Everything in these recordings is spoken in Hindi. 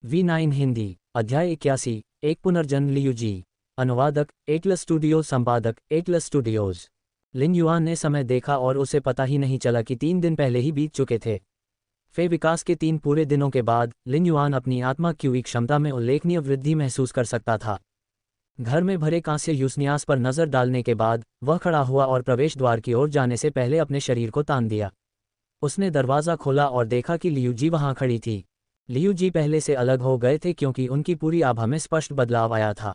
V9 हिंदी अध्याय 81 एक पुनर्जन्म लियू जी। अनुवादक एटलस स्टूडियो, संपादक एटलस स्टूडियोज। लिन युआन ने समय देखा और उसे पता ही नहीं चला कि 3 दिन पहले ही बीत चुके थे। फे विकास के 3 पूरे दिनों के बाद लिन युआन अपनी आत्मा की क्षमता में उल्लेखनीय वृद्धि महसूस कर सकता था। घर में भरे कांस्य यूसनियास पर नजर डालने के बाद वह खड़ा हुआ और प्रवेश द्वार की ओर जाने से पहले अपने शरीर को तान दिया। उसने दरवाज़ा खोला और देखा कि लियू जी वहां खड़ी थी। लियू जी पहले से अलग हो गए थे क्योंकि उनकी पूरी आभा में स्पष्ट बदलाव आया था।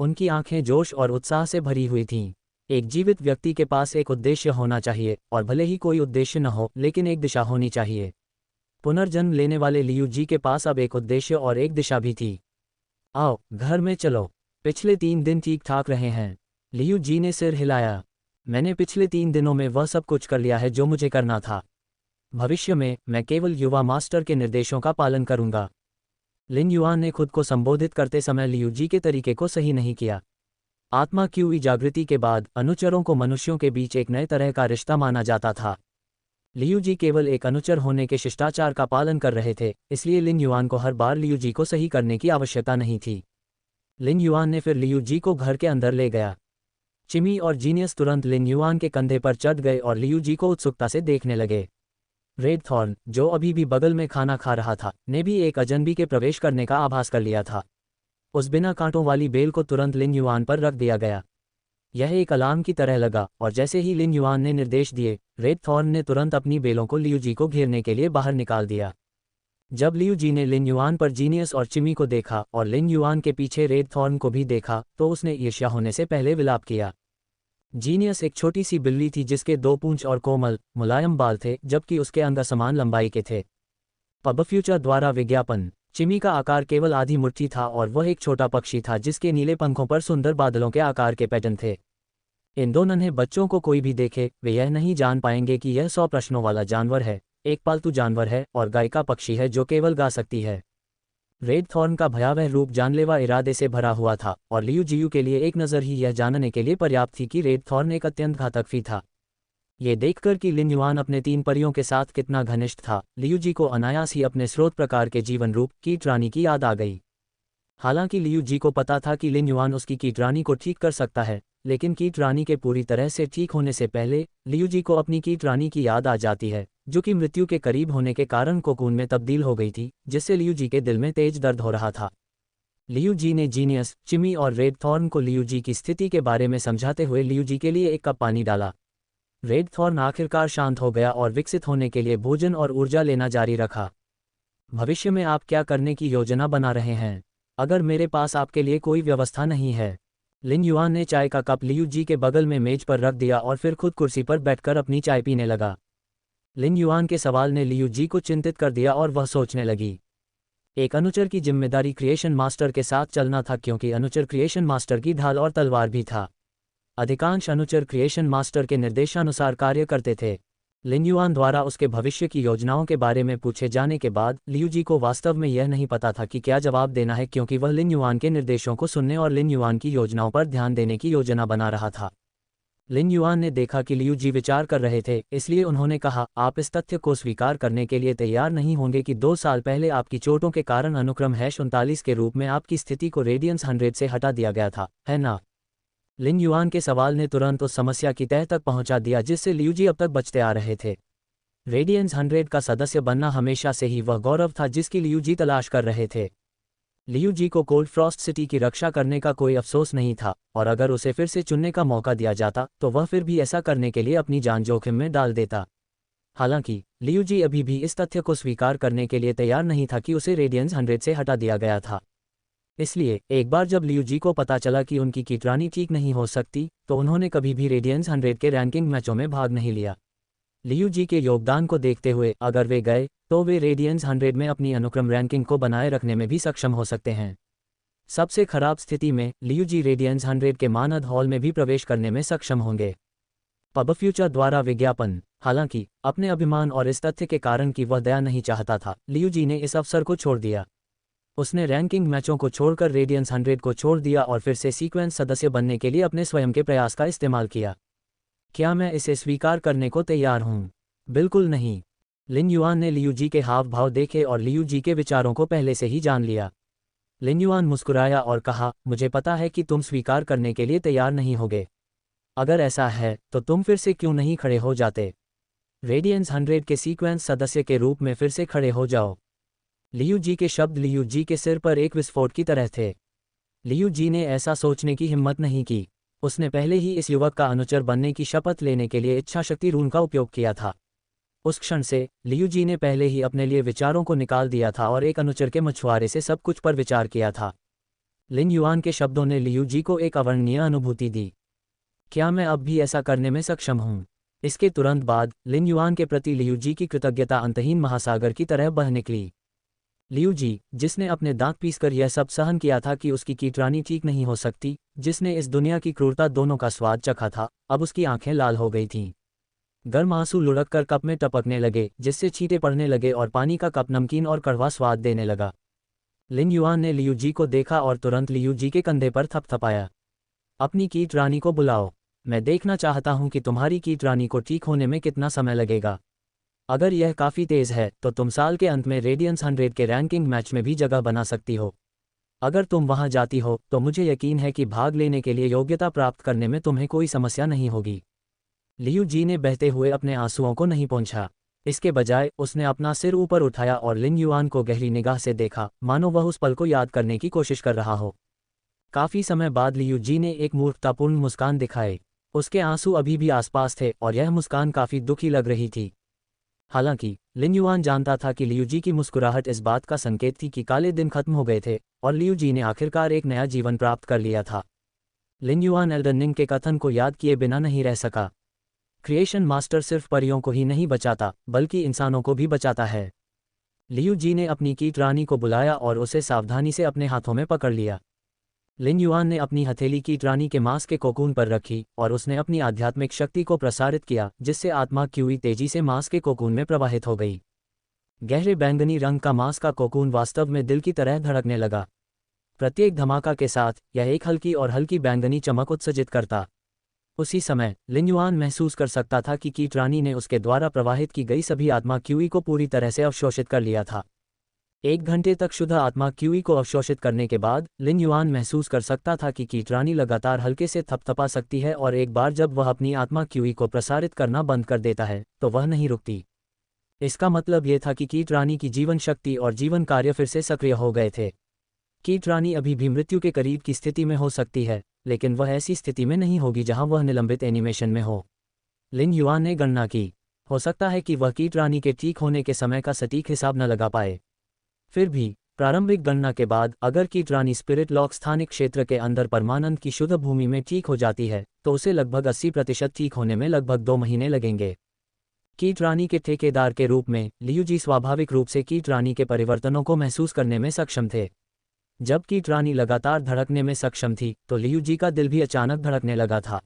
उनकी आंखें जोश और उत्साह से भरी हुई थीं। एक जीवित व्यक्ति के पास एक उद्देश्य होना चाहिए, और भले ही कोई उद्देश्य न हो लेकिन एक दिशा होनी चाहिए। पुनर्जन्म लेने वाले लियू जी के पास अब एक उद्देश्य और एक दिशा भी थी। आओ घर में चलो। पिछले 3 दिन ठीक ठाक रहे हैं। लियू जी ने सिर हिलाया। मैंने पिछले 3 दिनों में वह सब कुछ कर लिया है जो मुझे करना था। भविष्य में मैं केवल युवा मास्टर के निर्देशों का पालन करूंगा। लिन युआन ने खुद को संबोधित करते समय लियू जी के तरीके को सही नहीं किया। आत्मा की जागृति के बाद अनुचरों को मनुष्यों के बीच एक नए तरह का रिश्ता माना जाता था। लियू जी केवल एक अनुचर होने के शिष्टाचार का पालन कर रहे थे, इसलिए लिन युआन को हर बार लियू जी को सही करने की आवश्यकता नहीं थी। लिन युआन ने फिर लियू जी को घर के अंदर ले गया। चिमी और जीनियस तुरंत लिन युआन के कंधे पर चढ़ गए और लियू जी को उत्सुकता से देखने लगे। रेड थॉर्न, जो अभी भी बगल में खाना खा रहा था, ने भी एक अजनबी के प्रवेश करने का आभास कर लिया था। उस बिना कांटों वाली बेल को तुरंत लिन युआन पर रख दिया गया। यह एक अलार्म की तरह लगा, और जैसे ही लिन युआन ने निर्देश दिए, रेड थॉर्न ने तुरंत अपनी बेलों को लियू जी को घेरने के लिए बाहर निकाल दिया। जब लियू जी ने लिन युआन पर जीनियस और चिमी को देखा और लिन युआन के पीछे रेड थॉर्न को भी देखा, तो उसने ईर्ष्या होने से पहले विलाप किया। जीनियस एक छोटी सी बिल्ली थी जिसके 2 पूंछ और कोमल मुलायम बाल थे, जबकि उसके अंग समान लंबाई के थे। पब फ्यूचर द्वारा विज्ञापन। चिमी का आकार केवल आधी मुट्ठी था और वह एक छोटा पक्षी था जिसके नीले पंखों पर सुंदर बादलों के आकार के पैटर्न थे। इन 2 नन्हे बच्चों को कोई भी देखे, वे यह नहीं जान पाएंगे कि यह 100 प्रश्नों वाला जानवर है, एक पालतू जानवर है और गायिका पक्षी है जो केवल गा सकती है। रेड थॉर्न का भयावह रूप जानलेवा इरादे से भरा हुआ था, और लियू जीयू के लिए एक नज़र ही यह जानने के लिए पर्याप्त थी कि रेड थॉर्न एक अत्यंत घातक फी था। ये देखकर कि लिन युआन अपने 3 परियों के साथ कितना घनिष्ठ था, लियू जी को अनायास ही अपने स्रोत प्रकार के जीवन रूप कीट रानी की याद आ गई। हालांकि लियू जी को पता था कि लिन युआन उसकी कीट रानी को ठीक कर सकता है, लेकिन कीट रानी के पूरी तरह से ठीक होने से पहले लियू जी को अपनी कीट रानी की याद आ जाती है, जो कि मृत्यु के करीब होने के कारण कोकून में तब्दील हो गई थी, जिससे लियू जी के दिल में तेज दर्द हो रहा था। लियू जी ने जीनियस, चिमी और रेड थॉर्न को लियू जी की स्थिति के बारे में समझाते हुए लियू जी के लिए एक कप पानी डाला। रेड थॉर्न आखिरकार शांत हो गया और विकसित होने के लिए भोजन और ऊर्जा लेना जारी रखा। भविष्य में आप क्या करने की योजना बना रहे हैं? अगर मेरे पास आपके लिए कोई व्यवस्था नहीं है। लिन युआन ने चाय का कप लियू जी के बगल में मेज पर रख दिया और फिर खुद कुर्सी पर बैठकर अपनी चाय पीने लगा। लिन युआन के सवाल ने लियू जी को चिंतित कर दिया और वह सोचने लगी। एक अनुचर की जिम्मेदारी क्रिएशन मास्टर के साथ चलना था, क्योंकि अनुचर क्रिएशन मास्टर की ढाल और तलवार भी था। अधिकांश अनुचर क्रिएशन मास्टर के निर्देशानुसार कार्य करते थे। लिन युआन द्वारा उसके भविष्य की योजनाओं के बारे में पूछे जाने के बाद लियू जी को वास्तव में यह नहीं पता था कि क्या जवाब देना है, क्योंकि वह लिन युआन के निर्देशों को सुनने और लिन युआन की योजनाओं पर ध्यान देने की योजना बना रहा था। लिन युआन ने देखा कि लियू जी विचार कर रहे थे, इसलिए उन्होंने कहा, आप इस तथ्य को स्वीकार करने के लिए तैयार नहीं होंगे कि 2 साल पहले आपकी चोटों के कारण अनुक्रम #39 के रूप में आपकी स्थिति को रेडियंस 100 से हटा दिया गया था, है ना? लिन युआन के सवाल ने तुरंत उस समस्या की तह तक पहुंचा दिया जिससे लियू जी अब तक बचते आ रहे थे। रेडियंस 100 का सदस्य बनना हमेशा से ही वह गौरव था जिसकी लियू जी तलाश कर रहे थे। लियू जी को कोल्ड फ्रॉस्ट सिटी की रक्षा करने का कोई अफसोस नहीं था, और अगर उसे फिर से चुनने का मौका दिया जाता तो वह फिर भी ऐसा करने के लिए अपनी जान जोखिम में डाल देता। हालांकि लियू जी अभी भी इस तथ्य को स्वीकार करने के लिए तैयार नहीं था कि उसे रेडियंस 100 से हटा दिया गया था। इसलिए एक बार जब लियू जी को पता चला कि उनकी कीटरानी ठीक नहीं हो सकती, तो उन्होंने कभी भी रेडियंस 100 के रैंकिंग मैचों में भाग नहीं लिया। लियू जी के योगदान को देखते हुए अगर वे गए तो वे रेडियंस 100 में अपनी अनुक्रम रैंकिंग को बनाए रखने में भी सक्षम हो सकते हैं। सबसे खराब स्थिति में लियू जी रेडियंस 100 के मानद हॉल में भी प्रवेश करने में सक्षम होंगे। पब फ्यूचर द्वारा विज्ञापन। हालांकि अपने अभिमान और इस तथ्य के कारण कि वह दया नहीं चाहता था, लियू जी ने इस अवसर को छोड़ दिया। उसने रैंकिंग मैचों को छोड़कर रेडियंस 100 को छोड़ दिया और फिर से सीक्वेंस सदस्य बनने के लिए अपने स्वयं के प्रयास का इस्तेमाल किया। क्या मैं इसे स्वीकार करने को तैयार हूं? बिल्कुल नहीं। लिन युआन ने लियू जी के हाव भाव देखे और लियू जी के विचारों को पहले से ही जान लिया। लिन युआन मुस्कुराया और कहा, मुझे पता है कि तुम स्वीकार करने के लिए तैयार नहीं होगे। अगर ऐसा है तो तुम फिर से क्यों नहीं खड़े हो जाते? रेडियंस 100 के सीक्वेंस सदस्य के रूप में फिर से खड़े हो जाओ। लियू जी के शब्द लियू जी के सिर पर एक विस्फोट की तरह थे। लियू जी ने ऐसा सोचने की हिम्मत नहीं की। उसने पहले ही इस युवक का अनुचर बनने की शपथ लेने के लिए इच्छाशक्ति रून का उपयोग किया था। उस क्षण से लियू जी ने पहले ही अपने लिए विचारों को निकाल दिया था और एक अनुचर के मछुआरे से सब कुछ पर विचार किया था। लिन युआन के शब्दों ने लियू जी को एक अवर्णनीय अनुभूति दी। क्या मैं अब भी ऐसा करने में सक्षम हूँ? इसके तुरंत बाद लिन युआन के प्रति लियू जी की कृतज्ञता अंतहीन महासागर की तरह बह निकली। लियू जी, जिसने अपने दांत पीसकर यह सब सहन किया था कि उसकी कीटरानी ठीक नहीं हो सकती, जिसने इस दुनिया की क्रूरता दोनों का स्वाद चखा था, अब उसकी आंखें लाल हो गई थीं। गर्म आंसू लुढ़क कर कप में टपकने लगे, जिससे छींटे पड़ने लगे और पानी का कप नमकीन और कड़वा स्वाद देने लगा। लिन युआन ने लियू जी को देखा और तुरंत लियू जी के कंधे पर थपथपाया। अपनी कीटरानी को बुलाओ। मैं देखना चाहता हूं कि तुम्हारी कीटरानी को ठीक होने में कितना समय लगेगा। अगर यह काफ़ी तेज़ है तो तुम साल के अंत में रेडियंस 100 के रैंकिंग मैच में भी जगह बना सकती हो। अगर तुम वहां जाती हो तो मुझे यकीन है कि भाग लेने के लिए योग्यता प्राप्त करने में तुम्हें कोई समस्या नहीं होगी। लियू जी ने बहते हुए अपने आंसुओं को नहीं पोंछा। इसके बजाय उसने अपना सिर ऊपर उठाया और लिन युआन को गहरी निगाह से देखा, मानो वह उस पल को याद करने की कोशिश कर रहा हो। काफ़ी समय बाद लियू जी ने एक मूर्खतापूर्ण मुस्कान दिखाई। उसके आंसू अभी भी आसपास थे और यह मुस्कान काफ़ी दुखी लग रही थी। हालांकि लिन युआन जानता था कि लियू जी की मुस्कुराहट इस बात का संकेत थी कि काले दिन खत्म हो गए थे और लियू जी ने आखिरकार एक नया जीवन प्राप्त कर लिया था। लिन युआन एल्डन रिंग के कथन को याद किए बिना नहीं रह सका। क्रिएशन मास्टर सिर्फ परियों को ही नहीं बचाता बल्कि इंसानों को भी बचाता है। लियू जी ने अपनी कीटरानी को बुलाया और उसे सावधानी से अपने हाथों में पकड़ लिया। लिन युआन ने अपनी हथेली कीटरानी के मांस के कोकून पर रखी और उसने अपनी आध्यात्मिक शक्ति को प्रसारित किया, जिससे आत्मा क्यूई तेजी से मांस के कोकून में प्रवाहित हो गई। गहरे बैंगनी रंग का मांस का कोकून वास्तव में दिल की तरह धड़कने लगा। प्रत्येक धमाका के साथ यह एक हल्की और हल्की बैंगनी चमक उत्सर्जित करता। उसी समय लिन युआन महसूस कर सकता था कि कीटरानी ने उसके द्वारा प्रवाहित की गई सभी आत्मा क्यूई को पूरी तरह से अवशोषित कर लिया था। 1 घंटे तक शुद्ध आत्मा क्यूई को अवशोषित करने के बाद लिन युआन महसूस कर सकता था कि कीटरानी लगातार हल्के से थपथपा सकती है और एक बार जब वह अपनी आत्मा क्यूई को प्रसारित करना बंद कर देता है तो वह नहीं रुकती। इसका मतलब यह था कि कीटरानी की जीवन शक्ति और जीवन कार्य फिर से सक्रिय हो गए थे। कीटरानी अभी भी मृत्यु के करीब की स्थिति में हो सकती है, लेकिन वह ऐसी स्थिति में नहीं होगी जहां वह निलंबित एनिमेशन में हो। लिन युआन ने गणना की। हो सकता है कि वह कीटरानी के ठीक होने के समय का सटीक हिसाब न लगा पाए। फिर भी प्रारंभिक गणना के बाद अगर कीटरानी स्पिरिट लॉक स्थानिक क्षेत्र के अंदर परमानंद की शुद्ध भूमि में ठीक हो जाती है तो उसे लगभग 80% ठीक होने में लगभग 2 महीने लगेंगे। कीटरानी के ठेकेदार के रूप में लियू जी स्वाभाविक रूप से कीटरानी के परिवर्तनों को महसूस करने में सक्षम थे। जब कीटरानी लगातार धड़कने में सक्षम थी तो लियू जी का दिल भी अचानक धड़कने लगा था।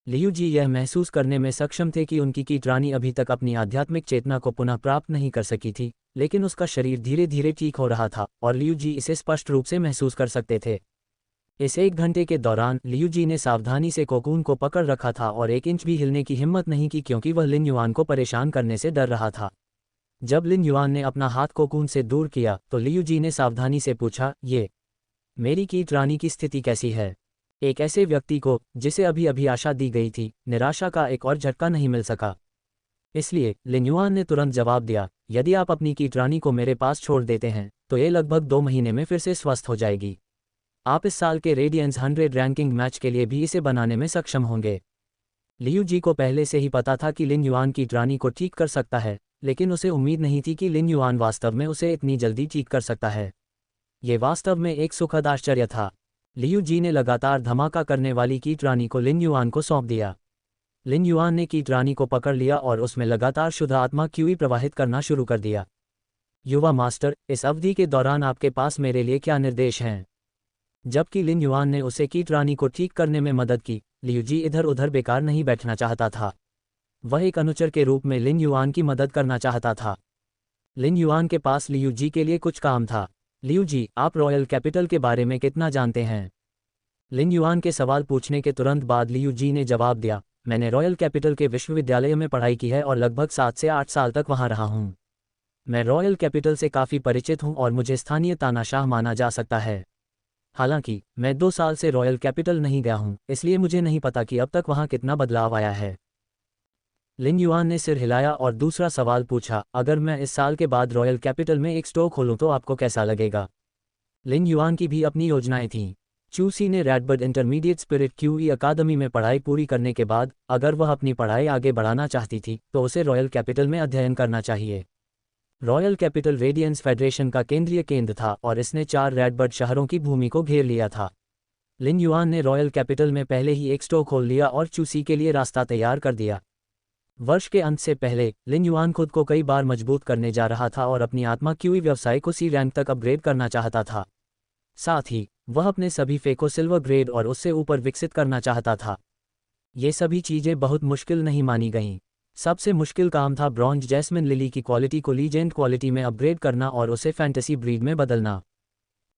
लियू जी यह महसूस करने में सक्षम थे कि उनकी कीटरानी अभी तक अपनी आध्यात्मिक चेतना को पुनः प्राप्त नहीं कर सकी थी, लेकिन उसका शरीर धीरे धीरे ठीक हो रहा था और लियू जी इसे स्पष्ट रूप से महसूस कर सकते थे। इस 1 घंटे के दौरान लियू जी ने सावधानी से कोकून को पकड़ रखा था और 1 इंच भी हिलने की हिम्मत नहीं की, क्योंकि वह लिन युआन को परेशान करने से डर रहा था। जब लिन युआन ने अपना हाथ कोकून से दूर किया तो लियू जी ने सावधानी से पूछा, ये मेरी कीटरानी की स्थिति कैसी है? एक ऐसे व्यक्ति को जिसे अभी अभी आशा दी गई थी, निराशा का एक और झटका नहीं मिल सका। इसलिए लिन युआन ने तुरंत जवाब दिया, यदि आप अपनी कीटरानी को मेरे पास छोड़ देते हैं तो ये लगभग 2 महीने में फिर से स्वस्थ हो जाएगी। आप इस साल के रेडियंस 100 रैंकिंग मैच के लिए भी इसे बनाने में सक्षम होंगे। लियू जी को पहले से ही पता था कि लिन युआन कीटरानी को ठीक कर सकता है, लेकिन उसे उम्मीद नहीं थी कि लिन युआन वास्तव में उसे इतनी जल्दी ठीक कर सकता है। ये वास्तव में एक सुखद आश्चर्य था। लियू जी ने लगातार धमाका करने वाली कीटरानी को लिन युआन को सौंप दिया। लिन युआन ने कीटरानी को पकड़ लिया और उसमें लगातार शुद्ध आत्मा क्यूई प्रवाहित करना शुरू कर दिया। युवा मास्टर, इस अवधि के दौरान आपके पास मेरे लिए क्या निर्देश हैं? जबकि लिन युआन ने उसे कीटरानी को ठीक करने में मदद की, लियू जी इधर उधर बेकार नहीं बैठना चाहता था। वह एक अनुचर के रूप में लिन युआन की मदद करना चाहता था। लिन युआन के पास लियू जी के लिए कुछ काम था। लियू जी, आप रॉयल कैपिटल के बारे में कितना जानते हैं? लिन युआन के सवाल पूछने के तुरंत बाद लियू जी ने जवाब दिया, मैंने रॉयल कैपिटल के विश्वविद्यालय में पढ़ाई की है और लगभग 7 से 8 साल तक वहाँ रहा हूँ। मैं रॉयल कैपिटल से काफ़ी परिचित हूँ और मुझे स्थानीय तानाशाह माना जा सकता है। हालांकि मैं 2 साल से रॉयल कैपिटल नहीं गया हूँ, इसलिए मुझे नहीं पता कि अब तक वहाँ कितना बदलाव आया है। लिन युआन ने सिर हिलाया और दूसरा सवाल पूछा, अगर मैं इस साल के बाद रॉयल कैपिटल में एक स्टोर खोलूँ तो आपको कैसा लगेगा? लिन युआन की भी अपनी योजनाएं थीं। चूसी ने रेडबर्ड इंटरमीडिएट स्पिरिट क्यूई अकादमी में पढ़ाई पूरी करने के बाद अगर वह अपनी पढ़ाई आगे बढ़ाना चाहती थी तो उसे रॉयल कैपिटल में अध्ययन करना चाहिए। रॉयल कैपिटल रेडियंस फेडरेशन का केंद्रीय केंद्र था और इसने 4 रेडबर्ड शहरों की भूमि को घेर लिया था। लिन युआन ने रॉयल कैपिटल में पहले ही एक स्टोर खोल लिया और चूसी के लिए रास्ता तैयार कर दिया। वर्ष के अंत से पहले लिन युआन खुद को कई बार मजबूत करने जा रहा था और अपनी आत्मा क्यूई व्यवसाय को सी रैंक तक अपग्रेड करना चाहता था। साथ ही वह अपने सभी फे को सिल्वर ग्रेड और उससे ऊपर विकसित करना चाहता था। ये सभी चीज़ें बहुत मुश्किल नहीं मानी गईं। सबसे मुश्किल काम था ब्रॉन्ज जैस्मिन लिली की क्वालिटी को लीजेंड क्वालिटी में अपग्रेड करना और उसे फैंटेसी ब्रीड में बदलना।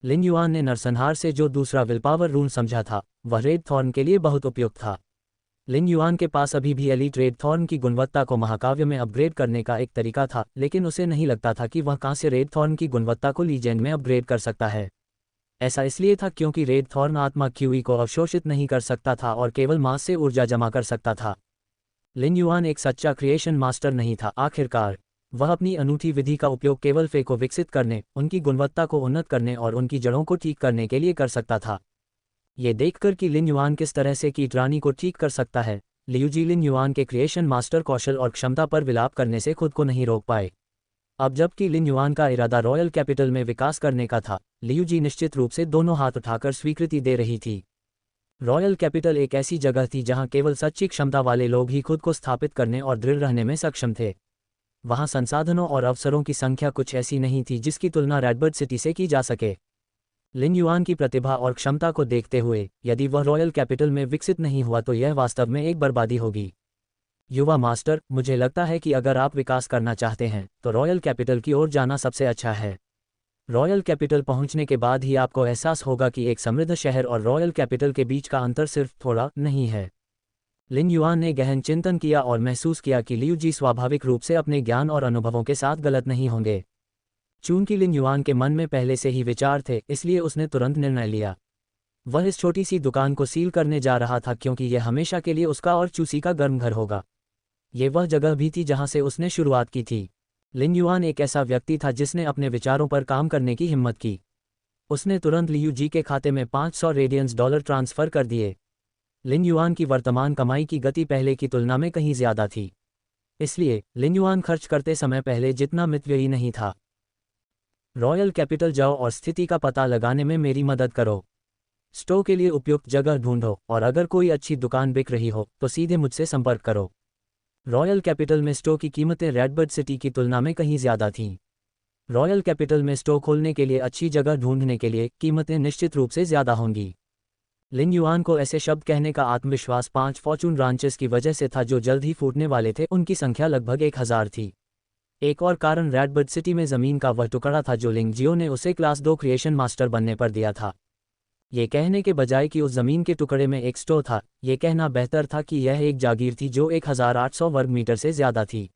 लिन युआन ने नरसंहार से जो दूसरा विलपावर रून समझा था वह रेड थॉर्न के लिए बहुत उपयुक्त था। लिन युआन के पास अभी भी एलीट रेड थॉर्न की गुणवत्ता को महाकाव्य में अपग्रेड करने का एक तरीका था, लेकिन उसे नहीं लगता था कि वह कांस्य रेड थॉर्न की गुणवत्ता को लीजेंड में अपग्रेड कर सकता है। ऐसा इसलिए था क्योंकि रेड थॉर्न आत्मा क्यूई को अवशोषित नहीं कर सकता था और केवल मास से ऊर्जा जमा कर सकता था। लिन युआन एक सच्चा क्रिएशन मास्टर नहीं था। आखिरकार वह अपनी अनूठी विधि का उपयोग केवल फे को विकसित करने, उनकी गुणवत्ता को उन्नत करने और उनकी जड़ों को ठीक करने के लिए कर सकता था। ये देखकर कि लिन युआन किस तरह से कीट रानी को ठीक कर सकता है, लियूजी लिन युआन के क्रिएशन मास्टर कौशल और क्षमता पर विलाप करने से खुद को नहीं रोक पाए। अब जबकि लिन युआन का इरादा रॉयल कैपिटल में विकास करने का था, लियूजी निश्चित रूप से दोनों हाथ उठाकर स्वीकृति दे रही थी। रॉयल कैपिटल एक ऐसी जगह थी जहां केवल सच्ची क्षमता वाले लोग ही खुद को स्थापित करने और दृढ़ रहने में सक्षम थे। वहां संसाधनों और अवसरों की संख्या कुछ ऐसी नहीं थी जिसकी तुलना रेडबर्ड सिटी से की जा सके। लिन युआन की प्रतिभा और क्षमता को देखते हुए यदि वह रॉयल कैपिटल में विकसित नहीं हुआ तो यह वास्तव में एक बर्बादी होगी। युवा मास्टर, मुझे लगता है कि अगर आप विकास करना चाहते हैं तो रॉयल कैपिटल की ओर जाना सबसे अच्छा है। रॉयल कैपिटल पहुंचने के बाद ही आपको एहसास होगा कि एक समृद्ध शहर और रॉयल कैपिटल के बीच का अंतर सिर्फ थोड़ा नहीं है। लिन युआन ने गहन चिंतन किया और महसूस किया कि लियूजी स्वाभाविक रूप से अपने ज्ञान और अनुभवों के साथ गलत नहीं होंगे। चूंकि लिन युआन के मन में पहले से ही विचार थे, इसलिए उसने तुरंत निर्णय लिया। वह इस छोटी सी दुकान को सील करने जा रहा था क्योंकि यह हमेशा के लिए उसका और चूसी का गर्म घर होगा। ये वह जगह भी थी जहां से उसने शुरुआत की थी। लिन युआन एक ऐसा व्यक्ति था जिसने अपने विचारों पर काम करने की हिम्मत की। उसने तुरंत लियूजी के खाते में 500 रेडियंस डॉलर ट्रांसफ़र कर दिए। लिन युआन की वर्तमान कमाई की गति पहले की तुलना में कहीं ज़्यादा थी, इसलिए लिन युआन खर्च करते समय पहले जितना मितव्ययी नहीं था। रॉयल कैपिटल जाओ और स्थिति का पता लगाने में मेरी मदद करो। स्टोर के लिए उपयुक्त जगह ढूंढो और अगर कोई अच्छी दुकान बिक रही हो तो सीधे मुझसे संपर्क करो। रॉयल कैपिटल में स्टोर की कीमतें रेडबर्ड सिटी की तुलना में कहीं ज़्यादा थीं। रॉयल कैपिटल में स्टोर खोलने के लिए अच्छी जगह ढूंढने के लिए कीमतें निश्चित रूप से ज़्यादा होंगी। लिन युआन को ऐसे शब्द कहने का आत्मविश्वास 5 फॉर्चून रांचेस की वजह से था जो जल्द ही फूटने वाले थे। उनकी संख्या लगभग 1000 थी। एक और कारण रेडबर्ड सिटी में ज़मीन का वह टुकड़ा था जो लिंग जियो ने उसे क्लास 2 क्रिएशन मास्टर बनने पर दिया था। ये कहने के बजाय कि उस ज़मीन के टुकड़े में एक स्टोर था, ये कहना बेहतर था कि यह एक जागीर थी जो 1800 वर्ग मीटर से ज़्यादा थी।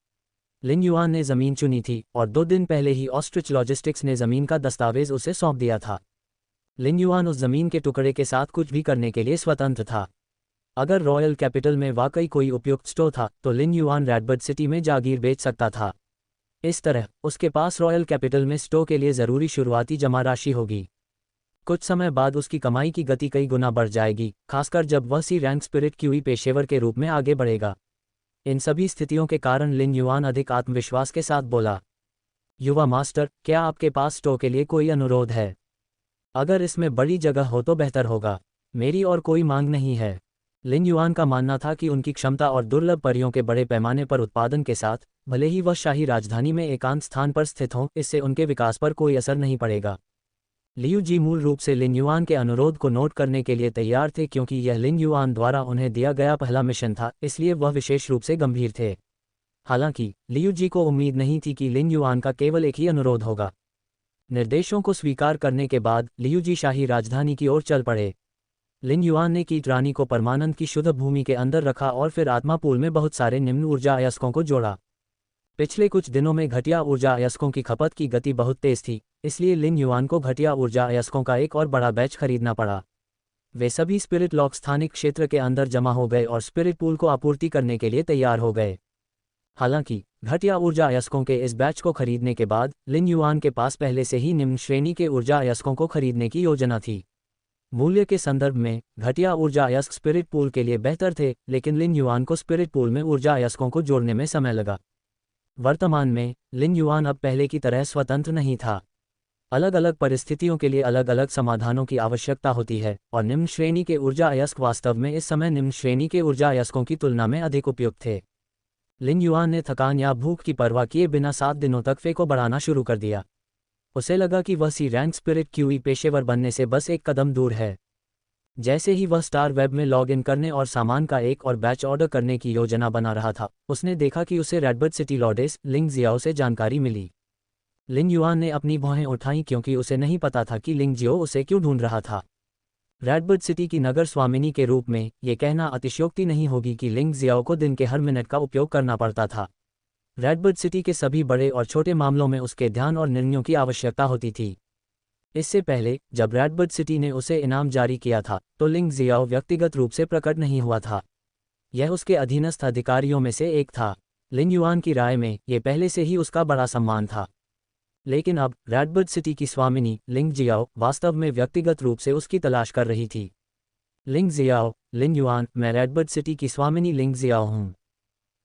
लिन युआन ने ज़मीन चुनी थी और 2 दिन पहले ही ऑस्ट्रिच लॉजिस्टिक्स ने ज़मीन का दस्तावेज उसे सौंप दिया था। लिन युआन उस ज़मीन के टुकड़े के साथ कुछ भी करने के लिए स्वतंत्र था। अगर रॉयल कैपिटल में वाकई कोई उपयुक्त स्टोर था तो लिन युआन रेडबर्ड सिटी में जागीर बेच सकता था। इस तरह उसके पास रॉयल कैपिटल में स्टोर के लिए ज़रूरी शुरुआती जमा राशि होगी। कुछ समय बाद उसकी कमाई की गति कई गुना बढ़ जाएगी, खासकर जब वह सी रैंक स्पिरिट क्यूई पेशेवर के रूप में आगे बढ़ेगा। इन सभी स्थितियों के कारण लिन युआन अधिक आत्मविश्वास के साथ बोला, युवा मास्टर, क्या आपके पास स्टोर के लिए कोई अनुरोध है? अगर इसमें बड़ी जगह हो तो बेहतर होगा। मेरी और कोई मांग नहीं है। लिन युआन का मानना था कि उनकी क्षमता और दुर्लभ परियों के बड़े पैमाने पर उत्पादन के साथ, भले ही वह शाही राजधानी में एकांत स्थान पर स्थित हों, इससे उनके विकास पर कोई असर नहीं पड़ेगा। लियूजी मूल रूप से लिन युआन के अनुरोध को नोट करने के लिए तैयार थे क्योंकि यह लिन युआन द्वारा उन्हें दिया गया पहला मिशन था, इसलिए वह विशेष रूप से गंभीर थे। हालांकि लियूजी को उम्मीद नहीं थी कि लिन युआन का केवल एक ही अनुरोध होगा। निर्देशों को स्वीकार करने के बाद लियूजी शाही राजधानी की ओर चल पड़े। लिन युआन ने कीट रानी को परमानंद की शुद्ध भूमि के अंदर रखा और फिर आत्मा पूल में बहुत सारे निम्न ऊर्जा अयस्कों को जोड़ा। पिछले कुछ दिनों में घटिया ऊर्जा अयस्कों की खपत की गति बहुत तेज थी, इसलिए लिन युआन को घटिया ऊर्जा अयस्कों का एक और बड़ा बैच खरीदना पड़ा। वे सभी स्पिरिट लॉक स्थानिक क्षेत्र के अंदर जमा हो गए और स्पिरिट पूल को आपूर्ति करने के लिए तैयार हो गए। हालांकि घटिया ऊर्जा अयस्कों के इस बैच को खरीदने के बाद लिन युआन के पास पहले से ही निम्न श्रेणी के ऊर्जा अयस्कों को खरीदने की योजना थी। मूल्य के संदर्भ में घटिया ऊर्जा अयस्क स्पिरिट पूल के लिए बेहतर थे, लेकिन लिन युआन को स्पिरिट पूल में ऊर्जा अयस्कों को जोड़ने में समय लगा। वर्तमान में लिन युआन अब पहले की तरह स्वतंत्र नहीं था। अलग अलग परिस्थितियों के लिए अलग अलग समाधानों की आवश्यकता होती है और निम्न श्रेणी के ऊर्जा अयस्क वास्तव में इस समय निम्न श्रेणी के ऊर्जा अयस्कों की तुलना में अधिक उपयुक्त थे। लिन युआन ने थकान या भूख की परवाह किए बिना 7 दिनों तक फे को बढ़ाना शुरू कर दिया। उसे लगा कि वह सी रैंक स्पिरिट क्यूई पेशेवर बनने से बस एक कदम दूर है। जैसे ही वह स्टार वेब में लॉग इन करने और सामान का एक और बैच ऑर्डर करने की योजना बना रहा था, उसने देखा कि उसे रेडबर्ड सिटी लॉर्डेस लिंग जियाओ से जानकारी मिली। लिन युआन ने अपनी भौहें उठाईं क्योंकि उसे नहीं पता था कि लिंग जियो उसे क्यों ढूंढ रहा था। रेडबर्ड सिटी की नगर स्वामिनी के रूप में ये कहना अतिशयोक्ति नहीं होगी कि लिंग जियाओ को दिन के हर मिनट का उपयोग करना पड़ता था। रेडबर्ड सिटी के सभी बड़े और छोटे मामलों में उसके ध्यान और निर्णयों की आवश्यकता होती थी। इससे पहले जब रेडबर्ड सिटी ने उसे इनाम जारी किया था तो लिंग जियाओ व्यक्तिगत रूप से प्रकट नहीं हुआ था। यह उसके अधीनस्थ अधिकारियों में से एक था। लिन युआन की राय में यह पहले से ही उसका बड़ा सम्मान था। लेकिन अब रेडबर्ड सिटी की स्वामिनी लिंग जियाओ वास्तव में व्यक्तिगत रूप से उसकी तलाश कर रही थी। लिंग जियाओ, लिन युआन, मैं रेडबर्ड सिटी की स्वामिनी लिंग जियाओ हूँ।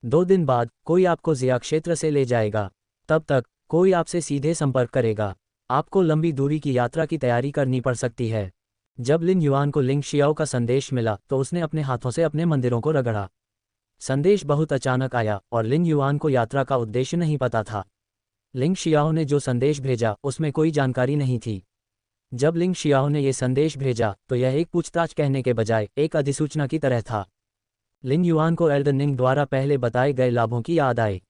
2 दिन बाद कोई आपको जिया क्षेत्र से ले जाएगा। तब तक कोई आपसे सीधे संपर्क करेगा। आपको लंबी दूरी की यात्रा की तैयारी करनी पड़ सकती है। जब लिन युआन को लिंग शियाओ का संदेश मिला तो उसने अपने हाथों से अपने मंदिरों को रगड़ा। संदेश बहुत अचानक आया और लिन युआन को यात्रा का उद्देश्य नहीं पता था। लिंग शियाओ ने जो संदेश भेजा उसमें कोई जानकारी नहीं थी। जब लिंग शियाओ ने यह संदेश भेजा तो यह एक पूछताछ कहने के बजाय एक अधिसूचना की तरह था। लिन युआन को एल्डन रिंग द्वारा पहले बताए गए लाभों की याद आई।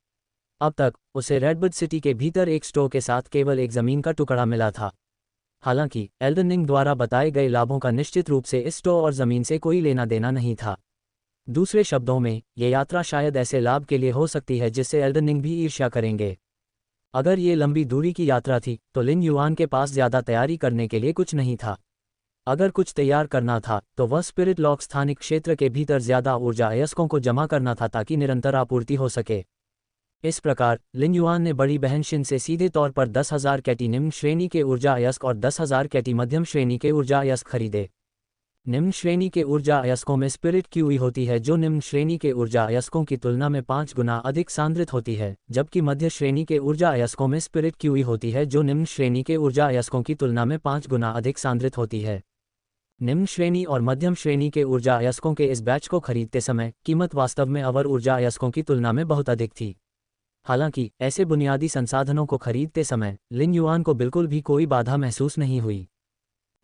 अब तक उसे रेडबर्ड सिटी के भीतर एक स्टोर के साथ केवल एक जमीन का टुकड़ा मिला था। हालांकि एल्डन रिंग द्वारा बताए गए लाभों का निश्चित रूप से इस स्टोर और जमीन से कोई लेना देना नहीं था। दूसरे शब्दों में ये यात्रा शायद ऐसे लाभ के लिए हो सकती है जिससे एल्डन रिंग भी ईर्ष्या करेंगे। अगर ये लंबी दूरी की यात्रा थी तो लिन युआन के पास ज़्यादा तैयारी करने के लिए कुछ नहीं था। अगर कुछ तैयार करना था तो वह स्पिरिट लॉक स्थानिक क्षेत्र के भीतर ज़्यादा ऊर्जा अयस्कों को जमा करना था ताकि निरंतर आपूर्ति हो सके। इस प्रकार लिन युआन ने बड़ी बहन शिन से सीधे तौर पर 10,000 कैटी निम्न श्रेणी के ऊर्जा अयस्क और 10,000 कैटी मध्यम श्रेणी के ऊर्जा अयस्क खरीदे। निम्न श्रेणी के ऊर्जा अयस्कों में स्पिरिट क्यूई होती है जो निम्न श्रेणी के ऊर्जा अयस्कों की तुलना में 5 गुना अधिक सांद्रित होती है, जबकि मध्य श्रेणी के ऊर्जा अयस्कों में स्पिरिट क्यूई होती है जो निम्न श्रेणी के ऊर्जा अयस्कों की तुलना में 5 गुना अधिक सांद्रित होती है। निम्न श्रेणी और मध्यम श्रेणी के ऊर्जा अयस्कों के इस बैच को खरीदते समय कीमत वास्तव में अवर ऊर्जा अयस्कों की तुलना में बहुत अधिक थी। हालांकि ऐसे बुनियादी संसाधनों को खरीदते समय लिन युआन को बिल्कुल भी कोई बाधा महसूस नहीं हुई।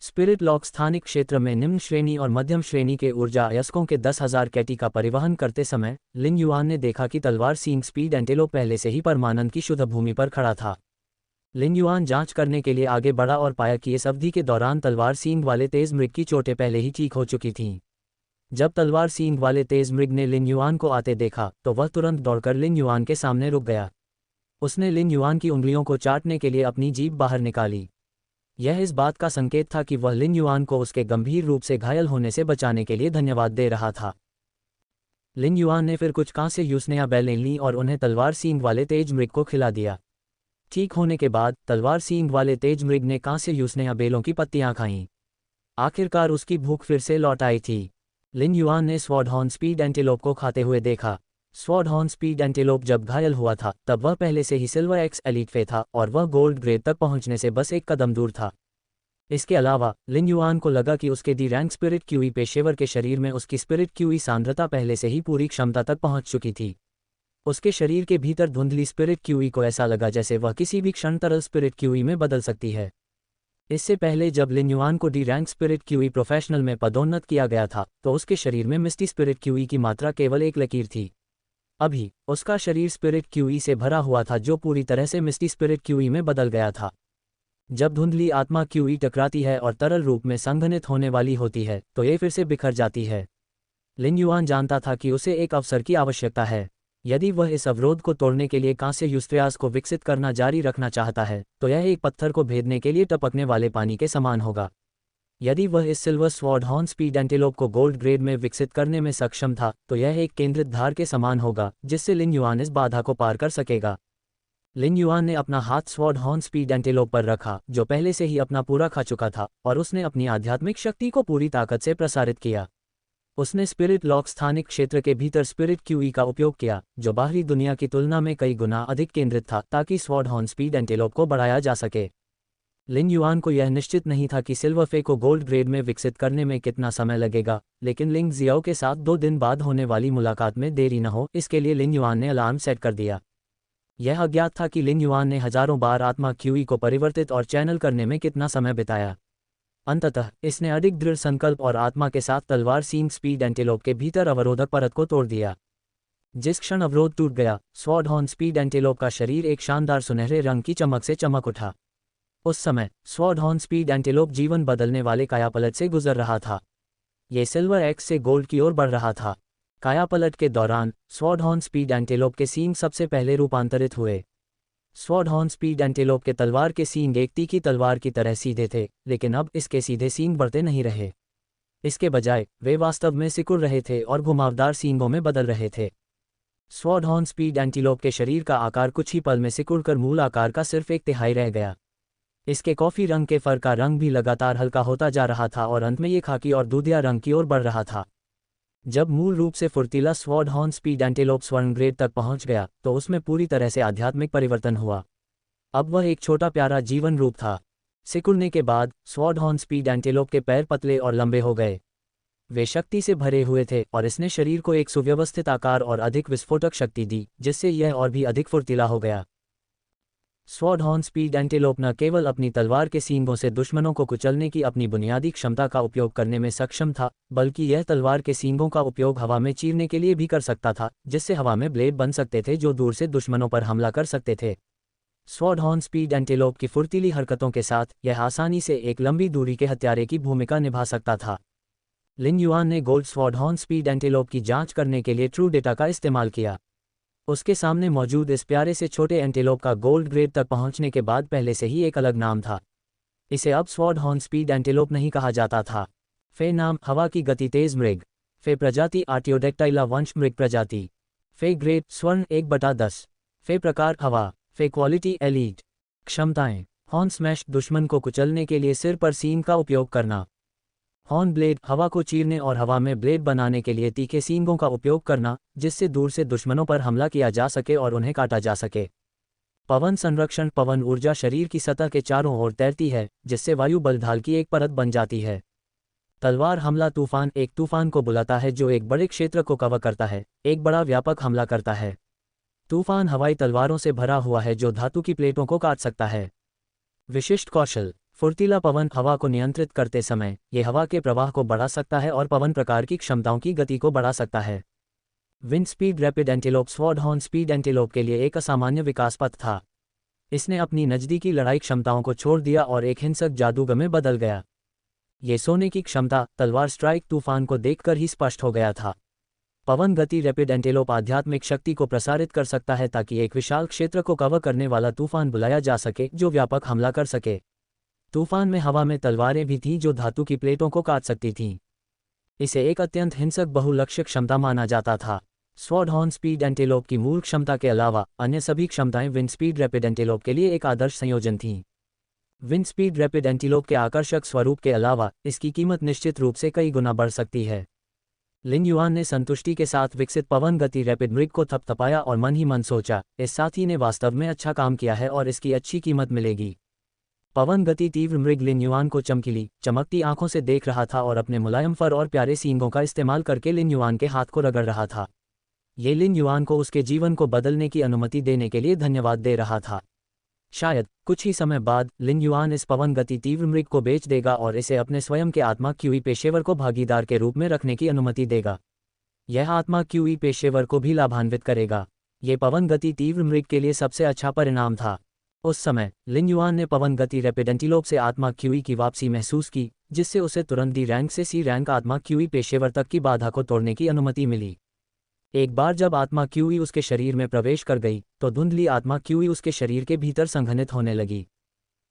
स्पिरिट लॉक स्थानिक क्षेत्र में निम्न श्रेणी और मध्यम श्रेणी के ऊर्जा अयस्कों के 10,000 कैटी का परिवहन करते समय लिन युआन ने देखा कि तलवार सींग स्पीड एंटेलोप पहले से ही परमानंद की शुद्ध भूमि पर खड़ा था। लिन युआन जांच करने के लिए आगे बढ़ा और पाया कि इस अवधि के दौरान तलवार सींग वाले तेज मृग की चोटें पहले ही ठीक हो चुकी थीं। जब तलवार सींग वाले तेज मृग ने लिन युआन को आते देखा तो वह तुरंत दौड़कर लिन युआन के सामने रुक गया। उसने लिन युआन की उंगलियों को चाटने के लिए अपनी जीभ बाहर निकाली। यह इस बात का संकेत था कि वह लिन युआन को उसके गंभीर रूप से घायल होने से बचाने के लिए धन्यवाद दे रहा था। लिन युआन ने फिर कुछ कांस्य यूसनेया बैलें लीं और उन्हें तलवार सींग वाले तेज मृग को खिला दिया। ठीक होने के बाद तलवार सींग वाले तेज मृग ने कांस्य यूसनेया बेलों की पत्तियां खाईं। आखिरकार उसकी भूख फिर से लौट आई थी। लिन युआन ने स्वॉर्डहॉर्न स्पीड एंटेलोप को खाते हुए देखा। स्वॉर्डहॉर्न स्पीड एंटेलोप जब घायल हुआ था तब वह पहले से ही सिल्वर एक्स एलीट फे था और वह गोल्ड ग्रेड तक पहुंचने से बस एक कदम दूर था। इसके अलावा लिन युआन को लगा कि उसके डी रैंक स्पिरिट क्यूई पेशेवर के शरीर में उसकी स्पिरिट क्यूई सांद्रता पहले से ही पूरी क्षमता तक पहुंच चुकी थी। उसके शरीर के भीतर धुंधली स्पिरिट क्यूई को ऐसा लगा जैसे वह किसी भी क्षण तरल स्पिरिट क्यूई में बदल सकती है। इससे पहले जब लिन युआन को D rank spirit QE professional में पदोन्नत किया गया था तो उसके शरीर में मिस्टी स्पिरिट क्यूई की मात्रा केवल एक लकीर थी। अभी उसका शरीर स्पिरिट क्यूई से भरा हुआ था जो पूरी तरह से मिस्टी स्पिरिट क्यूई में बदल गया था। जब धुंधली आत्मा क्यूई टकराती है और तरल रूप में संघनित होने वाली होती है तो ये फिर से बिखर जाती है। लिन युआन जानता था कि उसे एक अवसर की आवश्यकता है। यदि वह इस अवरोध को तोड़ने के लिए कांस्य युस्त्र्यास को विकसित करना जारी रखना चाहता है तो यह एक पत्थर को भेदने के लिए टपकने वाले पानी के समान होगा। यदि वह इस silver sword horn speed antelope को गोल्ड ग्रेड में विकसित करने में सक्षम था तो यह एक केंद्रित धार के समान होगा जिससे लिन युआन इस बाधा को पार कर सकेगा। लिन युआन ने अपना हाथ स्वॉर्ड हॉर्न स्पीड एंटीलोप पर रखा जो पहले से ही अपना पूरा खा चुका था, और उसने अपनी आध्यात्मिक शक्ति को पूरी ताकत से प्रसारित किया। उसने स्पिरिट लॉक स्थानिक क्षेत्र के भीतर स्पिरिट क्यूई का उपयोग किया जो बाहरी दुनिया की तुलना में कई गुना अधिक केंद्रित था ताकि स्वॉर्ड हॉर्न स्पीड एंटीलोप को बढ़ाया जा सके। लिन युआन को यह निश्चित नहीं था कि सिल्वरफे को गोल्ड ग्रेड में विकसित करने में कितना समय लगेगा, लेकिन लिंग जियाओ के साथ 2 दिन बाद होने वाली मुलाकात में देरी न हो इसके लिए लिन युआन ने अलार्म सेट कर दिया। यह अज्ञात था कि लिन युआन ने हजारों बार आत्मा क्यूई को परिवर्तित और चैनल करने में कितना समय बिताया। अंततः इसने अधिक दृढ़ संकल्प और आत्मा के साथ तलवार सींग स्पीड एंटीलोप के भीतर अवरोधक परत को तोड़ दिया। जिस क्षण अवरोध टूट गया, स्वॉर्ड हॉर्न स्पीड एंटीलोप का शरीर एक शानदार सुनहरे रंग की चमक से चमक उठा। उस समय स्वॉर्ड हॉर्न स्पीड एंटीलोप जीवन बदलने वाले कायापलट से गुजर रहा था। ये सिल्वर एक्स से गोल्ड की ओर बढ़ रहा था। कायापलट के दौरान स्वॉर्ड हॉर्न स्पीड एंटीलोप के सींग सबसे पहले रूपांतरित हुए। स्वॉर्ड हॉर्न स्पीड एंटीलोप के तलवार के सींग एक तीखी तलवार की तरह सीधे थे, लेकिन अब इसके सीधे सींग बढ़ते नहीं रहे। इसके बजाय वे वास्तव में सिकुड़ रहे थे और घुमावदार सींगों में बदल रहे थे। स्वॉर्ड हॉर्न स्पीड एंटीलोप के शरीर का आकार कुछ ही पल में सिकुड़कर मूल आकार का सिर्फ 1/3 रह गया। इसके कॉफी रंग के फर का रंग भी लगातार हल्का होता जा रहा था और अंत में ये खाकी और दूधिया रंग की ओर बढ़ रहा था। जब मूल रूप से फुर्तीला स्वॉर्ड हॉर्न स्पीड एंटीलोप स्वर्ण ग्रेड तक पहुंच गया तो उसमें पूरी तरह से आध्यात्मिक परिवर्तन हुआ। अब वह एक छोटा प्यारा जीवन रूप था। सिकुड़ने के बाद स्वॉर्ड हॉर्न स्पीड एंटीलोप के पैर पतले और लंबे हो गए। वे शक्ति से भरे हुए थे और इसने शरीर को एक सुव्यवस्थित आकार और अधिक विस्फोटक शक्ति दी जिससे यह और भी अधिक फुर्तीला हो गया। स्वॉर्ड हॉर्न स्पीड एंटीलोप न केवल अपनी तलवार के सींगों से दुश्मनों को कुचलने की अपनी बुनियादी क्षमता का उपयोग करने में सक्षम था, बल्कि यह तलवार के सींगों का उपयोग हवा में चीरने के लिए भी कर सकता था, जिससे हवा में ब्लेड बन सकते थे जो दूर से दुश्मनों पर हमला कर सकते थे। स्वॉर्ड हॉर्न स्पीड एंटीलोप की फुर्तीली हरकतों के साथ यह आसानी से एक लंबी दूरी के हत्यारे की भूमिका निभा सकता था। लिन युआन ने gold sword horn speed antelope की जांच करने के लिए ट्रू डेटा का इस्तेमाल किया। उसके सामने मौजूद इस प्यारे से छोटे एंटीलोप का गोल्ड ग्रेड तक पहुंचने के बाद पहले से ही एक अलग नाम था। इसे अब स्वॉर्ड हॉर्न स्पीड एंटीलोप नहीं कहा जाता था। फे नाम हवा की गति तेज मृग। फे प्रजाति आर्टियोडेक्टाइला वंश मृग प्रजाति। फे ग्रेड स्वर्ण 1/10। फे प्रकार हवा। फे क्वालिटी एलीट। क्षमताएं हॉर्न स्मैश दुश्मन को कुचलने के लिए सिर पर सींग का उपयोग करना। हॉर्न ब्लेड हवा को चीरने और हवा में ब्लेड बनाने के लिए तीखे सींगों का उपयोग करना जिससे दूर से दुश्मनों पर हमला किया जा सके और उन्हें काटा जा सके। पवन संरक्षण पवन ऊर्जा शरीर की सतह के चारों ओर तैरती है जिससे वायु बलढाल की एक परत बन जाती है। तलवार हमला तूफान एक तूफान को बुलाता है जो एक बड़े क्षेत्र को कवर करता है, एक बड़ा व्यापक हमला करता है। तूफान हवाई तलवारों से भरा हुआ है जो धातु की प्लेटों को काट सकता है। विशिष्ट कौशल फुर्तीला पवन हवा को नियंत्रित करते समय यह हवा के प्रवाह को बढ़ा सकता है और पवन प्रकार की क्षमताओं की गति को बढ़ा सकता है। Wind speed rapid antelope sword horn speed antelope के लिए एक असामान्य विकास पथ था। इसने अपनी नज़दीकी लड़ाई क्षमताओं को छोड़ दिया और एक हिंसक जादूगर में बदल गया। ये सोने की क्षमता तलवार स्ट्राइक तूफान को देखकर ही स्पष्ट हो गया था। पवन गति रैपिड एंटीलोप आध्यात्मिक शक्ति को प्रसारित कर सकता है ताकि एक विशाल क्षेत्र को कवर करने वाला तूफान बुलाया जा सके जो व्यापक हमला कर सके। तूफान में हवा में तलवारें भी थीं जो धातु की प्लेटों को काट सकती थीं। इसे एक अत्यंत हिंसक बहुलक्ष्य क्षमता माना जाता था। स्वॉर्ड हॉर्न स्पीड एंटीलोप की मूल क्षमता के अलावा अन्य सभी क्षमताएं विंड स्पीड रैपिड एंटीलोप के लिए एक आदर्श संयोजन थीं। विंड स्पीड रैपिड एंटीलोप के आकर्षक स्वरूप के अलावा इसकी कीमत निश्चित रूप से कई गुना बढ़ सकती है। लिन युआन ने संतुष्टि के साथ विकसित पवन गति रैपिड मृग को थपथपाया और मन ही मन सोचा, इस साथी ने वास्तव में अच्छा काम किया है और इसकी अच्छी कीमत मिलेगी। पवन गति तीव्र मृग लिन युआन को चमकीली चमकती आंखों से देख रहा था और अपने मुलायम फर और प्यारे सींगों का इस्तेमाल करके लिन युआन के हाथ को रगड़ रहा था। ये लिन युआन को उसके जीवन को बदलने की अनुमति देने के लिए धन्यवाद दे रहा था। शायद कुछ ही समय बाद लिन युआन इस पवन गति तीव्र मृग को बेच देगा और इसे अपने स्वयं के आत्मा क्यूई पेशेवर को भागीदार के रूप में रखने की अनुमति देगा। यह आत्मा क्यूई पेशेवर को भी लाभान्वित करेगा। ये पवन गति तीव्र मृग के लिए सबसे अच्छा परिणाम था। उस समय लिन युआन ने पवन गति रैपिड एंटीलोप से आत्मा क्यूई की वापसी महसूस की, जिससे उसे तुरंत डी रैंक से सी रैंक आत्मा क्यूई पेशेवर तक की बाधा को तोड़ने की अनुमति मिली। एक बार जब आत्मा क्यूई उसके शरीर में प्रवेश कर गई तो धुंधली आत्मा क्यूई उसके शरीर के भीतर संघनित होने लगी।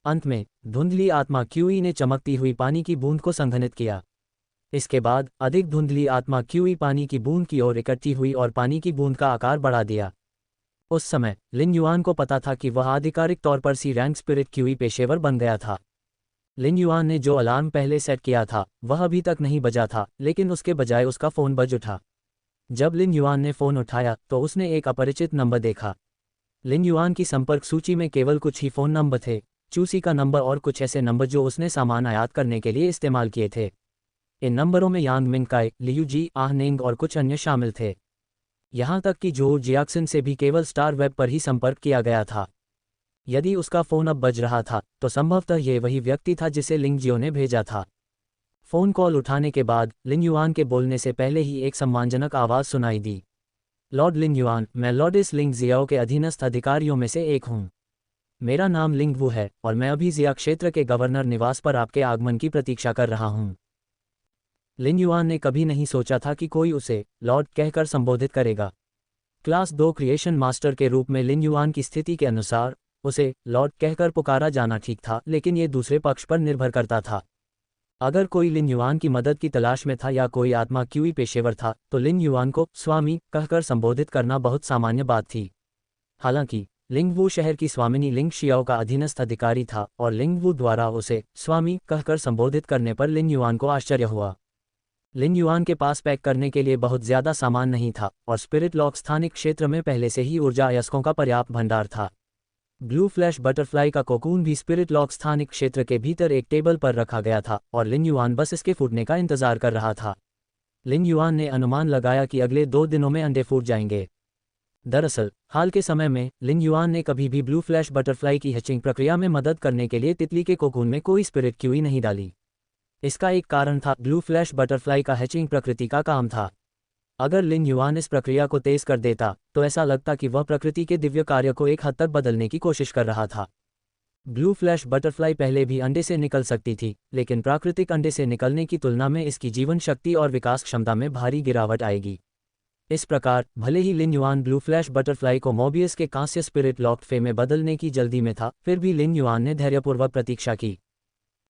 अंत में धुंधली आत्मा क्यूई ने चमकती हुई पानी की बूंद को संघनित किया। इसके बाद अधिक धुंधली आत्मा क्यूई पानी की बूंद की ओर इकट्ठी हुई और पानी की बूंद का आकार बढ़ा दिया। उस समय लिन युआन को पता था कि वह आधिकारिक तौर पर सी रैंक स्पिरिट क्यूई पेशेवर बन गया था। लिन युआन ने जो अलार्म पहले सेट किया था वह अभी तक नहीं बजा था, लेकिन उसके बजाय उसका फ़ोन बज उठा। जब लिन युआन ने फ़ोन उठाया तो उसने एक अपरिचित नंबर देखा। लिन युआन की संपर्क सूची में केवल कुछ ही फ़ोन नंबर थे, चूसी का नंबर और कुछ ऐसे नंबर जो उसने सामान आयात करने के लिए इस्तेमाल किए थे। इन नंबरों में यांग मिंगकाई, लियू जी, आहनेंग और कुछ अन्य शामिल थे। यहाँ तक कि जो जियाक्सन से भी केवल स्टार वेब पर ही संपर्क किया गया था। यदि उसका फ़ोन अब बज रहा था तो संभवतः ये वही व्यक्ति था जिसे लिंग जियो ने भेजा था। फ़ोन कॉल उठाने के बाद लिन युआन के बोलने से पहले ही एक सम्मानजनक आवाज़ सुनाई दी। लॉर्ड लिन युआन, मैं लॉर्डिस लिंग जियाओ के अधीनस्थ अधिकारियों में से एक हूँ। मेरा नाम लिंग वू है और मैं अभी जिया क्षेत्र के गवर्नर निवास पर आपके आगमन की प्रतीक्षा कर रहा हूँ। लिन युआन ने कभी नहीं सोचा था कि कोई उसे लॉर्ड कहकर संबोधित करेगा। क्लास 2 क्रिएशन मास्टर के रूप में लिन युआन की स्थिति के अनुसार उसे लॉर्ड कहकर पुकारा जाना ठीक था, लेकिन ये दूसरे पक्ष पर निर्भर करता था। अगर कोई लिन युआन की मदद की तलाश में था या कोई आत्मा क्यूई पेशेवर था तो लिन युआन को स्वामी कहकर संबोधित करना बहुत सामान्य बात थी। हालांकि लिंग वू शहर की स्वामिनी लिंग शियाओ का अधीनस्थ अधिकारी था और लिंग वू द्वारा उसे स्वामी कहकर संबोधित करने पर लिन युआन को आश्चर्य हुआ। लिन युआन के पास पैक करने के लिए बहुत ज़्यादा सामान नहीं था और स्पिरिट लॉक स्थानिक क्षेत्र में पहले से ही ऊर्जा अयस्कों का पर्याप्त भंडार था। ब्लू फ्लैश बटरफ्लाई का कोकून भी स्पिरिट लॉक स्थानिक क्षेत्र के भीतर एक टेबल पर रखा गया था और लिन युआन बस इसके फूटने का इंतजार कर रहा था। लिन युआन ने अनुमान लगाया कि अगले 2 दिनों में अंडे फूट जाएंगे। दरअसल हाल के समय में लिन युआन ने कभी भी ब्लू फ्लैश बटरफ्लाई की हैचिंग प्रक्रिया में मदद करने के लिए तितली के कोकून में कोई स्पिरिट क्यूई नहीं डाली। इसका एक कारण था ब्लू फ्लैश बटरफ्लाई का हैचिंग प्रकृति का काम था। अगर लिन युआन इस प्रक्रिया को तेज कर देता तो ऐसा लगता कि वह प्रकृति के दिव्य कार्य को एक हद तक बदलने की कोशिश कर रहा था। ब्लू फ्लैश बटरफ्लाई पहले भी अंडे से निकल सकती थी, लेकिन प्राकृतिक अंडे से निकलने की तुलना में इसकी जीवन शक्ति और विकास क्षमता में भारी गिरावट आएगी। इस प्रकार भले ही लिन युआन ब्लू फ्लैश बटरफ्लाई को मोबियस के कांस्य स्पिरिट लॉक्ड फे में बदलने की जल्दी में था, फिर भी लिन युआन ने धैर्यपूर्वक प्रतीक्षा की।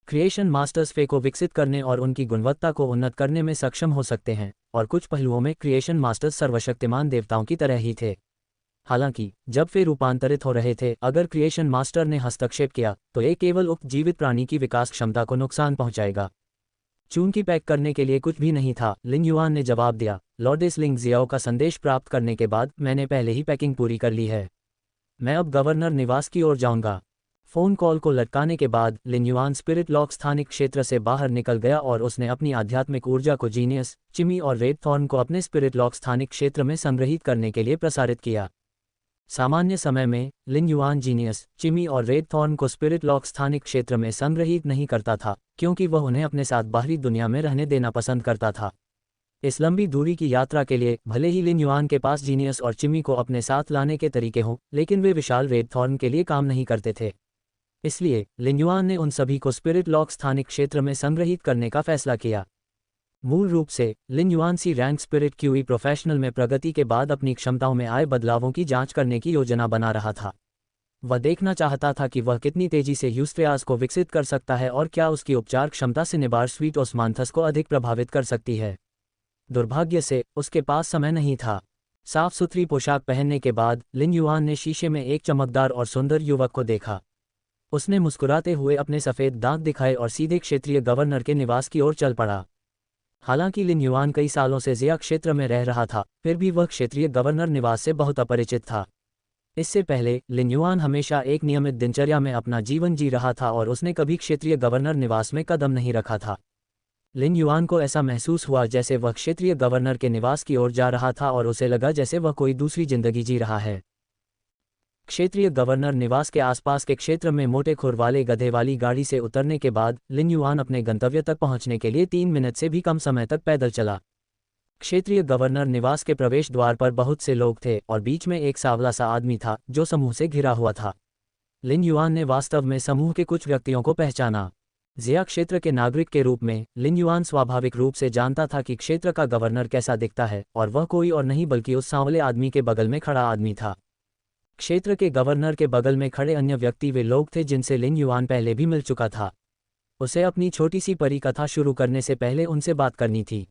क्रिएशन मास्टर्स फे को विकसित करने और उनकी गुणवत्ता को उन्नत करने में सक्षम हो सकते हैं, और कुछ पहलुओं में क्रिएशन मास्टर्स सर्वशक्तिमान देवताओं की तरह ही थे। हालांकि जब फे रूपांतरित हो रहे थे, अगर क्रिएशन मास्टर ने हस्तक्षेप किया तो ये केवल उक्त जीवित प्राणी की विकास क्षमता को नुकसान पहुंचाएगा। चूंकि पैक करने के लिए कुछ भी नहीं था, लिन युआन ने जवाब दिया, लॉर्डिस लिंग जियाओ का संदेश प्राप्त करने के बाद मैंने पहले ही पैकिंग पूरी कर ली है। मैं अब गवर्नर निवास की ओर जाऊंगा। फ़ोन कॉल को लटकाने के बाद लिन युआन स्पिरिट लॉक स्थानिक क्षेत्र से बाहर निकल गया और उसने अपनी आध्यात्मिक ऊर्जा को जीनियस, चिमी और रेड थॉर्न को अपने स्पिरिट लॉक स्थानिक क्षेत्र में संग्रहित करने के लिए प्रसारित किया। सामान्य समय में लिन युआन जीनियस, चिमी और रेड थॉर्न को स्पिरिट लॉक स्थानिक क्षेत्र में संग्रहित नहीं करता था, क्योंकि वह उन्हें अपने साथ बाहरी दुनिया में रहने देना पसंद करता था। इस लंबी दूरी की यात्रा के लिए भले ही लिन युआन के पास जीनियस और चिमी को अपने साथ लाने के तरीके हों, लेकिन वे विशाल रेड थॉर्न के लिए काम नहीं करते थे। इसलिए लिन युआन ने उन सभी को स्पिरिट लॉक स्थानिक क्षेत्र में संग्रहित करने का फैसला किया। मूल रूप से लिन युआन सी रैंक स्पिरिट क्यूई प्रोफेशनल में प्रगति के बाद अपनी क्षमताओं में आए बदलावों की जांच करने की योजना बना रहा था। वह देखना चाहता था कि वह कितनी तेजी से यूस्ट्रियास को विकसित कर सकता है और क्या उसकी उपचार क्षमता सिनेबार स्वीट ओस्मांथस को अधिक प्रभावित कर सकती है। दुर्भाग्य से उसके पास समय नहीं था। साफ सुथरी पोशाक पहनने के बाद लिन युआन ने शीशे में एक चमकदार और सुंदर युवक को देखा। उसने मुस्कुराते हुए अपने सफ़ेद दांत दिखाए और सीधे क्षेत्रीय गवर्नर के निवास की ओर चल पड़ा। हालांकि लिन युआन कई सालों से जिया क्षेत्र में रह रहा था, फिर भी वह क्षेत्रीय गवर्नर निवास से बहुत अपरिचित था। इससे पहले लिन युआन हमेशा एक नियमित दिनचर्या में अपना जीवन जी रहा था और उसने कभी क्षेत्रीय गवर्नर निवास में कदम नहीं रखा था। लिन युआन को ऐसा महसूस हुआ जैसे वह क्षेत्रीय गवर्नर के निवास की ओर जा रहा था और उसे लगा जैसे वह कोई दूसरी जिंदगी जी रहा है। क्षेत्रीय गवर्नर निवास के आसपास के क्षेत्र में मोटे खुर वाले गधे वाली गाड़ी से उतरने के बाद लिन युआन अपने गंतव्य तक पहुंचने के लिए 3 मिनट से भी कम समय तक पैदल चला। क्षेत्रीय गवर्नर निवास के प्रवेश द्वार पर बहुत से लोग थे और बीच में एक सांवला सा आदमी था जो समूह से घिरा हुआ था। लिन युआन ने वास्तव में समूह के कुछ व्यक्तियों को पहचाना। जिया क्षेत्र के नागरिक के रूप में लिन युआन स्वाभाविक रूप से जानता था कि क्षेत्र का गवर्नर कैसा दिखता है, और वह कोई और नहीं बल्कि उस सांवले आदमी के बगल में खड़ा आदमी था। क्षेत्र के गवर्नर के बगल में खड़े अन्य व्यक्ति वे लोग थे जिनसे लिन युआन पहले भी मिल चुका था। उसे अपनी छोटी सी परिकथा शुरू करने से पहले उनसे बात करनी थी।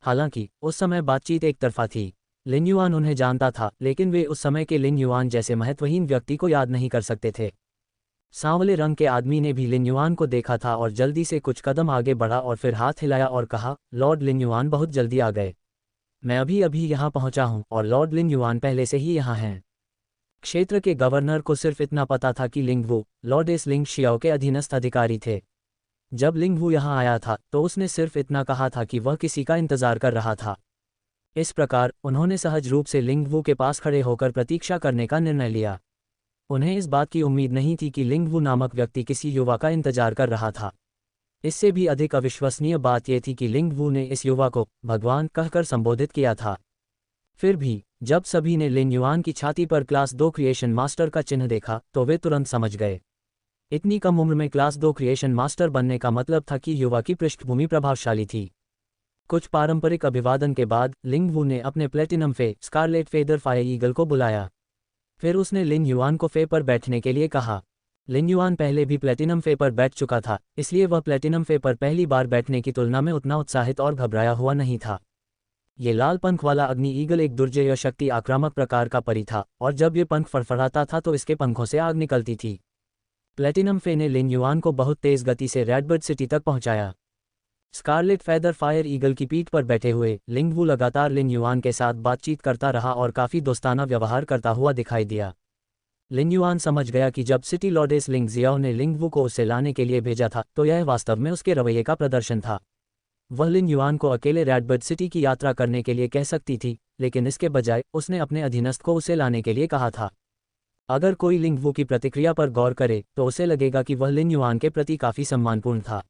हालांकि उस समय बातचीत एक तरफा थी। लिन युआन उन्हें जानता था, लेकिन वे उस समय के लिन युआन जैसे महत्वहीन व्यक्ति को याद नहीं कर सकते थे। सांवले रंग के आदमी ने भी लिन युआन को देखा था और जल्दी से कुछ कदम आगे बढ़ा और फिर हाथ हिलाया और कहा, लॉर्ड लिन युआन बहुत जल्दी आ गए। मैं अभी अभी यहाँ पहुँचा हूँ और लॉर्ड लिन युआन पहले से ही यहाँ हैं। क्षेत्र के गवर्नर को सिर्फ इतना पता था कि लिंगवू, लॉर्ड एस लिंग शियाओ के अधीनस्थ अधिकारी थे। जब लिंगवू यहाँ आया था तो उसने सिर्फ इतना कहा था कि वह किसी का इंतजार कर रहा था। इस प्रकार उन्होंने सहज रूप से लिंगवू के पास खड़े होकर प्रतीक्षा करने का निर्णय लिया। उन्हें इस बात की उम्मीद नहीं थी कि लिंगवू नामक व्यक्ति किसी युवा का इंतजार कर रहा था। इससे भी अधिक अविश्वसनीय बात यह थी कि लिंगवू ने इस युवा को भगवान कहकर संबोधित किया था। फिर भी जब सभी ने लिन युआन की छाती पर क्लास 2 क्रिएशन मास्टर का चिन्ह देखा तो वे तुरंत समझ गए। इतनी कम उम्र में क्लास 2 क्रिएशन मास्टर बनने का मतलब था कि युवा की पृष्ठभूमि प्रभावशाली थी। कुछ पारंपरिक अभिवादन के बाद लिंगवू ने अपने प्लेटिनम फे स्कारलेट फेदर फायर ईगल को बुलाया। फिर उसने लिन युआन को फे पर बैठने के लिए कहा। लिन युआन पहले भी प्लेटिनम फे पर बैठ चुका था, इसलिए वह प्लेटिनम फे पर पहली बार बैठने की तुलना में उतना उत्साहित और घबराया हुआ नहीं था। ये लाल पंख वाला अग्नि ईगल एक दुर्जय शक्ति आक्रामक प्रकार का परी था, और जब ये पंख फड़फड़ाता था तो इसके पंखों से आग निकलती थी। प्लेटिनम फे ने लिन युआन को बहुत तेज गति से रेडबर्ड सिटी तक पहुंचाया। स्कारलेट फेदर फायर ईगल की पीठ पर बैठे हुए लिंगवू लगातार लिन युआन के साथ बातचीत करता रहा और काफ़ी दोस्ताना व्यवहार करता हुआ दिखाई दिया। लिन युआन समझ गया कि जब सिटी लॉर्डेस लिंग जियाओ ने लिंगवू को उसे लाने के लिए भेजा था तो यह वास्तव में उसके रवैये का प्रदर्शन था। वह लिन युआन को अकेले रेडबर्ड सिटी की यात्रा करने के लिए कह सकती थी, लेकिन इसके बजाय उसने अपने अधीनस्थ को उसे लाने के लिए कहा था। अगर कोई लिंगवू की प्रतिक्रिया पर गौर करे तो उसे लगेगा कि वह लिन युआन के प्रति काफ़ी सम्मानपूर्ण था।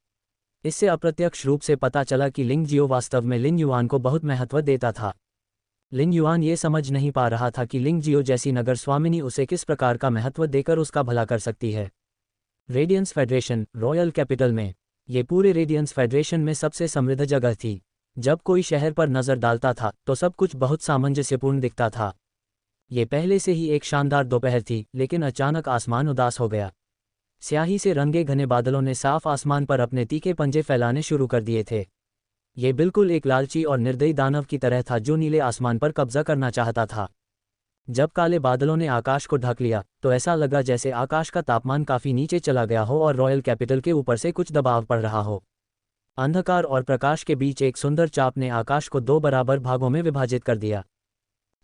इससे अप्रत्यक्ष रूप से पता चला कि लिंग जियो वास्तव में लिन युआन को बहुत महत्व देता था। लिन युआन ये समझ नहीं पा रहा था कि लिंग जियो जैसी नगर स्वामिनी उसे किस प्रकार का महत्व देकर उसका भला कर सकती है। रेडियंस फेडरेशन रॉयल कैपिटल में, ये पूरे रेडियंस फेडरेशन में सबसे समृद्ध जगह थी। जब कोई शहर पर नज़र डालता था तो सब कुछ बहुत सामंजस्यपूर्ण दिखता था। ये पहले से ही एक शानदार दोपहर थी, लेकिन अचानक आसमान उदास हो गया। स्याही से रंगे घने बादलों ने साफ आसमान पर अपने तीखे पंजे फैलाने शुरू कर दिए थे। ये बिल्कुल एक लालची और निर्दयी दानव की तरह था जो नीले आसमान पर कब्जा करना चाहता था। जब काले बादलों ने आकाश को ढक लिया तो ऐसा लगा जैसे आकाश का तापमान काफ़ी नीचे चला गया हो और रॉयल कैपिटल के ऊपर से कुछ दबाव पड़ रहा हो। अंधकार और प्रकाश के बीच एक सुंदर चाप ने आकाश को 2 बराबर भागों में विभाजित कर दिया।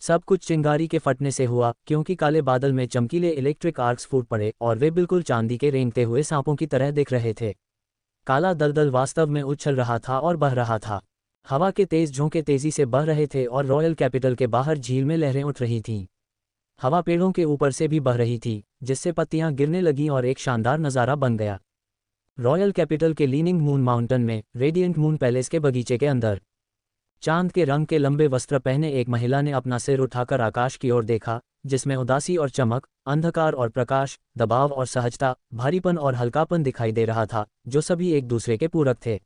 सब कुछ चिंगारी के फटने से हुआ, क्योंकि काले बादल में चमकीले इलेक्ट्रिक आर्क्स फूट पड़े और वे बिल्कुल चांदी के रेंगते हुए सांपों की तरह दिख रहे थे। काला दलदल वास्तव में उछल रहा था और बह रहा था। हवा के तेज झोंके तेजी से बह रहे थे और रॉयल कैपिटल के बाहर झील में लहरें उठ रही थीं। हवा पेड़ों के ऊपर से भी बह रही थी, जिससे पत्तियां गिरने लगीं और एक शानदार नज़ारा बन गया। रॉयल कैपिटल के लीनिंग मून माउंटेन में रेडिएंट मून पैलेस के बगीचे के अंदर चांद के रंग के लंबे वस्त्र पहने एक महिला ने अपना सिर उठाकर आकाश की ओर देखा, जिसमें उदासी और चमक, अंधकार और प्रकाश, दबाव और सहजता, भारीपन और हल्कापन दिखाई दे रहा था, जो सभी एक दूसरे के पूरक थे।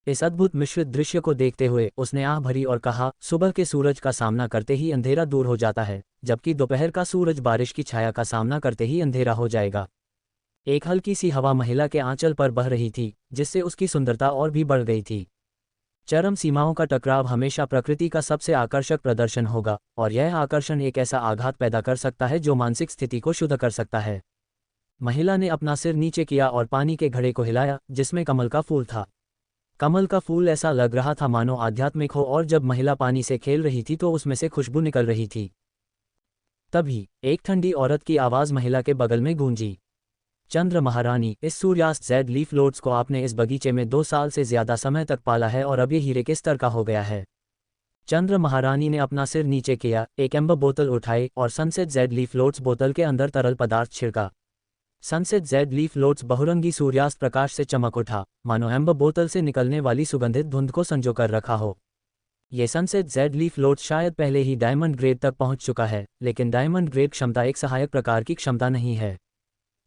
इस अद्भुत मिश्रित दृश्य को देखते हुए उसने आह भरी और कहा, सुबह के सूरज का सामना करते ही अंधेरा दूर हो जाता है, जबकि दोपहर का सूरज बारिश की छाया का सामना करते ही अंधेरा हो जाएगा। एक हल्की सी हवा महिला के आंचल पर बह रही थी, जिससे उसकी सुंदरता और भी बढ़ गई थी। चरम सीमाओं का टकराव हमेशा प्रकृति का सबसे आकर्षक प्रदर्शन होगा, और यह आकर्षण एक ऐसा आघात पैदा कर सकता है जो मानसिक स्थिति को शुद्ध कर सकता है। महिला ने अपना सिर नीचे किया और पानी के घड़े को हिलाया, जिसमें कमल का फूल था। कमल का फूल ऐसा लग रहा था मानो आध्यात्मिक हो, और जब महिला पानी से खेल रही थी तो उसमें से खुशबू निकल रही थी। तभी एक ठंडी औरत की आवाज़ महिला के बगल में गूंजी, चंद्र महारानी, इस सूर्यास्त जेड लीफ लोड्स को आपने इस बगीचे में 2 साल से ज्यादा समय तक पाला है और अब ये हीरे के स्तर का हो गया है। चंद्र महारानी ने अपना सिर नीचे किया, एक एम्बर बोतल उठाई और सनसेट जेड लीफ लोड्स बोतल के अंदर तरल पदार्थ छिड़का। सनसेट जेड लीफ लोड्स बहुरंगी सूर्यास्त प्रकाश से चमक उठा, मानो एम्बर बोतल से निकलने वाली सुगंधित धुंध को संजो कर रखा हो। ये सनसेट जेड लीफ लोड्स शायद पहले ही डायमंड ग्रेड तक पहुंच चुका है, लेकिन डायमंड ग्रेड क्षमता एक सहायक प्रकार की क्षमता नहीं है।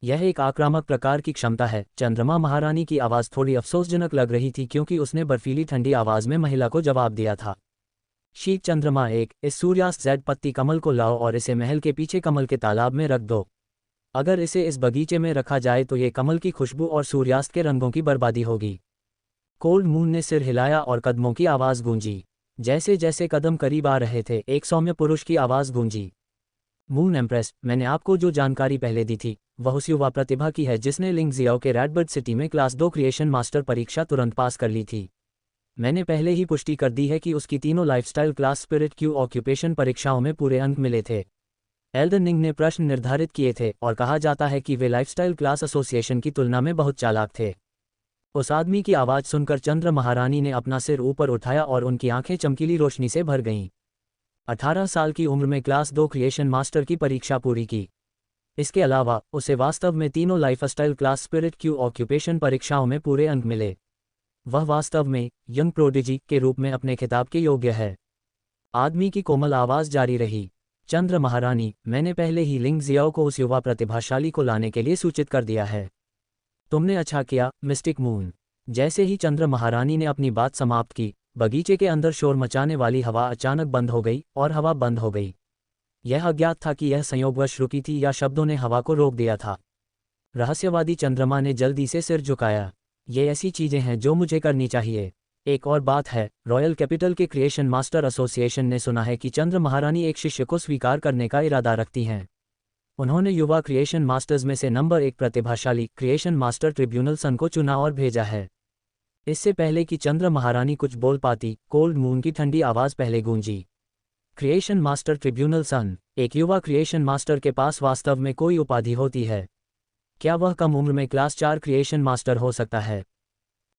यह एक आक्रामक प्रकार की क्षमता है। चंद्रमा महारानी की आवाज़ थोड़ी अफसोसजनक लग रही थी क्योंकि उसने बर्फीली ठंडी आवाज़ में महिला को जवाब दिया था। शीत चंद्रमा एक, इस सूर्यास्त जेड पत्ती कमल को लाओ और इसे महल के पीछे कमल के तालाब में रख दो। अगर इसे इस बगीचे में रखा जाए तो ये कमल की खुशबू और सूर्यास्त के रंगों की बर्बादी होगी। कोल्ड मून ने सिर हिलाया और कदमों की आवाज़ गूंजी। जैसे जैसे कदम करीब आ रहे थे, एक सौम्य पुरुष की आवाज़ गूंजी। मून एम्प्रेस, मैंने आपको जो जानकारी पहले दी थी वह उस युवा प्रतिभा की है जिसने लिंगजियाओ के रेडबर्ड सिटी में क्लास 2 क्रिएशन मास्टर परीक्षा तुरंत पास कर ली थी। मैंने पहले ही पुष्टि कर दी है कि उसकी तीनों lifestyle class spirit Q occupation परीक्षाओं में पूरे अंक मिले थे। एल्डन निंग ने प्रश्न निर्धारित किए थे और कहा जाता है कि वे लाइफस्टाइल क्लास एसोसिएशन की तुलना में बहुत चालाक थे। उस आदमी की आवाज़ सुनकर चंद्र महारानी ने अपना सिर ऊपर उठाया और उनकी आंखें चमकीली रोशनी से भर गईं। 18 साल की उम्र में क्लास 2 क्रिएशन मास्टर की परीक्षा पूरी की। इसके अलावा उसे वास्तव में तीनों lifestyle class spirit Q occupation परीक्षाओं में पूरे अंक मिले। वह वास्तव में यंग प्रोडिजी के रूप में अपने खिताब के योग्य है। आदमी की कोमल आवाज़ जारी रही। चंद्र महारानी, मैंने पहले ही लिंगजियाओ को उस युवा प्रतिभाशाली को लाने के लिए सूचित कर दिया है। तुमने अच्छा किया, मिस्टिक मून। जैसे ही चंद्र महारानी ने अपनी बात समाप्त की, बगीचे के अंदर शोर मचाने वाली हवा अचानक बंद हो गई और हवा बंद हो गई। यह अज्ञात था कि यह संयोगवश रुकी थी या शब्दों ने हवा को रोक दिया था। रहस्यवादी चंद्रमा ने जल्दी से सिर झुकाया। ये ऐसी चीजें हैं जो मुझे करनी चाहिए। एक और बात है, रॉयल कैपिटल के क्रिएशन मास्टर एसोसिएशन ने सुना है कि चंद्र महारानी एक शिष्य को स्वीकार करने का इरादा रखती हैं। उन्होंने युवा क्रिएशन मास्टर्स में से नंबर 1 प्रतिभाशाली क्रिएशन मास्टर ट्रिब्यूनल सन को चुना और भेजा है। इससे पहले कि चंद्र महारानी कुछ बोल पाती, कोल्ड मून की ठंडी आवाज़ पहले गूंजी। क्रिएशन मास्टर ट्रिब्यूनल सन, एक युवा क्रिएशन मास्टर के पास वास्तव में कोई उपाधि होती है? क्या वह कम उम्र में क्लास 4 क्रिएशन मास्टर हो सकता है?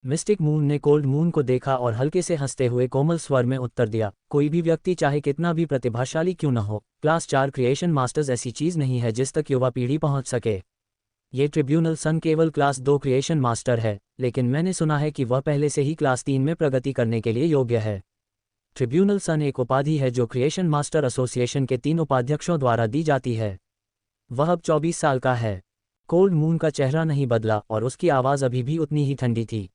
मिस्टिक मून ने कोल्ड मून को देखा और हल्के से हंसते हुए कोमल स्वर में उत्तर दिया, कोई भी व्यक्ति चाहे कितना भी प्रतिभाशाली क्यों न हो, क्लास 4 क्रिएशन मास्टर्स ऐसी चीज़ नहीं है जिस तक युवा पीढ़ी पहुंच सके। ये ट्रिब्यूनल सन केवल क्लास 2 क्रिएशन मास्टर है, लेकिन मैंने सुना है कि वह पहले से ही क्लास 3 में प्रगति करने के लिए योग्य है। ट्रिब्यूनल सन एक उपाधि है जो क्रिएशन मास्टर एसोसिएशन के 3 उपाध्यक्षों द्वारा दी जाती है। वह अब 24 साल का है। कोल्ड मून का चेहरा नहीं बदला और उसकी आवाज़ अभी भी उतनी ही ठंडी थी।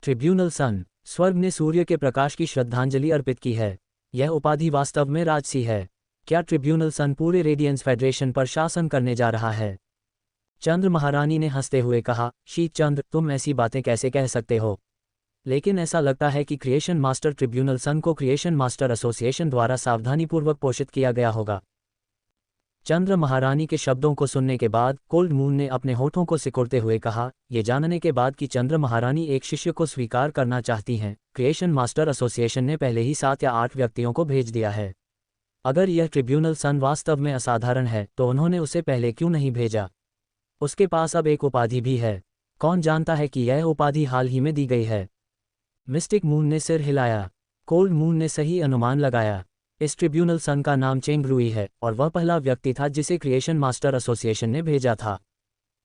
ट्रिब्यूनल सन, स्वर्ग ने सूर्य के प्रकाश की श्रद्धांजलि अर्पित की है। यह उपाधि वास्तव में राजसी है। क्या ट्रिब्यूनल सन पूरे रेडियंस फेडरेशन पर शासन करने जा रहा है? चंद्र महारानी ने हंसते हुए कहा, शीत चंद्र, तुम ऐसी बातें कैसे कह सकते हो? लेकिन ऐसा लगता है कि क्रिएशन मास्टर ट्रिब्यूनल सन को क्रिएशन मास्टर एसोसिएशन द्वारा सावधानीपूर्वक पोषित किया गया होगा। चंद्र महारानी के शब्दों को सुनने के बाद कोल्ड मून ने अपने होठों को सिकुड़ते हुए कहा, ये जानने के बाद कि चंद्र महारानी एक शिष्य को स्वीकार करना चाहती हैं, क्रिएशन मास्टर एसोसिएशन ने पहले ही 7 या 8 व्यक्तियों को भेज दिया है। अगर यह ट्रिब्यूनल सन वास्तव में असाधारण है तो उन्होंने उसे पहले क्यों नहीं भेजा? उसके पास अब एक उपाधि भी है। कौन जानता है कि यह उपाधि हाल ही में दी गई है? मिस्टिक मून ने सिर हिलाया। कोल्ड मून ने सही अनुमान लगाया। इस ट्रिब्यूनल सन का नाम चेंग रुई है और वह पहला व्यक्ति था जिसे क्रिएशन मास्टर एसोसिएशन ने भेजा था।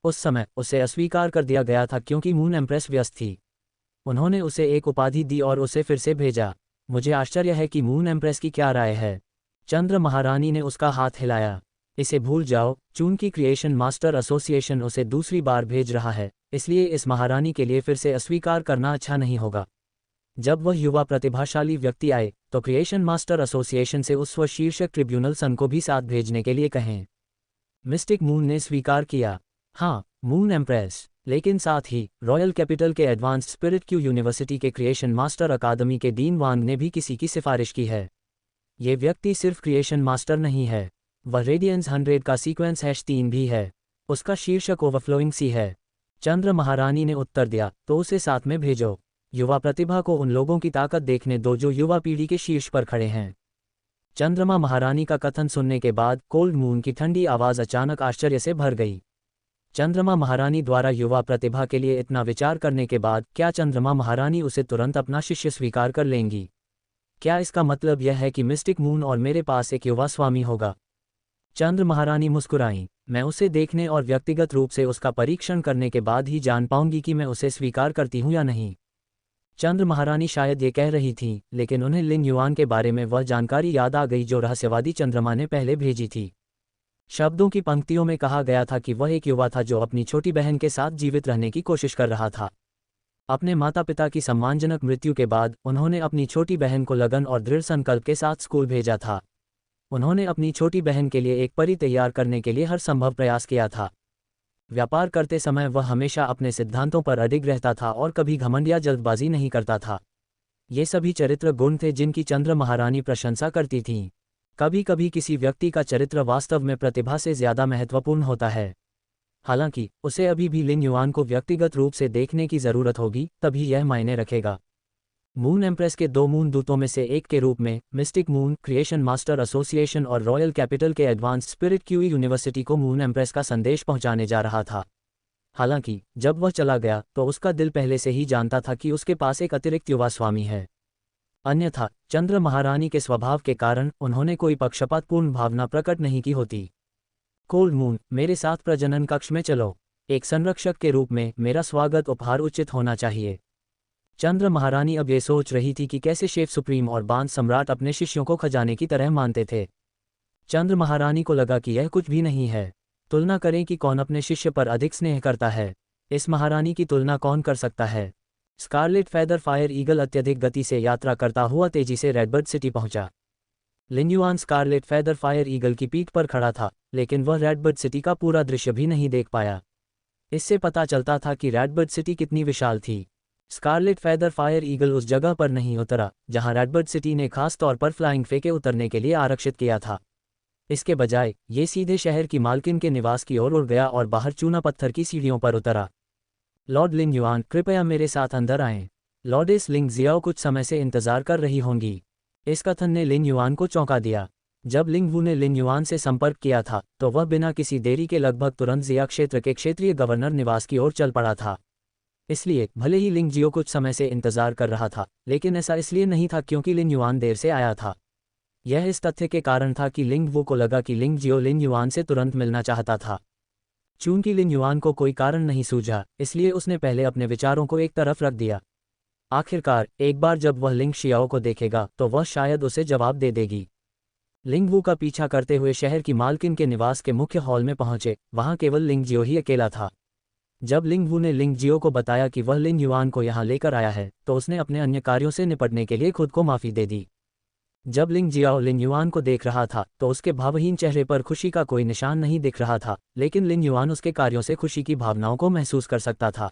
उस समय उसे अस्वीकार कर दिया गया था क्योंकि मून एम्प्रेस व्यस्त थी। उन्होंने उसे एक उपाधि दी और उसे फिर से भेजा। मुझे आश्चर्य है कि मून एम्प्रेस की क्या राय है? चंद्र महारानी ने उसका हाथ हिलाया। इसे भूल जाओ, चूंकि क्रिएशन मास्टर एसोसिएशन उसे दूसरी बार भेज रहा है, इसलिए इस महारानी के लिए फिर से अस्वीकार करना अच्छा नहीं होगा। जब वह युवा प्रतिभाशाली व्यक्ति आए तो क्रिएशन मास्टर एसोसिएशन से उस शीर्षक ट्रिब्यूनल सन को भी साथ भेजने के लिए कहें। मिस्टिक मून ने स्वीकार किया। हाँ, मून एम्प्रेस। लेकिन साथ ही रॉयल कैपिटल के एडवांस्ड स्पिरिट क्यू यूनिवर्सिटी के क्रिएशन मास्टर अकादमी के डीन वांग ने भी किसी की सिफारिश की है। ये व्यक्ति सिर्फ क्रिएशन मास्टर नहीं है, वह रेडियंस 100 का सीक्वेंस #3 भी है। उसका शीर्षक ओवरफ्लोइंग सी है। चंद्र महारानी ने उत्तर दिया, तो उसे साथ में भेजो। युवा प्रतिभा को उन लोगों की ताकत देखने दो जो युवा पीढ़ी के शीर्ष पर खड़े हैं। चंद्रमा महारानी का कथन सुनने के बाद कोल्ड मून की ठंडी आवाज़ अचानक आश्चर्य से भर गई। चंद्रमा महारानी द्वारा युवा प्रतिभा के लिए इतना विचार करने के बाद क्या चंद्रमा महारानी उसे तुरंत अपना शिष्य स्वीकार कर लेंगी? क्या इसका मतलब यह है कि मिस्टिक मून और मेरे पास एक युवा स्वामी होगा? चंद्र महारानी मुस्कुराईं। मैं उसे देखने और व्यक्तिगत रूप से उसका परीक्षण करने के बाद ही जान पाऊंगी कि मैं उसे स्वीकार करती हूं या नहीं। चंद्र महारानी शायद ये कह रही थीं, लेकिन उन्हें लिंग युआन के बारे में वह जानकारी याद आ गई जो रहस्यवादी चंद्रमा ने पहले भेजी थी। शब्दों की पंक्तियों में कहा गया था कि वह एक युवा था जो अपनी छोटी बहन के साथ जीवित रहने की कोशिश कर रहा था। अपने माता पिता की सम्मानजनक मृत्यु के बाद उन्होंने अपनी छोटी बहन को लगन और दृढ़ संकल्प के साथ स्कूल भेजा था। उन्होंने अपनी छोटी बहन के लिए एक परी तैयार करने के लिए हर संभव प्रयास किया था। व्यापार करते समय वह हमेशा अपने सिद्धांतों पर अडिग रहता था और कभी घमंड या जल्दबाजी नहीं करता था। ये सभी चरित्र गुण थे जिनकी चंद्र महारानी प्रशंसा करती थीं। कभी कभी किसी व्यक्ति का चरित्र वास्तव में प्रतिभा से ज्यादा महत्वपूर्ण होता है। हालांकि उसे अभी भी लिन युआन को व्यक्तिगत रूप से देखने की जरूरत होगी, तभी यह मायने रखेगा। मून एम्प्रेस के 2 मून दूतों में से एक के रूप में mistake moon creation master association और रॉयल कैपिटल के एडवांस्ड स्पिरिट क्यूई यूनिवर्सिटी को मून एम्प्रेस का संदेश पहुंचाने जा रहा था। हालांकि जब वह चला गया तो उसका दिल पहले से ही जानता था कि उसके पास एक अतिरिक्त युवा स्वामी है। अन्यथा चंद्र महारानी के स्वभाव के कारण उन्होंने कोई पक्षपातपूर्ण भावना प्रकट नहीं की होती। कोल्ड मून, मेरे साथ प्रजनन कक्ष में चलो। एक संरक्षक के रूप में मेरा स्वागत उपहार उचित होना चाहिए। चंद्र महारानी अब ये सोच रही थी कि कैसे शेफ सुप्रीम और बांस सम्राट अपने शिष्यों को खजाने की तरह मानते थे। चंद्र महारानी को लगा कि यह कुछ भी नहीं है। तुलना करें कि कौन अपने शिष्य पर अधिक स्नेह करता है। इस महारानी की तुलना कौन कर सकता है। स्कारलेट फेदर फायर ईगल अत्यधिक गति से यात्रा करता हुआ तेजी से रेडबर्ड सिटी पहुंचा। Lin Yuan scarlet feather fire eagle की पीठ पर खड़ा था, लेकिन वह रेडबर्ड सिटी का पूरा दृश्य भी नहीं देख पाया। इससे पता चलता था कि रेडबर्ड सिटी कितनी विशाल थी। स्कारलेट फेदर फायर ईगल उस जगह पर नहीं उतरा जहां रेडबर्ड सिटी ने खास तौर पर फ्लाइंग फे के उतरने के लिए आरक्षित किया था। इसके बजाय ये सीधे शहर की मालकिन के निवास की ओर उड़ गया और बाहर चूना पत्थर की सीढ़ियों पर उतरा। लॉर्ड लिन युआन, कृपया मेरे साथ अंदर आएं। लॉर्डेस लिंग जियाओ कुछ समय से इंतजार कर रही होंगी। इस कथन ने लिन युआन को चौंका दिया। जब लिंग वू ने लिन युआन से संपर्क किया था तो वह बिना किसी देरी के लगभग तुरंत जिया क्षेत्र के क्षेत्रीय गवर्नर निवास की ओर चल पड़ा था। इसलिए भले ही लिंग जियो कुछ समय से इंतजार कर रहा था, लेकिन ऐसा इसलिए नहीं था क्योंकि लिन युआन देर से आया था। यह इस तथ्य के कारण था कि लिंग वू को लगा कि लिंग जियो लिन युआन से तुरंत मिलना चाहता था। चूंकि लिन युआन को कोई कारण नहीं सूझा, इसलिए उसने पहले अपने विचारों को एक तरफ रख दिया। आखिरकार एक बार जब वह लिंग शियाओ को देखेगा तो वह शायद उसे जवाब दे देगी। लिंग वू का पीछा करते हुए शहर की मालकिन के निवास के मुख्य हॉल में पहुंचे। वहां केवल लिंग जियो ही अकेला था। जब लिंग वू ने लिंग जियो को बताया कि वह लिन युआन को यहां लेकर आया है तो उसने अपने अन्य कार्यों से निपटने के लिए खुद को माफी दे दी। जब लिंग जियाओ लिन युआन को देख रहा था तो उसके भावहीन चेहरे पर खुशी का कोई निशान नहीं दिख रहा था, लेकिन लिन युआन उसके कार्यों से खुशी की भावनाओं को महसूस कर सकता था।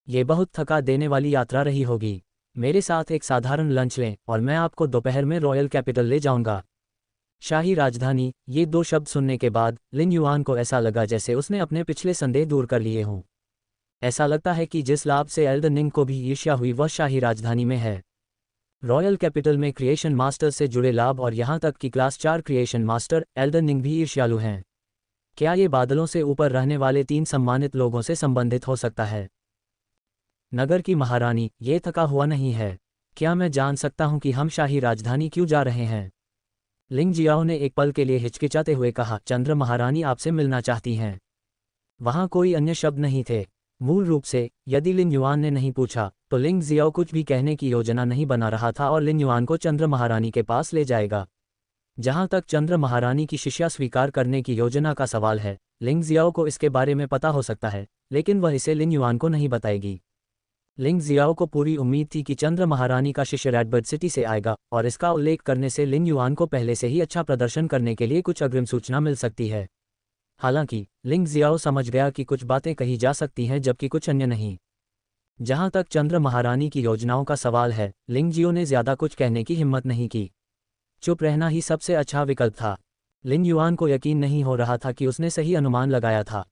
ये बहुत थका देने वाली यात्रा रही होगी। मेरे साथ एक साधारण लंच लें और मैं आपको दोपहर में रॉयल कैपिटल ले जाऊंगा। शाही राजधानी, ये 2 शब्द सुनने के बाद लिन युआन को ऐसा लगा जैसे उसने अपने पिछले संदेह दूर कर लिए हों। ऐसा लगता है कि जिस लाभ से एल्डन निंग को भी ईर्ष्या हुई वह शाही राजधानी में है। रॉयल कैपिटल में क्रिएशन मास्टर से जुड़े लाभ और यहां तक कि क्लास 4 क्रिएशन मास्टर एल्डन निंग भी ईर्ष्यालु हैं। क्या ये बादलों से ऊपर रहने वाले 3 सम्मानित लोगों से संबंधित हो सकता है? नगर की महारानी, ये थका हुआ नहीं है। क्या मैं जान सकता हूं कि हम शाही राजधानी क्यों जा रहे हैं? लिंग जियाओ ने एक पल के लिए हिचकिचाते हुए कहा, चंद्र महारानी आपसे मिलना चाहती हैं। वहां कोई अन्य शब्द नहीं थे। मूल रूप से यदि लिन युआन ने नहीं पूछा तो लिंग जियाओ कुछ भी कहने की योजना नहीं बना रहा था और लिन युआन को चंद्र महारानी के पास ले जाएगा। जहां तक चंद्र महारानी की शिष्या स्वीकार करने की योजना का सवाल है, लिंग जियाओ को इसके बारे में पता हो सकता है, लेकिन वह इसे लिन युआन को नहीं बताएगी। लिंग जियाओ को पूरी उम्मीद थी कि चंद्र महारानी का शिष्य रेडबर्ड सिटी से आएगा और इसका उल्लेख करने से लिन युआन को पहले से ही अच्छा प्रदर्शन करने के लिए कुछ अग्रिम सूचना मिल सकती है। हालांकि लिंग जियाओ समझ गया कि कुछ बातें कही जा सकती हैं जबकि कुछ अन्य नहीं। जहां तक चंद्र महारानी की योजनाओं का सवाल है, लिंग जियो ने ज्यादा कुछ कहने की हिम्मत नहीं की। चुप रहना ही सबसे अच्छा विकल्प था। लिन युआन को यकीन नहीं हो रहा था कि उसने सही अनुमान लगाया था।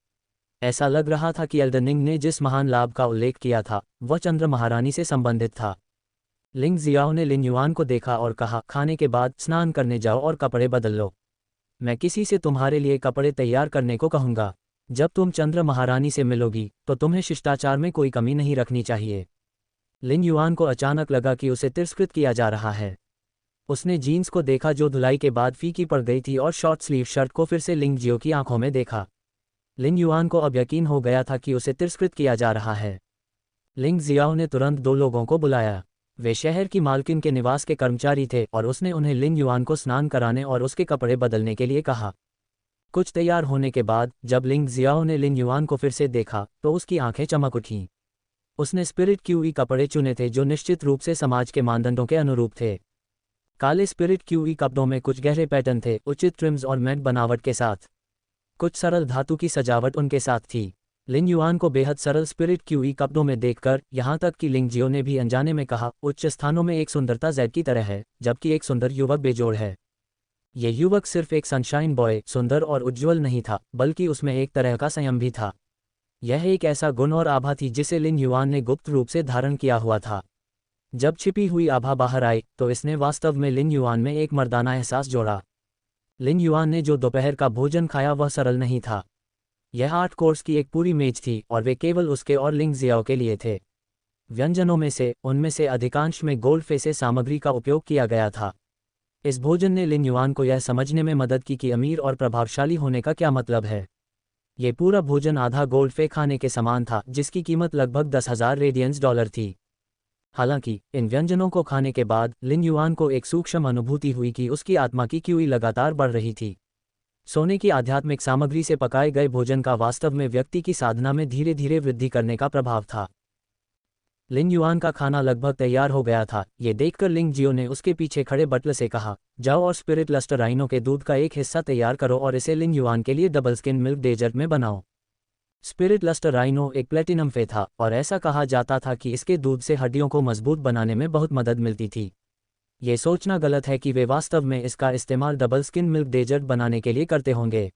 ऐसा लग रहा था कि एल्डन निंग ने जिस महान लाभ का उल्लेख किया था वह चंद्र महारानी से संबंधित था। लिंग जियाओ ने लिन युआन को देखा और कहा, खाने के बाद स्नान करने जाओ और कपड़े बदल लो। मैं किसी से तुम्हारे लिए कपड़े तैयार करने को कहूंगा। जब तुम चंद्र महारानी से मिलोगी तो तुम्हें शिष्टाचार में कोई कमी नहीं रखनी चाहिए। लिन युआन को अचानक लगा कि उसे तिरस्कृत किया जा रहा है। उसने जीन्स को देखा जो धुलाई के बाद फीकी पड़ गई थी और शॉर्ट स्लीव शर्ट को फिर से लिंग जियो की आंखों में देखा। लिन युआन को अब यकीन हो गया था कि उसे तिरस्कृत किया जा रहा है। लिंग जियाओ ने तुरंत 2 लोगों को बुलाया। वे शहर की मालकिन के निवास के कर्मचारी थे और उसने उन्हें लिन युआन को स्नान कराने और उसके कपड़े बदलने के लिए कहा। कुछ तैयार होने के बाद जब लिंग जियाओ ने लिन युआन को फिर से देखा तो उसकी आंखें चमक उठीं। उसने स्पिरिट क्यूई कपड़े चुने थे जो निश्चित रूप से समाज के मानदंडों के अनुरूप थे। काले स्पिरिट क्यूई कपड़ों में कुछ गहरे पैटर्न थे, उचित ट्रिम्स और मैट बनावट के साथ। कुछ सरल धातु की सजावट उनके साथ थी। लिन युआन को बेहद सरल स्पिरिट क्यूई कपड़ों में देखकर यहाँ तक कि लिंग जियो ने भी अनजाने में कहा, उच्च स्थानों में एक सुंदरता जेड की तरह है, जबकि एक सुंदर युवक बेजोड़ है। ये युवक सिर्फ एक सनशाइन बॉय, सुंदर और उज्ज्वल नहीं था, बल्कि उसमें एक तरह का संयम भी था। यह एक ऐसा गुण और आभा थी जिसे लिन युआन ने गुप्त रूप से धारण किया हुआ था। जब छिपी हुई आभा बाहर आई तो इसने वास्तव में लिन युआन में एक मर्दाना एहसास जोड़ा। लिन युआन ने जो दोपहर का भोजन खाया वह सरल नहीं था। यह 8 कोर्स की एक पूरी मेज थी और वे केवल उसके और लिंग जियाओ के लिए थे। व्यंजनों में से उनमें से अधिकांश में गोल्ड फेसे सामग्री का उपयोग किया गया था। इस भोजन ने लिन युआन को यह समझने में मदद की कि अमीर और प्रभावशाली होने का क्या मतलब है। ये पूरा भोजन आधा गोल्ड फे खाने के समान था, जिसकी कीमत लगभग 10,000 रेडियंस डॉलर थी। हालांकि इन व्यंजनों को खाने के बाद लिन युआन को एक सूक्ष्म अनुभूति हुई कि उसकी आत्मा की क्यूई लगातार बढ़ रही थी। सोने की आध्यात्मिक सामग्री से पकाए गए भोजन का वास्तव में व्यक्ति की साधना में धीरे धीरे वृद्धि करने का प्रभाव था। लिन युआन का खाना लगभग तैयार हो गया था। ये देखकर लिंग जियो ने उसके पीछे खड़े बटलर से कहा, जाओ और स्पिरिट लस्टर राइनो के दूध का एक हिस्सा तैयार करो और इसे लिन युआन के लिए डबल स्किन मिल्क डेजर्ट में बनाओ। स्पिरिट लस्टर राइनो एक प्लेटिनम फे था और ऐसा कहा जाता था कि इसके दूध से हड्डियों को मजबूत बनाने में बहुत मदद मिलती थी। ये सोचना गलत है कि वे वास्तव में इसका इस्तेमाल डबल स्किन मिल्क डेजर्ट बनाने के लिए करते होंगे।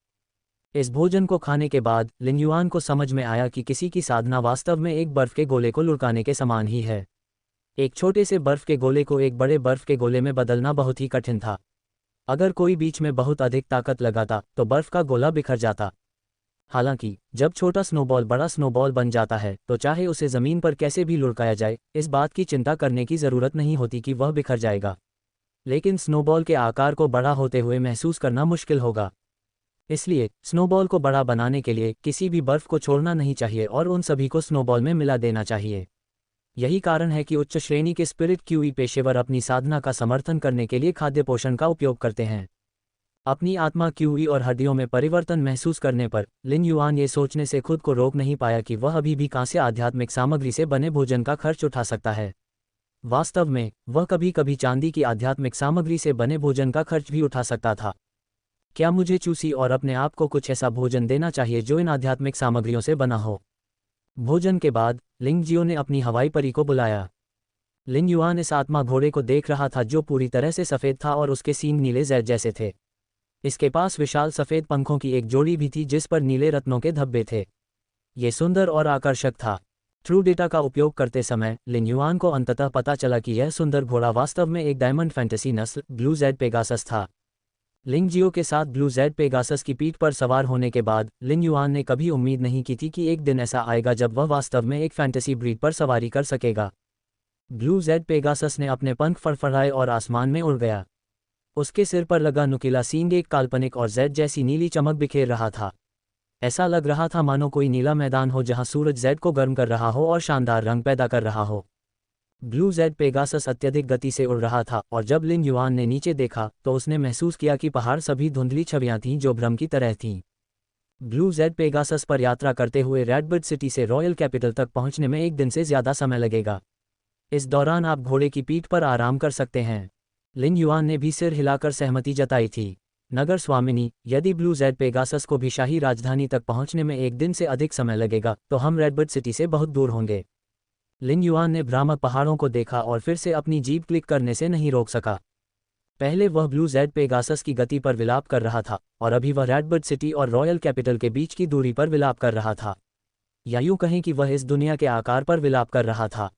इस भोजन को खाने के बाद लिन युआन को समझ में आया कि किसी की साधना वास्तव में एक बर्फ के गोले को लुढ़काने के समान ही है। एक छोटे से बर्फ के गोले को एक बड़े बर्फ के गोले में बदलना बहुत ही कठिन था। अगर कोई बीच में बहुत अधिक ताकत लगाता तो बर्फ का गोला बिखर जाता। हालांकि जब छोटा स्नोबॉल बड़ा स्नोबॉल बन जाता है तो चाहे उसे ज़मीन पर कैसे भी लुढ़काया जाए, इस बात की चिंता करने की ज़रूरत नहीं होती कि वह बिखर जाएगा। लेकिन स्नोबॉल के आकार को बड़ा होते हुए महसूस करना मुश्किल होगा। इसलिए स्नोबॉल को बड़ा बनाने के लिए किसी भी बर्फ को छोड़ना नहीं चाहिए और उन सभी को स्नोबॉल में मिला देना चाहिए। यही कारण है कि उच्च श्रेणी के स्पिरिट क्यूई पेशेवर अपनी साधना का समर्थन करने के लिए खाद्य पोषण का उपयोग करते हैं। अपनी आत्मा क्यूई और हड्डियों में परिवर्तन महसूस करने पर लिन युआन ये सोचने से खुद को रोक नहीं पाया कि वह अभी भी कांस्य आध्यात्मिक सामग्री से बने भोजन का खर्च उठा सकता है। वास्तव में वह कभी कभी चांदी की आध्यात्मिक सामग्री से बने भोजन का खर्च भी उठा सकता था। क्या मुझे चूसी और अपने आप को कुछ ऐसा भोजन देना चाहिए जो इन आध्यात्मिक सामग्रियों से बना हो? भोजन के बाद लिंग जियो ने अपनी हवाई परी को बुलाया। लिन युआन इस आत्मा घोड़े को देख रहा था जो पूरी तरह से सफ़ेद था और उसके सींग नीले जैद जैसे थे। इसके पास विशाल सफ़ेद पंखों की एक जोड़ी भी थी जिस पर नीले रत्नों के धब्बे थे। ये सुंदर और आकर्षक था। ट्रू डेटा का उपयोग करते समय लिन युआन को अंततः पता चला कि यह सुंदर घोड़ा वास्तव में एक डायमंड फैंटेसी नस्ल ब्लू जेड पेगासस था। लिंग जियो के साथ ब्लू जेड पेगासस की पीठ पर सवार होने के बाद लिन युआन ने कभी उम्मीद नहीं की थी कि एक दिन ऐसा आएगा जब वह वास्तव में एक फैंटेसी ब्रीड पर सवारी कर सकेगा। ब्लू जेड पेगासस ने अपने पंख फड़फड़ाए और आसमान में उड़ गया। उसके सिर पर लगा नुकीला सींग एक काल्पनिक और जेड जैसी नीली चमक बिखेर रहा था। ऐसा लग रहा था मानो कोई नीला मैदान हो जहां सूरज जेड को गर्म कर रहा हो और शानदार रंग पैदा कर रहा हो। ब्लू जेड पेगासस अत्यधिक गति से उड़ रहा था और जब लिन युआन ने नीचे देखा तो उसने महसूस किया कि पहाड़ सभी धुंधली छवियां थीं जो भ्रम की तरह थीं। ब्लू जेड पेगासस पर यात्रा करते हुए रेडबर्ड सिटी से रॉयल कैपिटल तक पहुंचने में एक दिन से ज़्यादा समय लगेगा। इस दौरान आप घोड़े की पीठ पर आराम कर सकते हैं। लिन युआन ने भी सिर हिलाकर सहमति जताई थी। नगर स्वामिनी, यदि ब्लू जेड पेगासस को भी शाही राजधानी तक पहुंचने में एक दिन से अधिक समय लगेगा तो हम रेडबर्ड सिटी से बहुत दूर होंगे। लिन युआन ने भ्रामक पहाड़ों को देखा और फिर से अपनी जीभ क्लिक करने से नहीं रोक सका। पहले वह ब्लू जेड पेगासस की गति पर विलाप कर रहा था और अभी वह रेडबर्ड सिटी और रॉयल कैपिटल के बीच की दूरी पर विलाप कर रहा था, या यूं कहें कि वह इस दुनिया के आकार पर विलाप कर रहा था।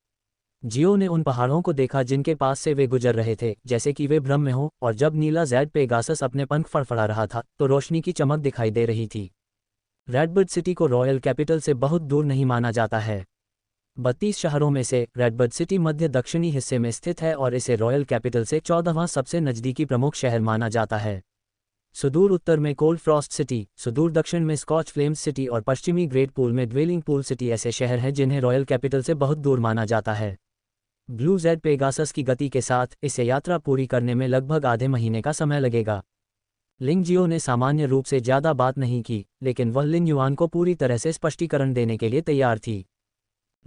जियो ने उन पहाड़ों को देखा जिनके पास से वे गुजर रहे थे, जैसे कि वे भ्रम में हों, और जब नीला जेड पेगासस अपने पंख फड़फड़ा रहा था तो रोशनी की चमक दिखाई दे रही थी। रेडबर्ड सिटी को रॉयल कैपिटल से बहुत दूर नहीं माना जाता है। 32 शहरों में से रेडबर्ड सिटी मध्य दक्षिणी हिस्से में स्थित है और इसे रॉयल कैपिटल से 14वां सबसे नज़दीकी प्रमुख शहर माना जाता है। सुदूर उत्तर में कोल्ड फ्रॉस्ट सिटी, सुदूर दक्षिण में स्कॉच फ्लेम्स सिटी और पश्चिमी ग्रेट पूल में ड्वेलिंग पूल सिटी ऐसे शहर हैं जिन्हें रॉयल कैपिटल से बहुत दूर माना जाता है। ब्लू जेड पेगासस की गति के साथ इसे यात्रा पूरी करने में लगभग आधे महीने का समय लगेगा। लिंग जियो ने सामान्य रूप से ज़्यादा बात नहीं की, लेकिन वह लिन युआन को पूरी तरह से स्पष्टीकरण देने के लिए तैयार थी।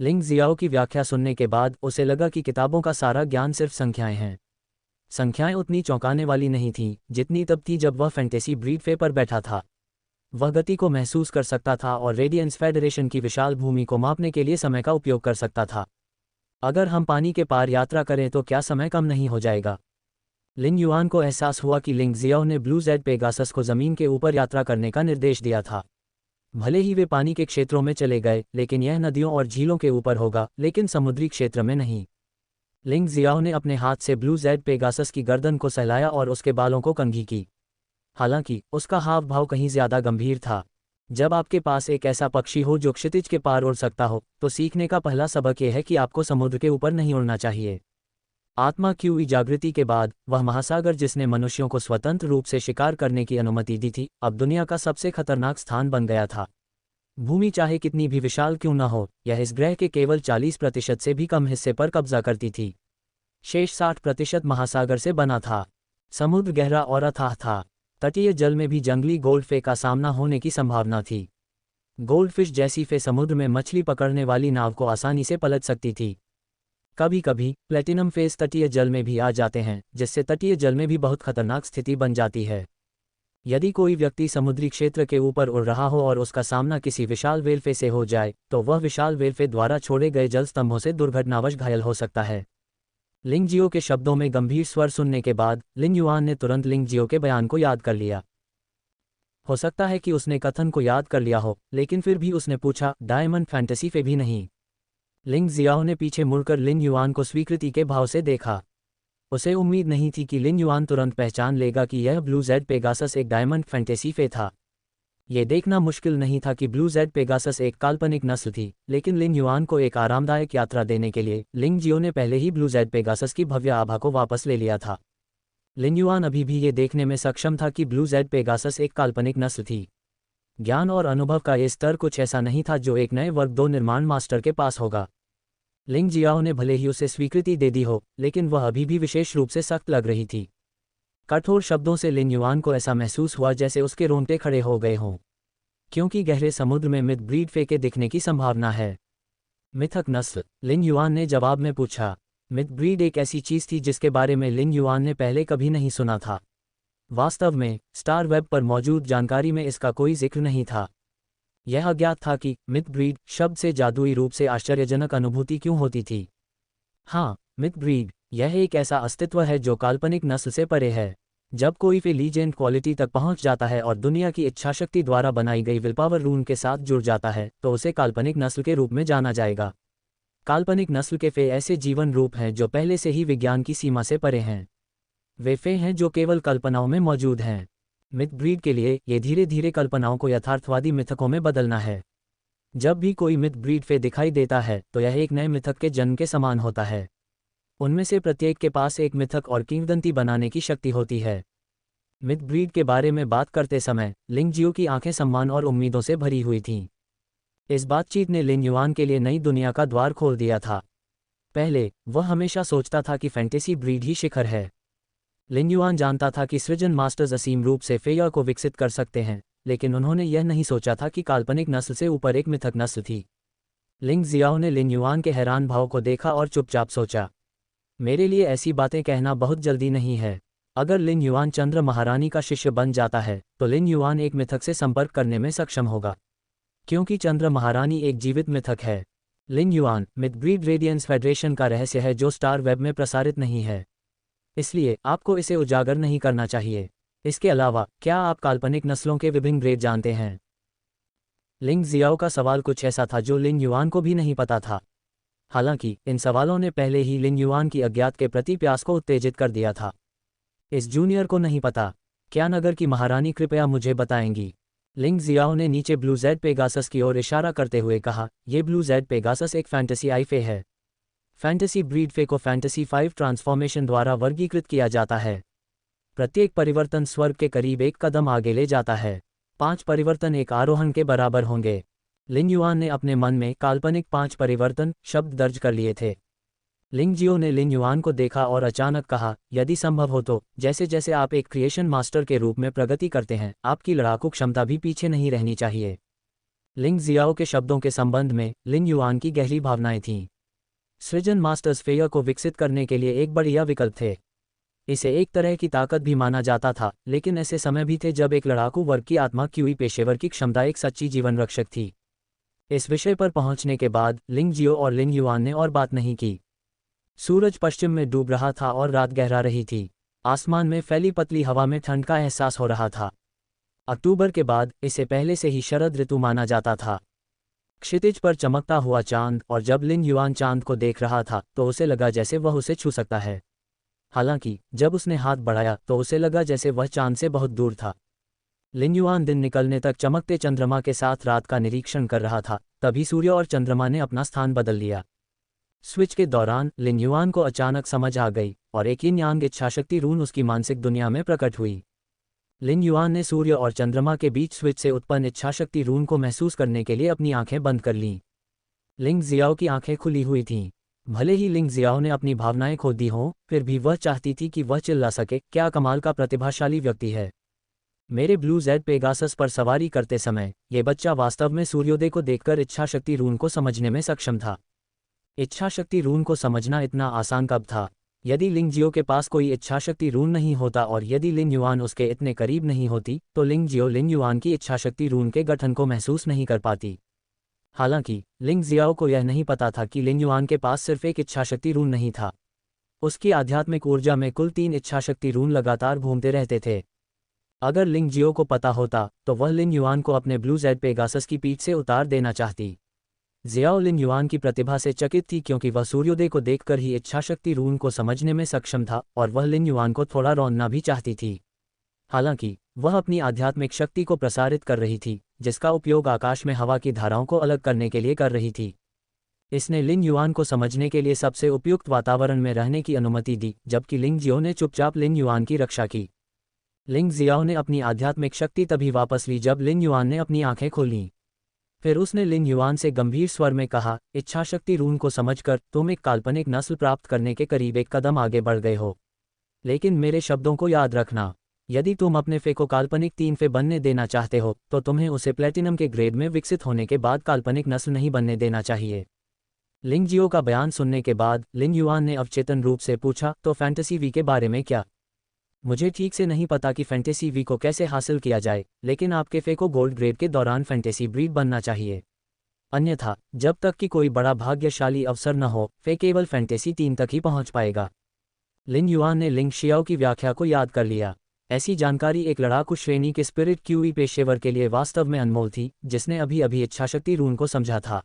लिंग जियाओ की व्याख्या सुनने के बाद उसे लगा कि किताबों का सारा ज्ञान सिर्फ संख्याएं हैं। संख्याएं उतनी चौंकाने वाली नहीं थीं जितनी तब थी जब वह फैंटेसी ब्रीड फे पर बैठा था। वह गति को महसूस कर सकता था और रेडियंस फेडरेशन की विशाल भूमि को मापने के लिए समय का उपयोग कर सकता था। अगर हम पानी के पार यात्रा करें तो क्या समय कम नहीं हो जाएगा? लिन युआन को एहसास हुआ कि लिंग जियाओ ने ब्लू जेड पेगासस को ज़मीन के ऊपर यात्रा करने का निर्देश दिया था। भले ही वे पानी के क्षेत्रों में चले गए, लेकिन यह नदियों और झीलों के ऊपर होगा, लेकिन समुद्री क्षेत्र में नहीं। लिंग जियाओ ने अपने हाथ से ब्लू जेड पेगासस की गर्दन को सहलाया और उसके बालों को कंघी की। हालांकि उसका हाव भाव कहीं ज्यादा गंभीर था। जब आपके पास एक ऐसा पक्षी हो जो क्षितिज के पार उड़ सकता हो, तो सीखने का पहला सबक यह है कि आपको समुद्र के ऊपर नहीं उड़ना चाहिए। आत्मा की जागृति के बाद वह महासागर जिसने मनुष्यों को स्वतंत्र रूप से शिकार करने की अनुमति दी थी, अब दुनिया का सबसे खतरनाक स्थान बन गया था। भूमि चाहे कितनी भी विशाल क्यों न हो, यह इस ग्रह के केवल 40% से भी कम हिस्से पर कब्जा करती थी। शेष 60% महासागर से बना था। समुद्र गहरा और अथाह था। तटीय जल में भी जंगली गोल्डफे का सामना होने की संभावना थी। गोल्डफिश जैसी फे समुद्र में मछली पकड़ने वाली नाव को आसानी से पलट सकती थी। कभी कभी प्लेटिनम फेस तटीय जल में भी आ जाते हैं, जिससे तटीय जल में भी बहुत खतरनाक स्थिति बन जाती है। यदि कोई व्यक्ति समुद्री क्षेत्र के ऊपर उड़ रहा हो और उसका सामना किसी विशाल वेलफे से हो जाए, तो वह विशाल वेलफे द्वारा छोड़े गए जल स्तंभों से दुर्घटनावश घायल हो सकता है। लिंग जियो के शब्दों में गंभीर स्वर सुनने के बाद लिन युआन ने तुरंत लिंग जियो के बयान को याद कर लिया। हो सकता है कि उसने कथन को याद कर लिया हो, लेकिन फिर भी उसने पूछा, डायमंड फैंटेसी फे भी नहीं? लिंग जियाओ ने पीछे मुड़कर लिन युआन को स्वीकृति के भाव से देखा। उसे उम्मीद नहीं थी कि लिन युआन तुरंत पहचान लेगा कि यह ब्लू जेड पेगासस एक डायमंड फैंटेसी फे था। यह देखना मुश्किल नहीं था कि ब्लू जेड पेगासस एक काल्पनिक नस्ल थी, लेकिन लिन युआन को एक आरामदायक यात्रा देने के लिए लिंग जियो ने पहले ही ब्लू जेड पेगासस की भव्य आभा को वापस ले लिया था। लिन युआन अभी भी ये देखने में सक्षम था कि ब्लू जेड पेगासस एक काल्पनिक नस्ल थी। ज्ञान और अनुभव का ये स्तर कुछ ऐसा नहीं था जो एक नए वर्ग 2 निर्माण मास्टर के पास होगा। लिंग जियाओ ने भले ही उसे स्वीकृति दे दी हो, लेकिन वह अभी भी विशेष रूप से सख्त लग रही थी। कठोर शब्दों से लिन युआन को ऐसा महसूस हुआ जैसे उसके रोंगटे खड़े हो गए हों, क्योंकि गहरे समुद्र में मिथ ब्रीड फे के दिखने की संभावना है। मिथक नस्ल? लिन युआन ने जवाब में पूछा। मिथ ब्रीड एक ऐसी चीज थी जिसके बारे में लिन युआन ने पहले कभी नहीं सुना था। वास्तव में स्टार वेब पर मौजूद जानकारी में इसका कोई जिक्र नहीं था। यह अज्ञात था कि मिथ ब्रीड शब्द से जादुई रूप से आश्चर्यजनक अनुभूति क्यों होती थी। हाँ, मिथ ब्रीड यह एक ऐसा अस्तित्व है जो काल्पनिक नस्ल से परे है। जब कोई फे लीजेंड क्वालिटी तक पहुंच जाता है और दुनिया की इच्छाशक्ति द्वारा बनाई गई विलपावर रून के साथ जुड़ जाता है, तो उसे काल्पनिक नस्ल के रूप में जाना जाएगा। काल्पनिक नस्ल के फे ऐसे जीवन रूप हैं जो पहले से ही विज्ञान की सीमा से परे हैं। वे फे हैं जो केवल कल्पनाओं में मौजूद हैं। मिथ ब्रीड के लिए ये धीरे धीरे कल्पनाओं को यथार्थवादी मिथकों में बदलना है। जब भी कोई मिथ ब्रीड फे दिखाई देता है तो यह एक नए मिथक के जन्म के समान होता है। उनमें से प्रत्येक के पास एक मिथक और किंवदंती बनाने की शक्ति होती है। मिथ ब्रीड के बारे में बात करते समय लिंग जियो की आंखें सम्मान और उम्मीदों से भरी हुई थीं। इस बातचीत ने लिन युआन के लिए नई दुनिया का द्वार खोल दिया था। पहले वह हमेशा सोचता था कि फैंटेसी ब्रीड ही शिखर है। लिन युआन जानता था कि सृजन मास्टर्स असीम रूप से फेयर को विकसित कर सकते हैं, लेकिन उन्होंने यह नहीं सोचा था कि काल्पनिक नस्ल से ऊपर एक मिथक नस्ल थी। लिंग जियाओ ने लिन युआन के हैरान भाव को देखा और चुपचाप सोचा, मेरे लिए ऐसी बातें कहना बहुत जल्दी नहीं है। अगर लिन युआन चंद्र महारानी का शिष्य बन जाता है तो लिन युआन एक मिथक से संपर्क करने में सक्षम होगा, क्योंकि चंद्र महारानी एक जीवित मिथक है। Lin Yuan myth breed radiance federation का रहस्य है जो स्टार वेब में प्रसारित नहीं है, इसलिए आपको इसे उजागर नहीं करना चाहिए। इसके अलावा क्या आप काल्पनिक नस्लों के विभिन्न ग्रेड जानते हैं? लिंग जियाओ का सवाल कुछ ऐसा था जो लिन युआन को भी नहीं पता था। हालांकि इन सवालों ने पहले ही लिन युआन की अज्ञात के प्रति प्यास को उत्तेजित कर दिया था। इस जूनियर को नहीं पता। क्या नगर की महारानी कृपया मुझे बताएंगी? लिंग जियाओ ने नीचे ब्लू जेड पेगासस की ओर इशारा करते हुए कहा, यह ब्लू जेड पेगासस एक फैंटेसी आई फे है। फैंटेसी ब्रीड फे को फैंटेसी 5 ट्रांसफॉर्मेशन द्वारा वर्गीकृत किया जाता है। प्रत्येक परिवर्तन स्वर्ग के करीब एक कदम आगे ले जाता है। 5 परिवर्तन एक आरोहण के बराबर होंगे। लिन युआन ने अपने मन में काल्पनिक 5 परिवर्तन शब्द दर्ज कर लिए थे। लिंग जियो ने लिन युआन को देखा और अचानक कहा, यदि संभव हो तो जैसे जैसे आप एक क्रिएशन मास्टर के रूप में प्रगति करते हैं, आपकी लड़ाकू क्षमता भी पीछे नहीं रहनी चाहिए। लिंग जियाओ के शब्दों के संबंध में लिन युआन की गहरी भावनाएं थीं। सृजन मास्टर्स फेयर को विकसित करने के लिए एक बढ़िया विकल्प थे। इसे एक तरह की ताकत भी माना जाता था, लेकिन ऐसे समय भी थे जब एक लड़ाकू वर्ग की आत्मा क्यूई पेशेवर की क्षमता एक सच्ची जीवन रक्षक थी। इस विषय पर पहुंचने के बाद लिंग जियो और लिन युआन ने और बात नहीं की। सूरज पश्चिम में डूब रहा था और रात गहरा रही थी। आसमान में फैली पतली हवा में ठंड का एहसास हो रहा था। अक्टूबर के बाद इसे पहले से ही शरद ऋतु माना जाता था। क्षितिज पर चमकता हुआ चांद, और जब लिन युआन चांद को देख रहा था तो उसे लगा जैसे वह उसे छू सकता है। हालांकि जब उसने हाथ बढ़ाया तो उसे लगा जैसे वह चांद से बहुत दूर था। लिन युआन दिन निकलने तक चमकते चंद्रमा के साथ रात का निरीक्षण कर रहा था, तभी सूर्य और चंद्रमा ने अपना स्थान बदल लिया। स्विच के दौरान लिन युआन को अचानक समझ आ गई और एक यिन यांग इच्छाशक्ति रून उसकी मानसिक दुनिया में प्रकट हुई। लिन युआन ने सूर्य और चंद्रमा के बीच स्विच से उत्पन्न इच्छाशक्ति रून को महसूस करने के लिए अपनी आंखें बंद कर लीं। लिंग जियाओ की आंखें खुली हुई थीं। भले ही लिंग जियाओ ने अपनी भावनाएं खो दी हों, फिर भी वह चाहती थी कि वह चिल्ला सके, क्या कमाल का प्रतिभाशाली व्यक्ति है। मेरे ब्लू जेड पेगासस पर सवारी करते समय ये बच्चा वास्तव में सूर्योदय को देखकर इच्छाशक्ति रून को समझने में सक्षम था। इच्छाशक्ति रून को समझना इतना आसान कब था? यदि लिंग जियो के पास कोई इच्छाशक्ति रून नहीं होता और यदि लिन युआन उसके इतने करीब नहीं होती, तो लिंग जियो लिन युआन की इच्छाशक्ति रून के गठन को महसूस नहीं कर पाती। हालांकि लिंग जियाओ को यह नहीं पता था कि लिन युआन के पास सिर्फ एक इच्छाशक्ति रून नहीं था। उसकी आध्यात्मिक ऊर्जा में कुल 3 इच्छाशक्ति रून लगातार घूमते रहते थे। अगर लिंग जियो को पता होता तो वह लिन युआन को अपने ब्लू जेड पेगासस की पीठ से उतार देना चाहती। जियाओ लिन युआन की प्रतिभा से चकित थी, क्योंकि वह सूर्योदय को देखकर ही इच्छाशक्ति रून को समझने में सक्षम था और वह लिन युआन को थोड़ा रौंदना भी चाहती थी। हालांकि वह अपनी आध्यात्मिक शक्ति को प्रसारित कर रही थी, जिसका उपयोग आकाश में हवा की धाराओं को अलग करने के लिए कर रही थी। इसने लिन युआन को समझने के लिए सबसे उपयुक्त वातावरण में रहने की अनुमति दी, जबकि लिंग जियो ने चुपचाप लिन युआन की रक्षा की। लिंग जियाओ ने अपनी आध्यात्मिक शक्ति तभी वापस ली जब लिन युआन ने अपनी आंखें खोलीं। फिर उसने लिन युआन से गंभीर स्वर में कहा, इच्छाशक्ति रून को समझकर तुम एक काल्पनिक नस्ल प्राप्त करने के करीब एक कदम आगे बढ़ गए हो। लेकिन मेरे शब्दों को याद रखना, यदि तुम अपने फे को काल्पनिक 3 फे बनने देना चाहते हो तो तुम्हें उसे प्लेटिनम के ग्रेड में विकसित होने के बाद काल्पनिक नस्ल नहीं बनने देना चाहिए। लिंग जियो का बयान सुनने के बाद लिन युआन ने अवचेतन रूप से पूछा, तो फैंटेसी वी के बारे में क्या? मुझे ठीक से नहीं पता कि फैंटेसी वी को कैसे हासिल किया जाए, लेकिन आपके फे को गोल्ड ग्रेड के दौरान फैंटेसी ब्रीड बनना चाहिए। अन्यथा जब तक कि कोई बड़ा भाग्यशाली अवसर न हो, फे केवल फैंटेसी 3 तक ही पहुंच पाएगा। लिन युआन ने लिंग शियाओ की व्याख्या को याद कर लिया। ऐसी जानकारी एक लड़ाकू श्रेणी के स्पिरिट क्यूई पेशेवर के लिए वास्तव में अनमोल थी, जिसने अभी अभी इच्छाशक्ति रून को समझा था।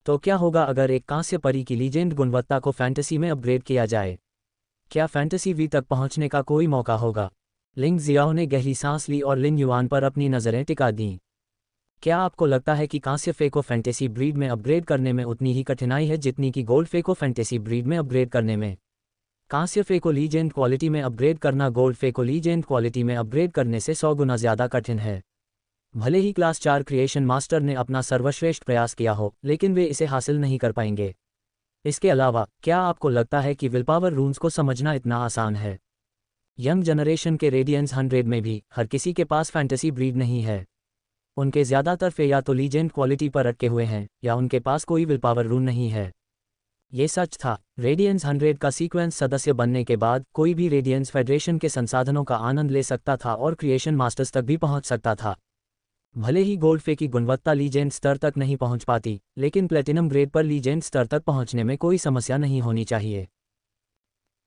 तो क्या होगा अगर एक कांस्य परी की लीजेंड गुणवत्ता को फैंटेसी में अपग्रेड किया जाए? क्या फैंटेसी वी तक पहुंचने का कोई मौका होगा? लिंग जियाओ ने गहरी सांस ली और लिन युआन पर अपनी नज़रें टिका दीं। क्या आपको लगता है कि कांस्य फे को फैंटेसी ब्रीड में अपग्रेड करने में उतनी ही कठिनाई है जितनी कि गोल्ड फे को फैंटेसी ब्रीड में अपग्रेड करने में? कांस्य फे को लीजेंड क्वालिटी में अपग्रेड करना गोल्ड फे को लीजेंड क्वालिटी में अपग्रेड करने से 100 गुना ज़्यादा कठिन है। भले ही क्लास 4 क्रिएशन मास्टर ने अपना सर्वश्रेष्ठ प्रयास किया हो, लेकिन वे इसे हासिल नहीं कर पाएंगे। इसके अलावा क्या आपको लगता है कि विलपावर रून्स को समझना इतना आसान है? यंग जनरेशन के रेडियंस 100 में भी हर किसी के पास फैंटेसी ब्रीड नहीं है। उनके ज़्यादातर फे या तो लीजेंड क्वालिटी पर अटके हुए हैं या उनके पास कोई विलपावर रून नहीं है। ये सच था। रेडियंस 100 का सीक्वेंस सदस्य बनने के बाद कोई भी रेडियंस फेडरेशन के संसाधनों का आनंद ले सकता था और क्रिएशन मास्टर्स तक भी पहुंच सकता था। भले ही गोल्ड फे की गुणवत्ता लीजेंड स्तर तक नहीं पहुंच पाती, लेकिन प्लेटिनम ग्रेड पर लीजेंड स्तर तक पहुंचने में कोई समस्या नहीं होनी चाहिए।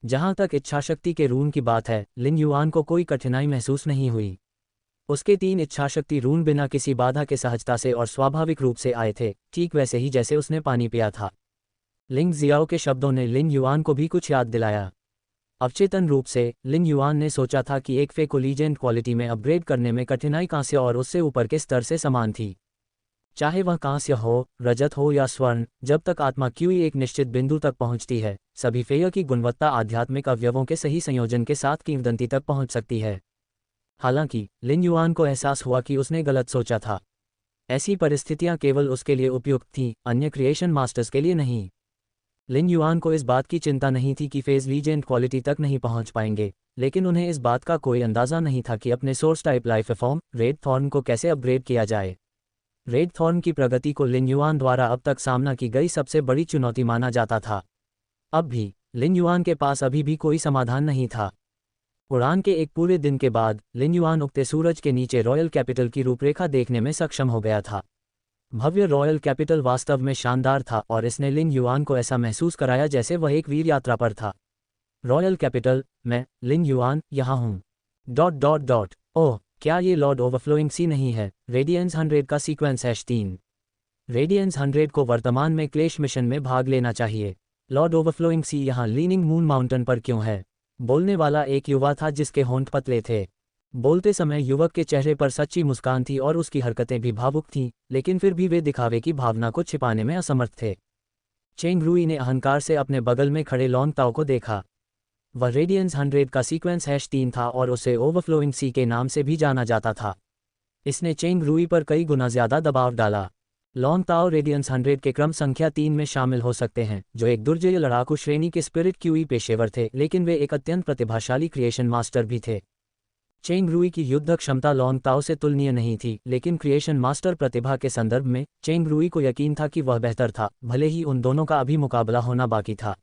जहां तक इच्छाशक्ति के रून की बात है, लिन युआन को कोई कठिनाई महसूस नहीं हुई। उसके 3 इच्छाशक्ति रून बिना किसी बाधा के सहजता से और स्वाभाविक रूप से आए थे, ठीक वैसे ही जैसे उसने पानी पिया था। लिंग जियाओ के शब्दों ने लिन युआन को भी कुछ याद दिलाया। अवचेतन रूप से लिन युआन ने सोचा था कि एक फे को लीजेंड क्वालिटी में अपग्रेड करने में कठिनाई कांस्य और उससे ऊपर के स्तर से समान थी। चाहे वह कांस्य हो, रजत हो या स्वर्ण, जब तक आत्मा क्यूई एक निश्चित बिंदु तक पहुंचती है, सभी फेय की गुणवत्ता आध्यात्मिक अवयवों के सही संयोजन के साथ किंवदंती तक पहुंच सकती है। हालांकि लिन युआन को एहसास हुआ कि उसने गलत सोचा था। ऐसी परिस्थितियां केवल उसके लिए उपयुक्त थीं, अन्य क्रिएशन मास्टर्स के लिए नहीं। लिन युआन को इस बात की चिंता नहीं थी कि फेज लीजेंड क्वालिटी तक नहीं पहुंच पाएंगे, लेकिन उन्हें इस बात का कोई अंदाज़ा नहीं था कि अपने source type life form red thorn को कैसे अपग्रेड किया जाए। रेड थॉर्न की प्रगति को लिन युआन द्वारा अब तक सामना की गई सबसे बड़ी चुनौती माना जाता था। अब भी लिन युआन के पास अभी भी कोई समाधान नहीं था। उड़ान के एक पूरे दिन के बाद लिन युआन उगते सूरज के नीचे रॉयल कैपिटल की रूपरेखा देखने में सक्षम हो गया था। भव्य रॉयल कैपिटल वास्तव में शानदार था और इसने लिन युआन को ऐसा महसूस कराया जैसे वह एक वीर यात्रा पर था। रॉयल कैपिटल, मैं लिन युआन यहाँ हूँ। ओह, क्या ये लॉर्ड ओवरफ्लोइंग सी नहीं है? रेडियंस 100 का सीक्वेंस #3। रेडियंस 100 को वर्तमान में क्लेश मिशन में भाग लेना चाहिए। लॉर्ड ओवरफ्लोइंग सी यहाँ लीनिंग मून माउंटेन पर क्यों है? बोलने वाला एक युवा था जिसके होंठ पतले थे। बोलते समय युवक के चेहरे पर सच्ची मुस्कान थी और उसकी हरकतें भी भावुक थीं, लेकिन फिर भी वे दिखावे की भावना को छिपाने में असमर्थ थे। चेंग रुई ने अहंकार से अपने बगल में खड़े लॉन्ग ताओ को देखा। वह रेडियंस 100 का सीक्वेंस #3 था और उसे ओवरफ्लोइंग सी के नाम से भी जाना जाता था। इसने चेंग रुई पर कई गुना ज़्यादा दबाव डाला। लॉन्ग ताओ रेडियंस 100 के क्रम संख्या 3 में शामिल हो सकते हैं, जो एक दुर्जय लड़ाकू श्रेणी के स्पिरिट क्यूई पेशेवर थे, लेकिन वे एक अत्यंत प्रतिभाशाली क्रिएशन मास्टर भी थे। चेंग रुई की युद्ध क्षमता लॉन्ग ताओ से तुलनीय नहीं थी, लेकिन क्रिएशन मास्टर प्रतिभा के संदर्भ में चेंग रुई को यकीन था कि वह बेहतर था, भले ही उन दोनों का अभी मुकाबला होना बाकी था।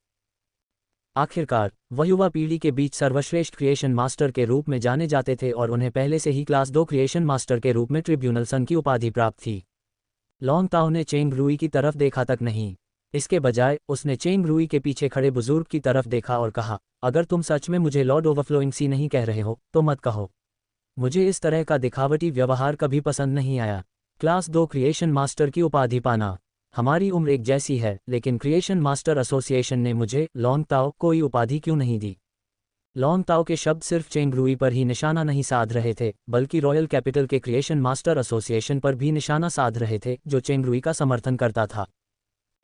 आखिरकार वह युवा पीढ़ी के बीच सर्वश्रेष्ठ क्रिएशन मास्टर के रूप में जाने जाते थे और उन्हें पहले से ही क्लास 2 क्रिएशन मास्टर के रूप में ट्रिब्यूनल सन की उपाधि प्राप्त थी। लॉन्ग ताओ ने चेंग रुई की तरफ देखा तक नहीं, इसके बजाय उसने चेंग रुई के पीछे खड़े बुजुर्ग की तरफ देखा और कहा, अगर तुम सच में मुझे लॉर्ड ओवरफ्लोइंग सी नहीं कह रहे हो तो मत कहो। मुझे इस तरह का दिखावटी व्यवहार कभी पसंद नहीं आया। क्लास 2 क्रिएशन मास्टर की उपाधि पाना, हमारी उम्र एक जैसी है, लेकिन क्रिएशन मास्टर एसोसिएशन ने मुझे लॉन्ग ताओ कोई उपाधि क्यों नहीं दी? लॉन्ग ताओ के शब्द सिर्फ चेंग रुई पर ही निशाना नहीं साध रहे थे, बल्कि रॉयल कैपिटल के क्रिएशन मास्टर एसोसिएशन पर भी निशाना साध रहे थे, जो चेंग रुई का समर्थन करता था।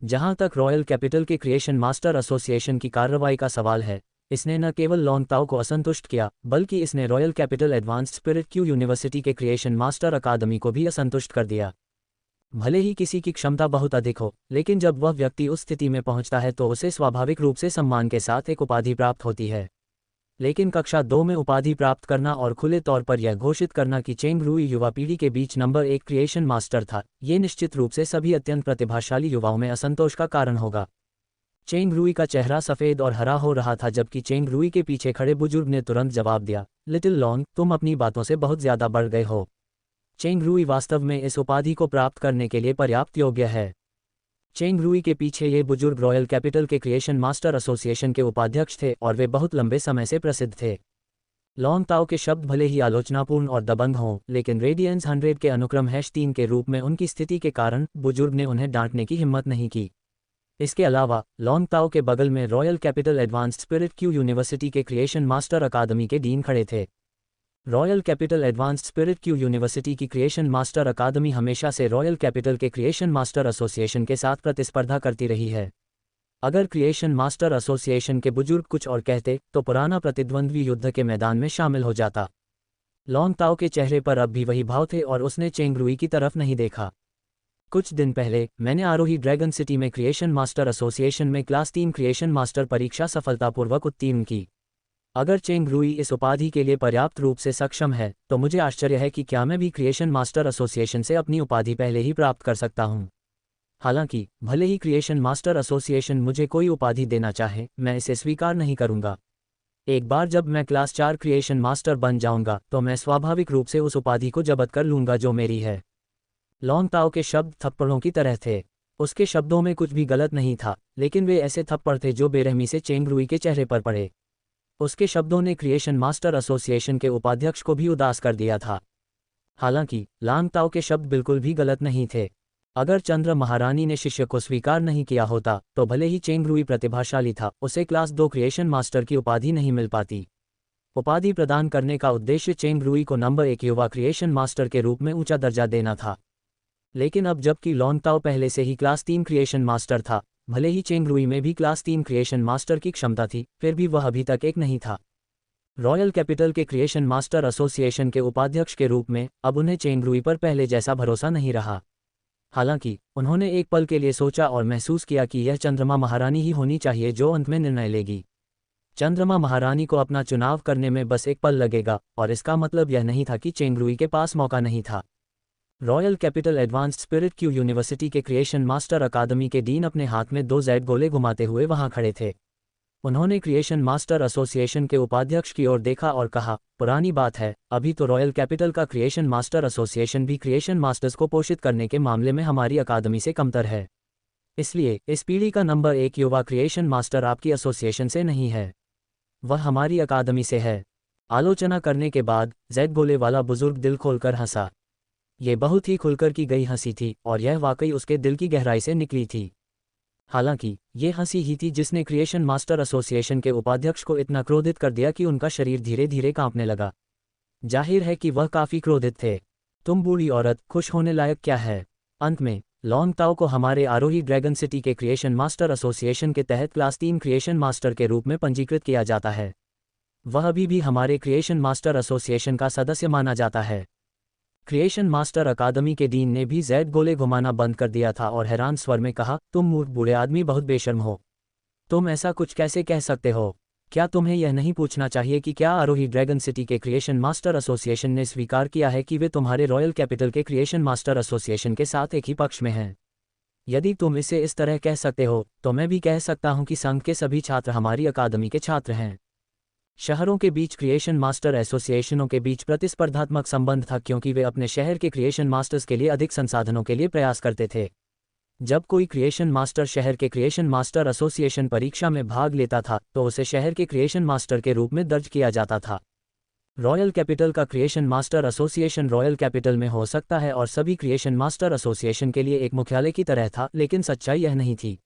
जहां तक रॉयल कैपिटल के क्रिएशन मास्टर एसोसिएशन की कार्रवाई का सवाल है, इसने न केवल लॉन्ग ताओ को असंतुष्ट किया, बल्कि इसने royal capital advanced spirit Q university के क्रिएशन मास्टर अकादमी को भी असंतुष्ट कर दिया। भले ही किसी की क्षमता बहुत अधिक हो, लेकिन जब वह व्यक्ति उस स्थिति में पहुंचता है तो उसे स्वाभाविक रूप से सम्मान के साथ एक उपाधि प्राप्त होती है। लेकिन कक्षा 2 में उपाधि प्राप्त करना और खुले तौर पर यह घोषित करना कि चेंग रुई युवा पीढ़ी के बीच नंबर 1 क्रिएशन मास्टर था, ये निश्चित रूप से सभी अत्यंत प्रतिभाशाली युवाओं में असंतोष का कारण होगा। चेंग रुई का चेहरा सफ़ेद और हरा हो रहा था, जबकि चेंग रुई के पीछे खड़े बुजुर्ग ने तुरंत जवाब दिया, लिटिल लॉन्ग, तुम अपनी बातों से बहुत ज़्यादा बढ़ गए हो। चेंग रुई वास्तव में इस उपाधि को प्राप्त करने के लिए पर्याप्त योग्य है। चेंग रुई के पीछे ये बुजुर्ग रॉयल कैपिटल के क्रिएशन मास्टर एसोसिएशन के उपाध्यक्ष थे और वे बहुत लंबे समय से प्रसिद्ध थे। लॉन्ग ताओ के शब्द भले ही आलोचनापूर्ण और दबंग हों, लेकिन रेडियंस 100 के अनुक्रम #3 के रूप में उनकी स्थिति के कारण बुजुर्ग ने उन्हें डांटने की हिम्मत नहीं की। इसके अलावा लॉन्ग ताओ के बगल में royal capital advanced spirit Q university के क्रिएशन मास्टर अकादमी के डीन खड़े थे। Royal capital advanced spirit Q university की क्रिएशन मास्टर अकादमी हमेशा से रॉयल कैपिटल के क्रिएशन मास्टर एसोसिएशन के साथ प्रतिस्पर्धा करती रही है। अगर क्रिएशन मास्टर एसोसिएशन के बुजुर्ग कुछ और कहते तो पुराना प्रतिद्वंद्वी युद्ध के मैदान में शामिल हो जाता। लॉन्ग ताओ के चेहरे पर अब भी वही भाव थे और उसने चेंग रुई की तरफ नहीं देखा। कुछ दिन पहले मैंने आरोही ड्रैगन सिटी में क्रिएशन मास्टर एसोसिएशन में क्लास 3 क्रिएशन मास्टर परीक्षा सफलतापूर्वक उत्तीर्ण की। अगर चेंग रुई इस उपाधि के लिए पर्याप्त रूप से सक्षम है, तो मुझे आश्चर्य है कि क्या मैं भी क्रिएशन मास्टर एसोसिएशन से अपनी उपाधि पहले ही प्राप्त कर सकता हूं। हालांकि भले ही क्रिएशन मास्टर एसोसिएशन मुझे कोई उपाधि देना चाहे, मैं इसे स्वीकार नहीं करूंगा। एक बार जब मैं क्लास 4 क्रिएशन मास्टर बन जाऊंगा तो मैं स्वाभाविक रूप से उस उपाधि को जब्त कर लूंगा जो मेरी है। लॉन्ग ताओ के शब्द थप्पड़ों की तरह थे। उसके शब्दों में कुछ भी गलत नहीं था, लेकिन वे ऐसे थप्पड़ थे जो बेरहमी से चेंग रुई के चेहरे पर पड़े। उसके शब्दों ने क्रिएशन मास्टर एसोसिएशन के उपाध्यक्ष को भी उदास कर दिया था। हालांकि लॉन्ग ताओ के शब्द बिल्कुल भी गलत नहीं थे। अगर चंद्र महारानी ने शिष्य को स्वीकार नहीं किया होता तो भले ही चेंग रुई प्रतिभाशाली था, उसे क्लास 2 क्रिएशन मास्टर की उपाधि नहीं मिल पाती। उपाधि प्रदान करने का उद्देश्य चेंग रुई को नंबर 1 युवा क्रिएशन मास्टर के रूप में ऊंचा दर्जा देना था। लेकिन अब जबकि लॉन्ग ताओ पहले से ही क्लास 3 क्रिएशन मास्टर था, भले ही चेंग रुई में भी क्लास 3 क्रिएशन मास्टर की क्षमता थी, फिर भी वह अभी तक एक नहीं था। रॉयल कैपिटल के क्रिएशन मास्टर एसोसिएशन के उपाध्यक्ष के रूप में अब उन्हें चेंग रुई पर पहले जैसा भरोसा नहीं रहा। हालांकि उन्होंने एक पल के लिए सोचा और महसूस किया कि यह चंद्रमा महारानी ही होनी चाहिए जो अंत में निर्णय लेगी। चंद्रमा महारानी को अपना चुनाव करने में बस एक पल लगेगा, और इसका मतलब यह नहीं था कि चेंग रुई के पास मौका नहीं था। Royal capital advanced spirit Q university के क्रिएशन मास्टर अकादमी के डीन अपने हाथ में 2 जेड गोले घुमाते हुए वहां खड़े थे। उन्होंने क्रिएशन मास्टर एसोसिएशन के उपाध्यक्ष की ओर देखा और कहा, पुरानी बात है, अभी तो रॉयल कैपिटल का क्रिएशन मास्टर एसोसिएशन भी क्रिएशन मास्टर्स को पोषित करने के मामले में हमारी अकादमी से कमतर है। इसलिए इस पीढ़ी का नंबर 1 युवा क्रिएशन मास्टर आपकी एसोसिएशन से नहीं है, वह हमारी अकादमी से है। आलोचना करने के बाद जेड गोले वाला बुजुर्ग दिल खोलकर हंसा। ये बहुत ही खुलकर की गई हंसी थी और यह वाकई उसके दिल की गहराई से निकली थी। हालांकि ये हंसी ही थी जिसने क्रिएशन मास्टर एसोसिएशन के उपाध्यक्ष को इतना क्रोधित कर दिया कि उनका शरीर धीरे धीरे कांपने लगा। जाहिर है कि वह काफी क्रोधित थे। तुम बूढ़ी औरत, खुश होने लायक क्या है? अंत में लॉन्ग ताओ को हमारे आरोही ड्रैगन सिटी के क्रिएशन मास्टर एसोसिएशन के तहत क्लास 3 क्रिएशन मास्टर के रूप में पंजीकृत किया जाता है। वह अभी भी हमारे क्रिएशन मास्टर एसोसिएशन का सदस्य माना जाता है। क्रिएशन मास्टर अकादमी के डीन ने भी जेड गोले घुमाना बंद कर दिया था और हैरान स्वर में कहा, तुम मूर्ख बूढ़े आदमी बहुत बेशर्म हो। तुम ऐसा कुछ कैसे कह सकते हो? क्या तुम्हें यह नहीं पूछना चाहिए कि क्या आरोही ड्रैगन सिटी के क्रिएशन मास्टर एसोसिएशन ने स्वीकार किया है कि वे तुम्हारे रॉयल कैपिटल के क्रिएशन मास्टर एसोसिएशन के साथ एक ही पक्ष में हैं? यदि तुम इसे इस तरह कह सकते हो तो मैं भी कह सकता हूं कि संघ के सभी छात्र हमारी अकादमी के छात्र हैं। शहरों के बीच क्रिएशन मास्टर एसोसिएशनों के बीच प्रतिस्पर्धात्मक संबंध था क्योंकि वे अपने शहर के क्रिएशन मास्टर्स के लिए अधिक संसाधनों के लिए प्रयास करते थे। जब कोई क्रिएशन मास्टर शहर के क्रिएशन मास्टर एसोसिएशन परीक्षा में भाग लेता था तो उसे शहर के क्रिएशन मास्टर के रूप में दर्ज किया जाता था। रॉयल कैपिटल का creation master association royal capital में हो सकता है और सभी क्रिएशन मास्टर एसोसिएशन के लिए एक मुख्यालय की तरह था, लेकिन सच्चाई यह नहीं थी।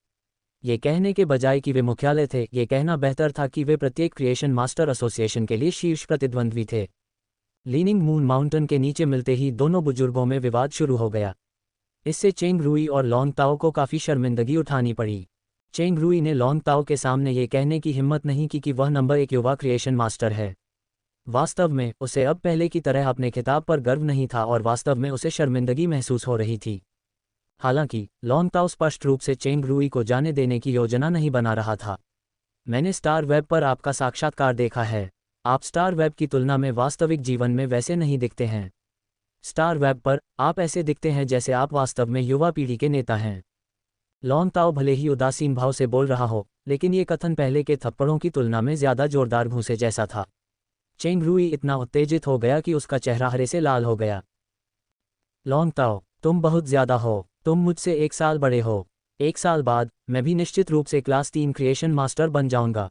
ये कहने के बजाय कि वे मुख्यालय थे, ये कहना बेहतर था कि वे प्रत्येक क्रिएशन मास्टर एसोसिएशन के लिए शीर्ष प्रतिद्वंद्वी थे। लीनिंग मून माउंटेन के नीचे मिलते ही दोनों बुजुर्गों में विवाद शुरू हो गया। इससे चेंग रुई और लॉन्ग ताओ को काफ़ी शर्मिंदगी उठानी पड़ी। चेंग रुई ने लॉन्ग ताओ के सामने ये कहने की हिम्मत नहीं की कि वह नंबर 1 युवा क्रिएशन मास्टर है। वास्तव में उसे अब पहले की तरह अपने खिताब पर गर्व नहीं था और वास्तव में उसे शर्मिंदगी महसूस हो रही थी। हालांकि लॉन्ग ताओ स्पष्ट रूप से चेंग रुई को जाने देने की योजना नहीं बना रहा था। मैंने स्टार वेब पर आपका साक्षात्कार देखा है। आप स्टार वेब की तुलना में वास्तविक जीवन में वैसे नहीं दिखते हैं। स्टार वेब पर आप ऐसे दिखते हैं जैसे आप वास्तव में युवा पीढ़ी के नेता हैं। लॉन्ग ताओ भले ही उदासीन भाव से बोल रहा हो, लेकिन ये कथन पहले के थप्पड़ों की तुलना में ज्यादा जोरदार घूंसे जैसा था। चेंग रुई इतना उत्तेजित हो गया कि उसका चेहरा हरे से लाल हो गया। लॉन्ग ताओ, तुम बहुत ज्यादा हो। तुम मुझसे 1 साल बड़े हो। 1 साल बाद मैं भी निश्चित रूप से क्लास 3 क्रिएशन मास्टर बन जाऊंगा।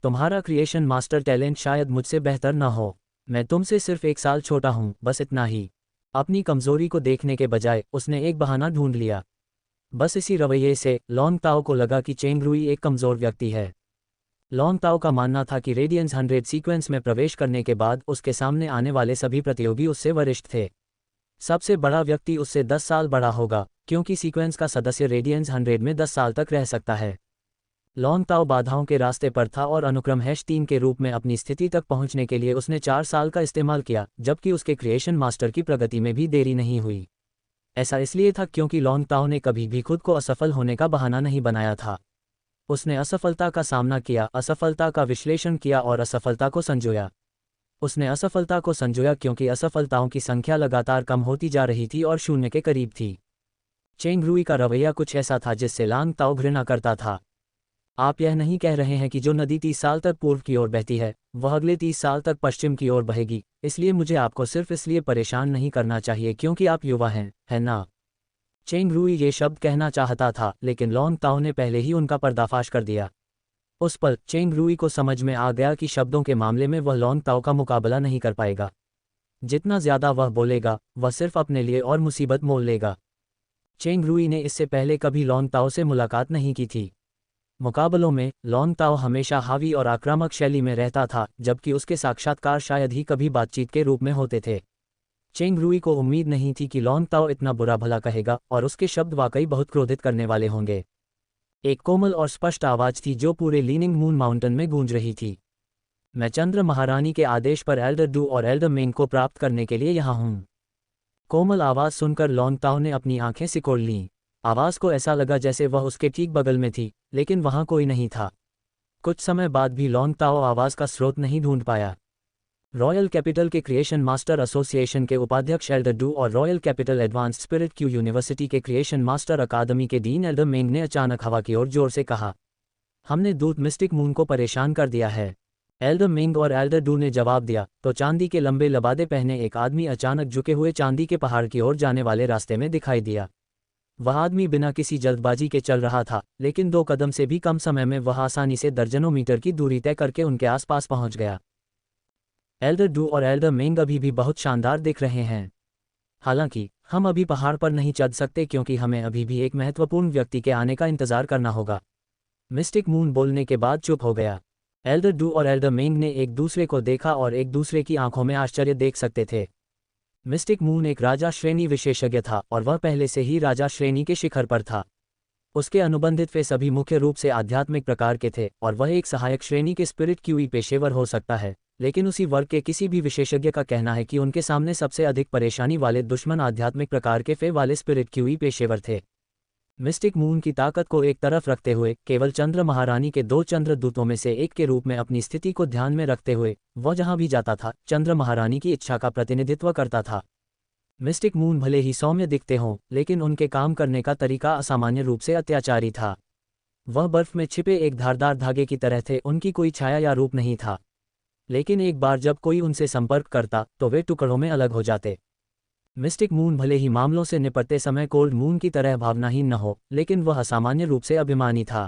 तुम्हारा क्रिएशन मास्टर टैलेंट शायद मुझसे बेहतर न हो। मैं तुमसे सिर्फ 1 साल छोटा हूं, बस इतना ही। अपनी कमजोरी को देखने के बजाय उसने एक बहाना ढूंढ लिया। बस इसी रवैये से लॉन्ग ताओ को लगा कि चेंग रुई एक कमजोर व्यक्ति है। लॉन्ग ताओ का मानना था कि रेडियंस 100 सीक्वेंस में प्रवेश करने के बाद उसके सामने आने वाले सभी प्रतियोगी उससे वरिष्ठ थे। सबसे बड़ा व्यक्ति उससे 10 साल बड़ा होगा, क्योंकि सीक्वेंस का सदस्य रेडियंस 100 में 10 साल तक रह सकता है। लॉन्ग ताओ बाधाओं के रास्ते पर था और अनुक्रम #3 के रूप में अपनी स्थिति तक पहुंचने के लिए उसने 4 साल का इस्तेमाल किया, जबकि उसके क्रिएशन मास्टर की प्रगति में भी देरी नहीं हुई। ऐसा इसलिए था क्योंकि लॉन्ग ताओ ने कभी भी खुद को असफल होने का बहाना नहीं बनाया था। उसने असफलता का सामना किया, असफलता का विश्लेषण किया और असफलता को संजोया। उसने असफलता को संजोया क्योंकि असफलताओं की संख्या लगातार कम होती जा रही थी और 0 के करीब थी। चेंग रुई का रवैया कुछ ऐसा था जिससे लॉन्ग ताओ घृणा करता था। आप यह नहीं कह रहे हैं कि जो नदी 30 साल तक पूर्व की ओर बहती है वह अगले 30 साल तक पश्चिम की ओर बहेगी, इसलिए मुझे आपको सिर्फ इसलिए परेशान नहीं करना चाहिए क्योंकि आप युवा हैं, है ना? चेंग रुई ये शब्द कहना चाहता था, लेकिन लॉन्ग ताओ ने पहले ही उनका पर्दाफाश कर दिया। उस पल चेंग रुई को समझ में आ गया कि शब्दों के मामले में वह लॉन्ग ताओ का मुकाबला नहीं कर पाएगा। जितना ज्यादा वह बोलेगा, वह सिर्फ अपने लिए और मुसीबत मोल लेगा। चेंग रुई ने इससे पहले कभी लॉन्ग ताओ से मुलाकात नहीं की थी। मुकाबलों में लॉन्ग ताओ हमेशा हावी और आक्रामक शैली में रहता था, जबकि उसके साक्षात्कार शायद ही कभी बातचीत के रूप में होते थे। चेंग रुई को उम्मीद नहीं थी कि लॉन्ग ताओ इतना बुरा भला कहेगा, और उसके शब्द वाकई बहुत क्रोधित करने वाले होंगे। एक कोमल और स्पष्ट आवाज थी जो पूरे लीनिंग मून माउंटेन में गूंज रही थी। मैं चंद्र महारानी के आदेश पर एल्डर डू और एल्डर मेंग को प्राप्त करने के लिए यहाँ हूँ। कोमल आवाज़ सुनकर लॉन्ग ताओ ने अपनी आंखें सिकोड़ लीं। आवाज़ को ऐसा लगा जैसे वह उसके ठीक बगल में थी, लेकिन वहाँ कोई नहीं था। कुछ समय बाद भी लॉन्ग ताओ आवाज़ का स्रोत नहीं ढूंढ पाया। रॉयल कैपिटल के क्रिएशन मास्टर एसोसिएशन के उपाध्यक्ष एल्डर डू और royal capital advanced spirit Q university के क्रिएशन मास्टर अकादमी के डीन एल्डर मेंग ने अचानक हवा की ओर जोर से कहा, हमने दूत मिस्टिक मून को परेशान कर दिया है। एल्डर मेंग और एल्डर डू ने जवाब दिया तो चांदी के लंबे लबादे पहने एक आदमी अचानक झुके हुए चांदी के पहाड़ की ओर जाने वाले रास्ते में दिखाई दिया। वह आदमी बिना किसी जल्दबाजी के चल रहा था, लेकिन 2 कदम से भी कम समय में वह आसानी से दर्जनों मीटर की दूरी तय करके उनके आसपास पहुंच गया। एल्डर डू और एल्डर मेंग अभी भी बहुत शानदार दिख रहे हैं। हालांकि हम अभी पहाड़ पर नहीं चढ़ सकते क्योंकि हमें अभी भी एक महत्वपूर्ण व्यक्ति के आने का इंतजार करना होगा। मिस्टिक मून बोलने के बाद चुप हो गया। एल्डर डू और एल्डर मेंग ने एक दूसरे को देखा और एक दूसरे की आंखों में आश्चर्य देख सकते थे। मिस्टिक मून एक राजा श्रेणी विशेषज्ञ था और वह पहले से ही राजा श्रेणी के शिखर पर था। उसके अनुबंधित वे सभी मुख्य रूप से आध्यात्मिक प्रकार के थे और वह एक सहायक श्रेणी के स्पिरिट क्यूई पेशेवर हो सकता है, लेकिन उसी वर्ग के किसी भी विशेषज्ञ का कहना है कि उनके सामने सबसे अधिक परेशानी वाले दुश्मन आध्यात्मिक प्रकार के फे वाले स्पिरिट क्यूई पेशेवर थे। मिस्टिक मून की ताकत को एक तरफ रखते हुए केवल चंद्र महारानी के 2 चंद्रदूतों में से एक के रूप में अपनी स्थिति को ध्यान में रखते हुए वह जहां भी जाता था चंद्र महारानी की इच्छा का प्रतिनिधित्व करता था। मिस्टिक मून भले ही सौम्य दिखते हों, लेकिन उनके काम करने का तरीका असामान्य रूप से अत्याचारी था। वह बर्फ में छिपे एक धारदार धागे की तरह थे, उनकी कोई छाया या रूप नहीं था, लेकिन एक बार जब कोई उनसे संपर्क करता तो वे टुकड़ों में अलग हो जाते। मिस्टिक मून भले ही मामलों से निपटते समय कोल्ड मून की तरह भावनाहीन न हो, लेकिन वह असामान्य रूप से अभिमानी था।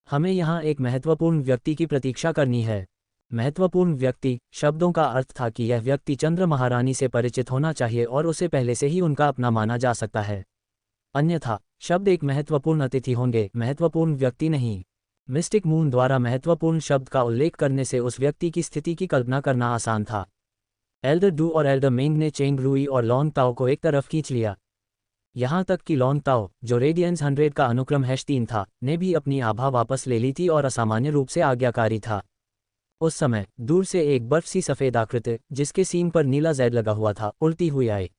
हमें यहाँ एक महत्वपूर्ण व्यक्ति की प्रतीक्षा करनी है। महत्वपूर्ण व्यक्ति शब्दों का अर्थ था कि यह व्यक्ति चंद्र महारानी से परिचित होना चाहिए और उसे पहले से ही उनका अपना माना जा सकता है। अन्यथा शब्द एक महत्वपूर्ण अतिथि होंगे, महत्वपूर्ण व्यक्ति नहीं। मिस्टिक मून द्वारा महत्वपूर्ण शब्द का उल्लेख करने से उस व्यक्ति की स्थिति की कल्पना करना आसान था। एल्डर डू और एल्डर मेंग ने चेंग रूई और लॉन्ग ताओ को एक तरफ खींच लिया। यहाँ तक कि लॉन्ग ताओ, जो रेडियंस 100 का अनुक्रम #3 था, ने भी अपनी आभा वापस ले ली थी और असामान्य रूप से आज्ञाकारी था। उस समय दूर से एक बर्फ सी सफ़ेद आकृति, जिसके सींग पर नीला जेड लगा हुआ था, उड़ती हुई आई।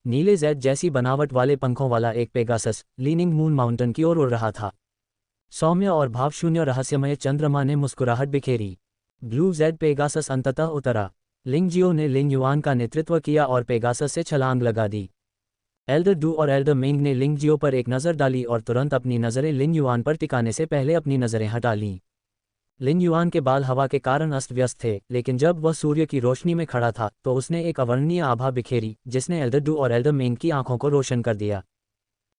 नीले जेड जैसी बनावट वाले पंखों वाला एक पेगासस लीनिंग मून माउंटेन की ओर उड़ रहा था। सौम्य और भावशून्य रहस्यमय चंद्रमा ने मुस्कुराहट बिखेरी। ब्लू जेड पेगासस अंततः उतरा। लिंगजियो ने लिंग युआन का नेतृत्व किया और पेगासस से छलांग लगा दी। एल्डर डू और एल्डर मेंग ने लिंगजियो पर एक नज़र डाली और तुरंत अपनी नज़रें लिंग युआन पर टिकाने से पहले अपनी नज़रें हटा लीं। लिंग युआन के बाल हवा के कारण अस्त व्यस्त थे, लेकिन जब वह सूर्य की रोशनी में खड़ा था तो उसने एक अवर्णनीय आभा बिखेरी जिसने एल्डर डू और एल्डर मेंग की आंखों को रोशन कर दिया।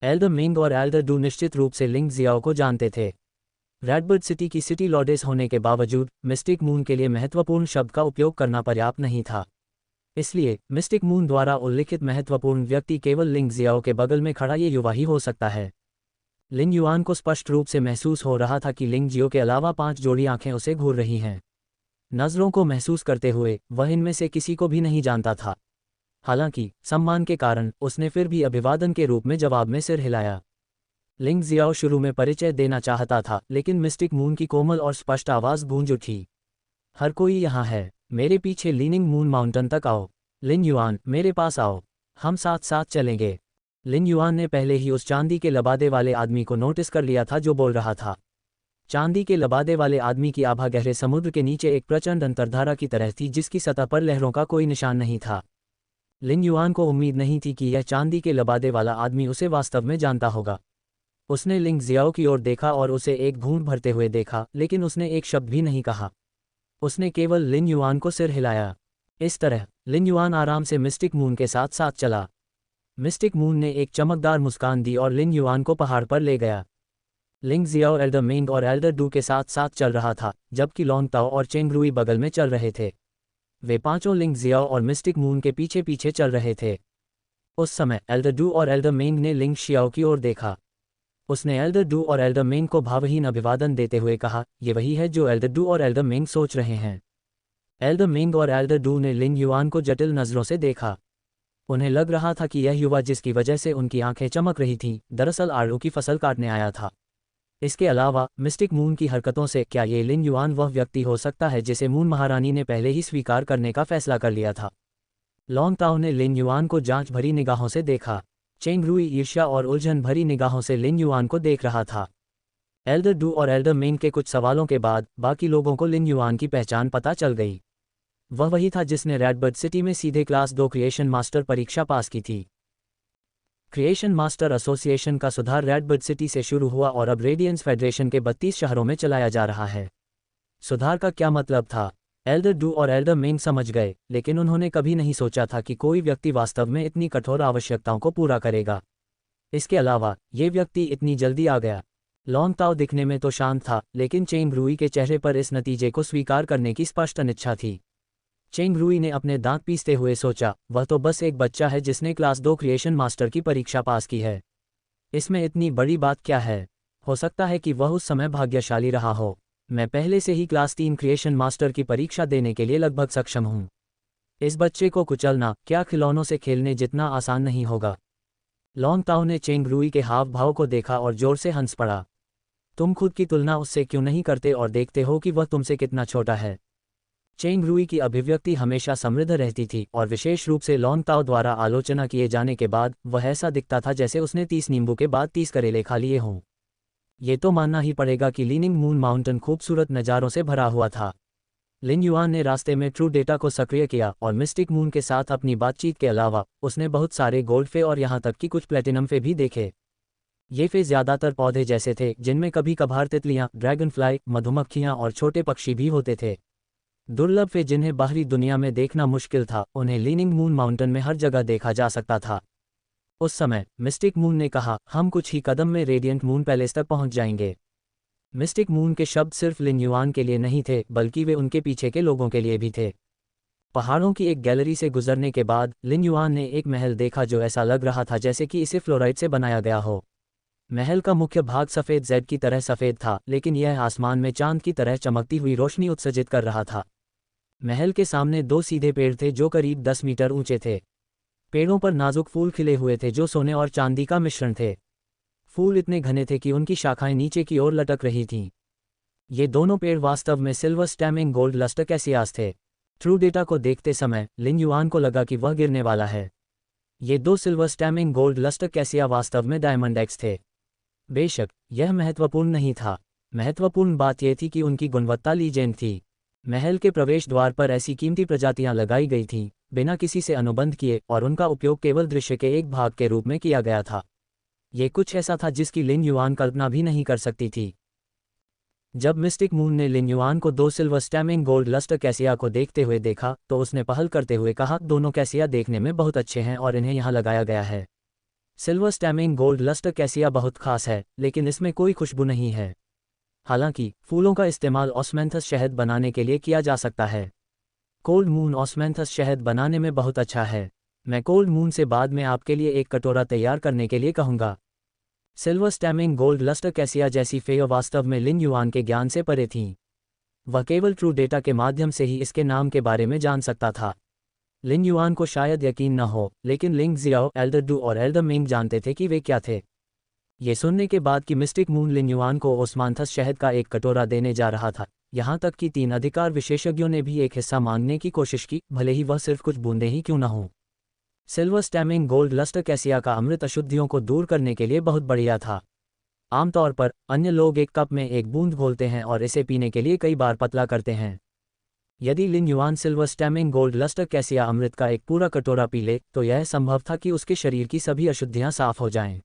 एल्डर मेंग और एल्डर डू निश्चित रूप से लिंग जियाओ को जानते थे। रेडबर्ड सिटी की सिटी लॉर्डेस होने के बावजूद मिस्टिक मून के लिए महत्वपूर्ण शब्द का उपयोग करना पर्याप्त नहीं था। इसलिए मिस्टिक मून द्वारा उल्लिखित महत्वपूर्ण व्यक्ति केवल लिंग जियाओ के बगल में खड़ा ये युवा ही हो सकता है। लिंग युआन को स्पष्ट रूप से महसूस हो रहा था कि लिंग जियो के अलावा 5 जोड़ी आंखें उसे घूर रही हैं। नज़रों को महसूस करते हुए वह इनमें से किसी को भी नहीं जानता था। हालांकि सम्मान के कारण उसने फिर भी अभिवादन के रूप में जवाब में सिर हिलाया। लिंग जियाओ शुरू में परिचय देना चाहता था, लेकिन मिस्टिक मून की कोमल और स्पष्ट आवाज़ गूंज उठी। हर कोई यहाँ है, मेरे पीछे लीनिंग मून माउंटेन तक आओ। लिंग युआन, मेरे पास आओ, हम साथ साथ चलेंगे। लिंग युआन ने पहले ही उस चांदी के लबादे वाले आदमी को नोटिस कर लिया था जो बोल रहा था। चांदी के लबादे वाले आदमी की आभा गहरे समुद्र के नीचे एक प्रचंड अंतर्धारा की तरह थी जिसकी सतह पर लहरों का कोई निशान नहीं था। लिंग युआन को उम्मीद नहीं थी कि यह चांदी के लबादे वाला आदमी उसे वास्तव में जानता होगा। उसने लिंग जियाओ की ओर देखा और उसे एक घूंट भरते हुए देखा, लेकिन उसने एक शब्द भी नहीं कहा। उसने केवल लिंग युआन को सिर हिलाया। इस तरह लिंग युआन आराम से मिस्टिक मून के साथ साथ चला। मिस्टिक मून ने एक चमकदार मुस्कान दी और लिंग युआन को पहाड़ पर ले गया। लिंग जियाओ एल्डर मेंग और एल्डर डू के साथ साथ चल रहा था, जबकि लॉन्ग ताओ और चेंग रूई बगल में चल रहे थे। वे पांचों लिंग जियाओ और मिस्टिक मून के पीछे पीछे चल रहे थे। उस समय एल्डर डू और एल्डर मेंग ने लिंग शियाओ की ओर देखा। उसने एल्डर डू और एल्डर मेंग को भावहीन अभिवादन देते हुए कहा, ये वही है जो एल्डर डू और एल्डर मेंग सोच रहे हैं। एल्डर मेंग और एल्डर डू ने लिंग युआन को जटिल नज़रों से देखा। उन्हें लग रहा था कि यह युवा जिसकी वजह से उनकी आंखें चमक रही थीं, दरअसल आड़ू की फसल काटने आया था। इसके अलावा मिस्टिक मून की हरकतों से क्या ये लिंग युआन वह व्यक्ति हो सकता है जिसे मून महारानी ने पहले ही स्वीकार करने का फैसला कर लिया था। लॉन्ग ताओ ने लिन युआन को जांच भरी निगाहों से देखा। चेंग रुई ईर्ष्या और उलझन भरी निगाहों से लिन युआन को देख रहा था। एल्डर डू और एल्डर मेंग के कुछ सवालों के बाद बाकी लोगों को लिन युआन की पहचान पता चल गई। वह वही था जिसने रेडबर्ड सिटी में सीधे क्लास 2 क्रिएशन मास्टर परीक्षा पास की थी। क्रिएशन मास्टर एसोसिएशन का सुधार रेडबर्ड सिटी से शुरू हुआ और अब रेडियंस फेडरेशन के 32 शहरों में चलाया जा रहा है। सुधार का क्या मतलब था? एल्डर डू और एल्डर मेंग समझ गए, लेकिन उन्होंने कभी नहीं सोचा था कि कोई व्यक्ति वास्तव में इतनी कठोर आवश्यकताओं को पूरा करेगा। इसके अलावा ये व्यक्ति इतनी जल्दी आ गया। लॉन्ग ताओ दिखने में तो शांत था, लेकिन चेंग रुई के चेहरे पर इस नतीजे को स्वीकार करने की स्पष्ट अनिच्छा थी। चेंग रुई ने अपने दांत पीसते हुए सोचा, वह तो बस एक बच्चा है जिसने क्लास 2 क्रिएशन मास्टर की परीक्षा पास की है। इसमें इतनी बड़ी बात क्या है? हो सकता है कि वह उस समय भाग्यशाली रहा हो। मैं पहले से ही क्लास 3 क्रिएशन मास्टर की परीक्षा देने के लिए लगभग सक्षम हूँ। इस बच्चे को कुचलना क्या खिलौनों से खेलने जितना आसान नहीं होगा। लॉन्ग ताओ ने चेंग रुई के हाव भाव को देखा और जोर से हंस पड़ा। तुम खुद की तुलना उससे क्यों नहीं करते और देखते हो कि वह तुमसे कितना छोटा है? चेंग रुई की अभिव्यक्ति हमेशा समृद्ध रहती थी और विशेष रूप से लॉन्ग ताओ द्वारा आलोचना किए जाने के बाद वह ऐसा दिखता था जैसे उसने 30 नींबू के बाद 30 करेले खा लिए हों। ये तो मानना ही पड़ेगा कि लीनिंग मून माउंटेन खूबसूरत नज़ारों से भरा हुआ था। लिन युआन ने रास्ते में ट्रू डेटा को सक्रिय किया और मिस्टिक मून के साथ अपनी बातचीत के अलावा उसने बहुत सारे गोल्ड फे और यहाँ तक कि कुछ प्लेटिनम फे भी देखे। ये फे ज़्यादातर पौधे जैसे थे, जिनमें कभी कभार तितलियाँ, ड्रैगन फ्लाई, मधुमक्खियाँ और छोटे पक्षी भी होते थे। दुर्लभ फे जिन्हें बाहरी दुनिया में देखना मुश्किल था, उन्हें लीनिंग मून माउंटेन में हर जगह देखा जा सकता था। उस समय मिस्टिक मून ने कहा, हम कुछ ही कदम में रेडियंट मून पैलेस तक पहुंच जाएंगे। मिस्टिक मून के शब्द सिर्फ लिन युआन के लिए नहीं थे, बल्कि वे उनके पीछे के लोगों के लिए भी थे। पहाड़ों की एक गैलरी से गुजरने के बाद लिन युआन ने एक महल देखा जो ऐसा लग रहा था जैसे कि इसे फ्लोराइड से बनाया गया हो। महल का मुख्य भाग सफ़ेद जेड की तरह सफ़ेद था, लेकिन यह आसमान में चांद की तरह चमकती हुई रोशनी उत्सर्जित कर रहा था। महल के सामने 2 सीधे पेड़ थे जो करीब 10 मीटर ऊंचे थे। पेड़ों पर नाजुक फूल खिले हुए थे जो सोने और चांदी का मिश्रण थे। फूल इतने घने थे कि उनकी शाखाएं नीचे की ओर लटक रही थीं। ये दोनों पेड़ वास्तव में सिल्वर स्टैमिंग गोल्ड लस्टर कैसियास थे। ट्रू डेटा को देखते समय लिन युआन को लगा कि वह गिरने वाला है। ये 2 silver stemming gold luster cassia वास्तव में डायमंड एक्स थे। बेशक यह महत्वपूर्ण नहीं था। महत्वपूर्ण बात यह थी कि उनकी गुणवत्ता लीजेंड थी। महल के प्रवेश द्वार पर ऐसी कीमती प्रजातियां लगाई गई थीं, बिना किसी से अनुबंध किए, और उनका उपयोग केवल दृश्य के एक भाग के रूप में किया गया था। ये कुछ ऐसा था जिसकी लिन युआन कल्पना भी नहीं कर सकती थी। जब मिस्टिक मून ने लिन युआन को 2 silver stemming gold luster cassia को देखते हुए देखा तो उसने पहल करते हुए कहा, दोनों कैसिया देखने में बहुत अच्छे हैं और इन्हें यहाँ लगाया गया है। Silver stemming gold luster cassia बहुत खास है, लेकिन इसमें कोई खुशबू नहीं है। हालांकि फूलों का इस्तेमाल ऑस्मेंथस शहद बनाने के लिए किया जा सकता है। कोल्ड मून ऑस्मेंथस शहद बनाने में बहुत अच्छा है। मैं कोल्ड मून से बाद में आपके लिए एक कटोरा तैयार करने के लिए कहूँगा। Silver stemming gold luster cassia जैसी फेय वास्तव में लिन युआन के ज्ञान से परे थीं। वह केवल ट्रू डेटा के माध्यम से ही इसके नाम के बारे में जान सकता था। लिन युआन को शायद यकीन न हो, लेकिन लिंग जियाओ, एल्डर डू और एल्डर मेंग जानते थे कि वे क्या थे। ये सुनने के बाद कि मिस्टिक मून लिन युआन को ओस्मांथस शहद का एक कटोरा देने जा रहा था, यहाँ तक कि 3 अधिकार विशेषज्ञों ने भी एक हिस्सा मांगने की कोशिश की, भले ही वह सिर्फ कुछ बूंदें ही क्यों न हों। Silver stemming gold luster cassia का अमृत अशुद्धियों को दूर करने के लिए बहुत बढ़िया था। आमतौर पर अन्य लोग एक कप में एक बूंद घोलते हैं और इसे पीने के लिए कई बार पतला करते हैं। यदि Lin Yuan silver stemming gold luster cassia अमृत का एक पूरा कटोरा पी ले तो यह संभव था कि उसके शरीर की सभी अशुद्धियां साफ हो जाएं।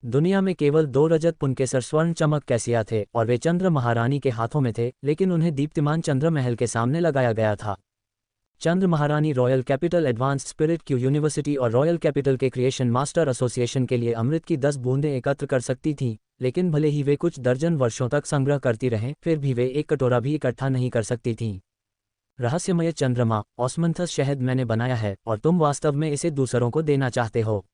दुनिया में केवल 2 रजत पुनकेसर स्वर्ण चमक कैसिया थे और वे चंद्र महारानी के हाथों में थे, लेकिन उन्हें दीप्तिमान चंद्र महल के सामने लगाया गया था। चंद्र महारानी royal capital advanced spirit Q university और रॉयल कैपिटल के क्रिएशन मास्टर एसोसिएशन के लिए अमृत की 10 बूंदें एकत्र कर सकती थीं, लेकिन भले ही वे कुछ दर्जन वर्षों तक संग्रह करती रहें, फिर भी वे एक कटोरा भी इकट्ठा नहीं कर सकती थीं। रहस्यमय चंद्रमा ऑस्मंथस शहद मैंने बनाया है और तुम वास्तव में इसे दूसरों को देना चाहते हो।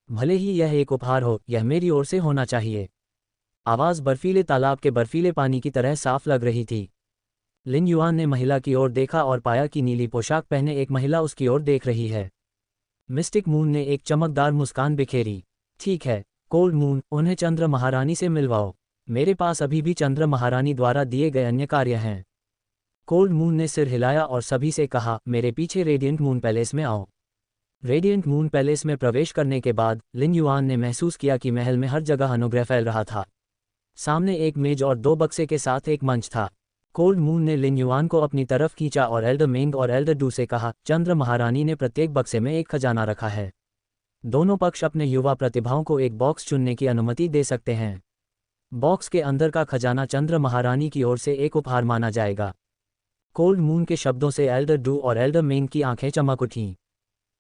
भले ही यह एक उपहार हो, यह मेरी ओर से होना चाहिए। आवाज़ बर्फीले तालाब के बर्फीले पानी की तरह साफ लग रही थी। लिन युआन ने महिला की ओर देखा और पाया कि नीली पोशाक पहने एक महिला उसकी ओर देख रही है। मिस्टिक मून ने एक चमकदार मुस्कान बिखेरी। ठीक है कोल्ड मून, उन्हें चंद्र महारानी से मिलवाओ। मेरे पास अभी भी चंद्र महारानी द्वारा दिए गए अन्य कार्य हैं। कोल्ड मून ने सिर हिलाया और सभी से कहा, मेरे पीछे रेडियंट मून पैलेस में आओ। रेडिएंट मून पैलेस में प्रवेश करने के बाद लिन युआन ने महसूस किया कि महल में हर जगह अनुग्रह फैल रहा था। सामने एक मेज और 2 बक्से के साथ एक मंच था। कोल्ड मून ने लिन युआन को अपनी तरफ खींचा और एल्डर मेंग और एल्डर डू से कहा, चंद्र महारानी ने प्रत्येक बक्से में एक खजाना रखा है। दोनों पक्ष अपने युवा प्रतिभाओं को एक बॉक्स चुनने की अनुमति दे सकते हैं। बॉक्स के अंदर का खजाना चंद्र महारानी की ओर से एक उपहार माना जाएगा। कोल्ड मून के शब्दों से एल्डर डू और एल्डर मेंग की आंखें चमक उठीं।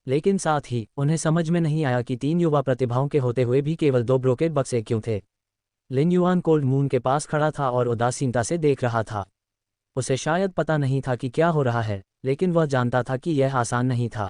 लेकिन साथ ही उन्हें समझ में नहीं आया कि 3 युवा प्रतिभाओं के होते हुए भी केवल 2 ब्रोकेड बक्से क्यों थे। लिन युआन कोल्ड मून के पास खड़ा था और उदासीनता से देख रहा था। उसे शायद पता नहीं था कि क्या हो रहा है, लेकिन वह जानता था कि यह आसान नहीं था।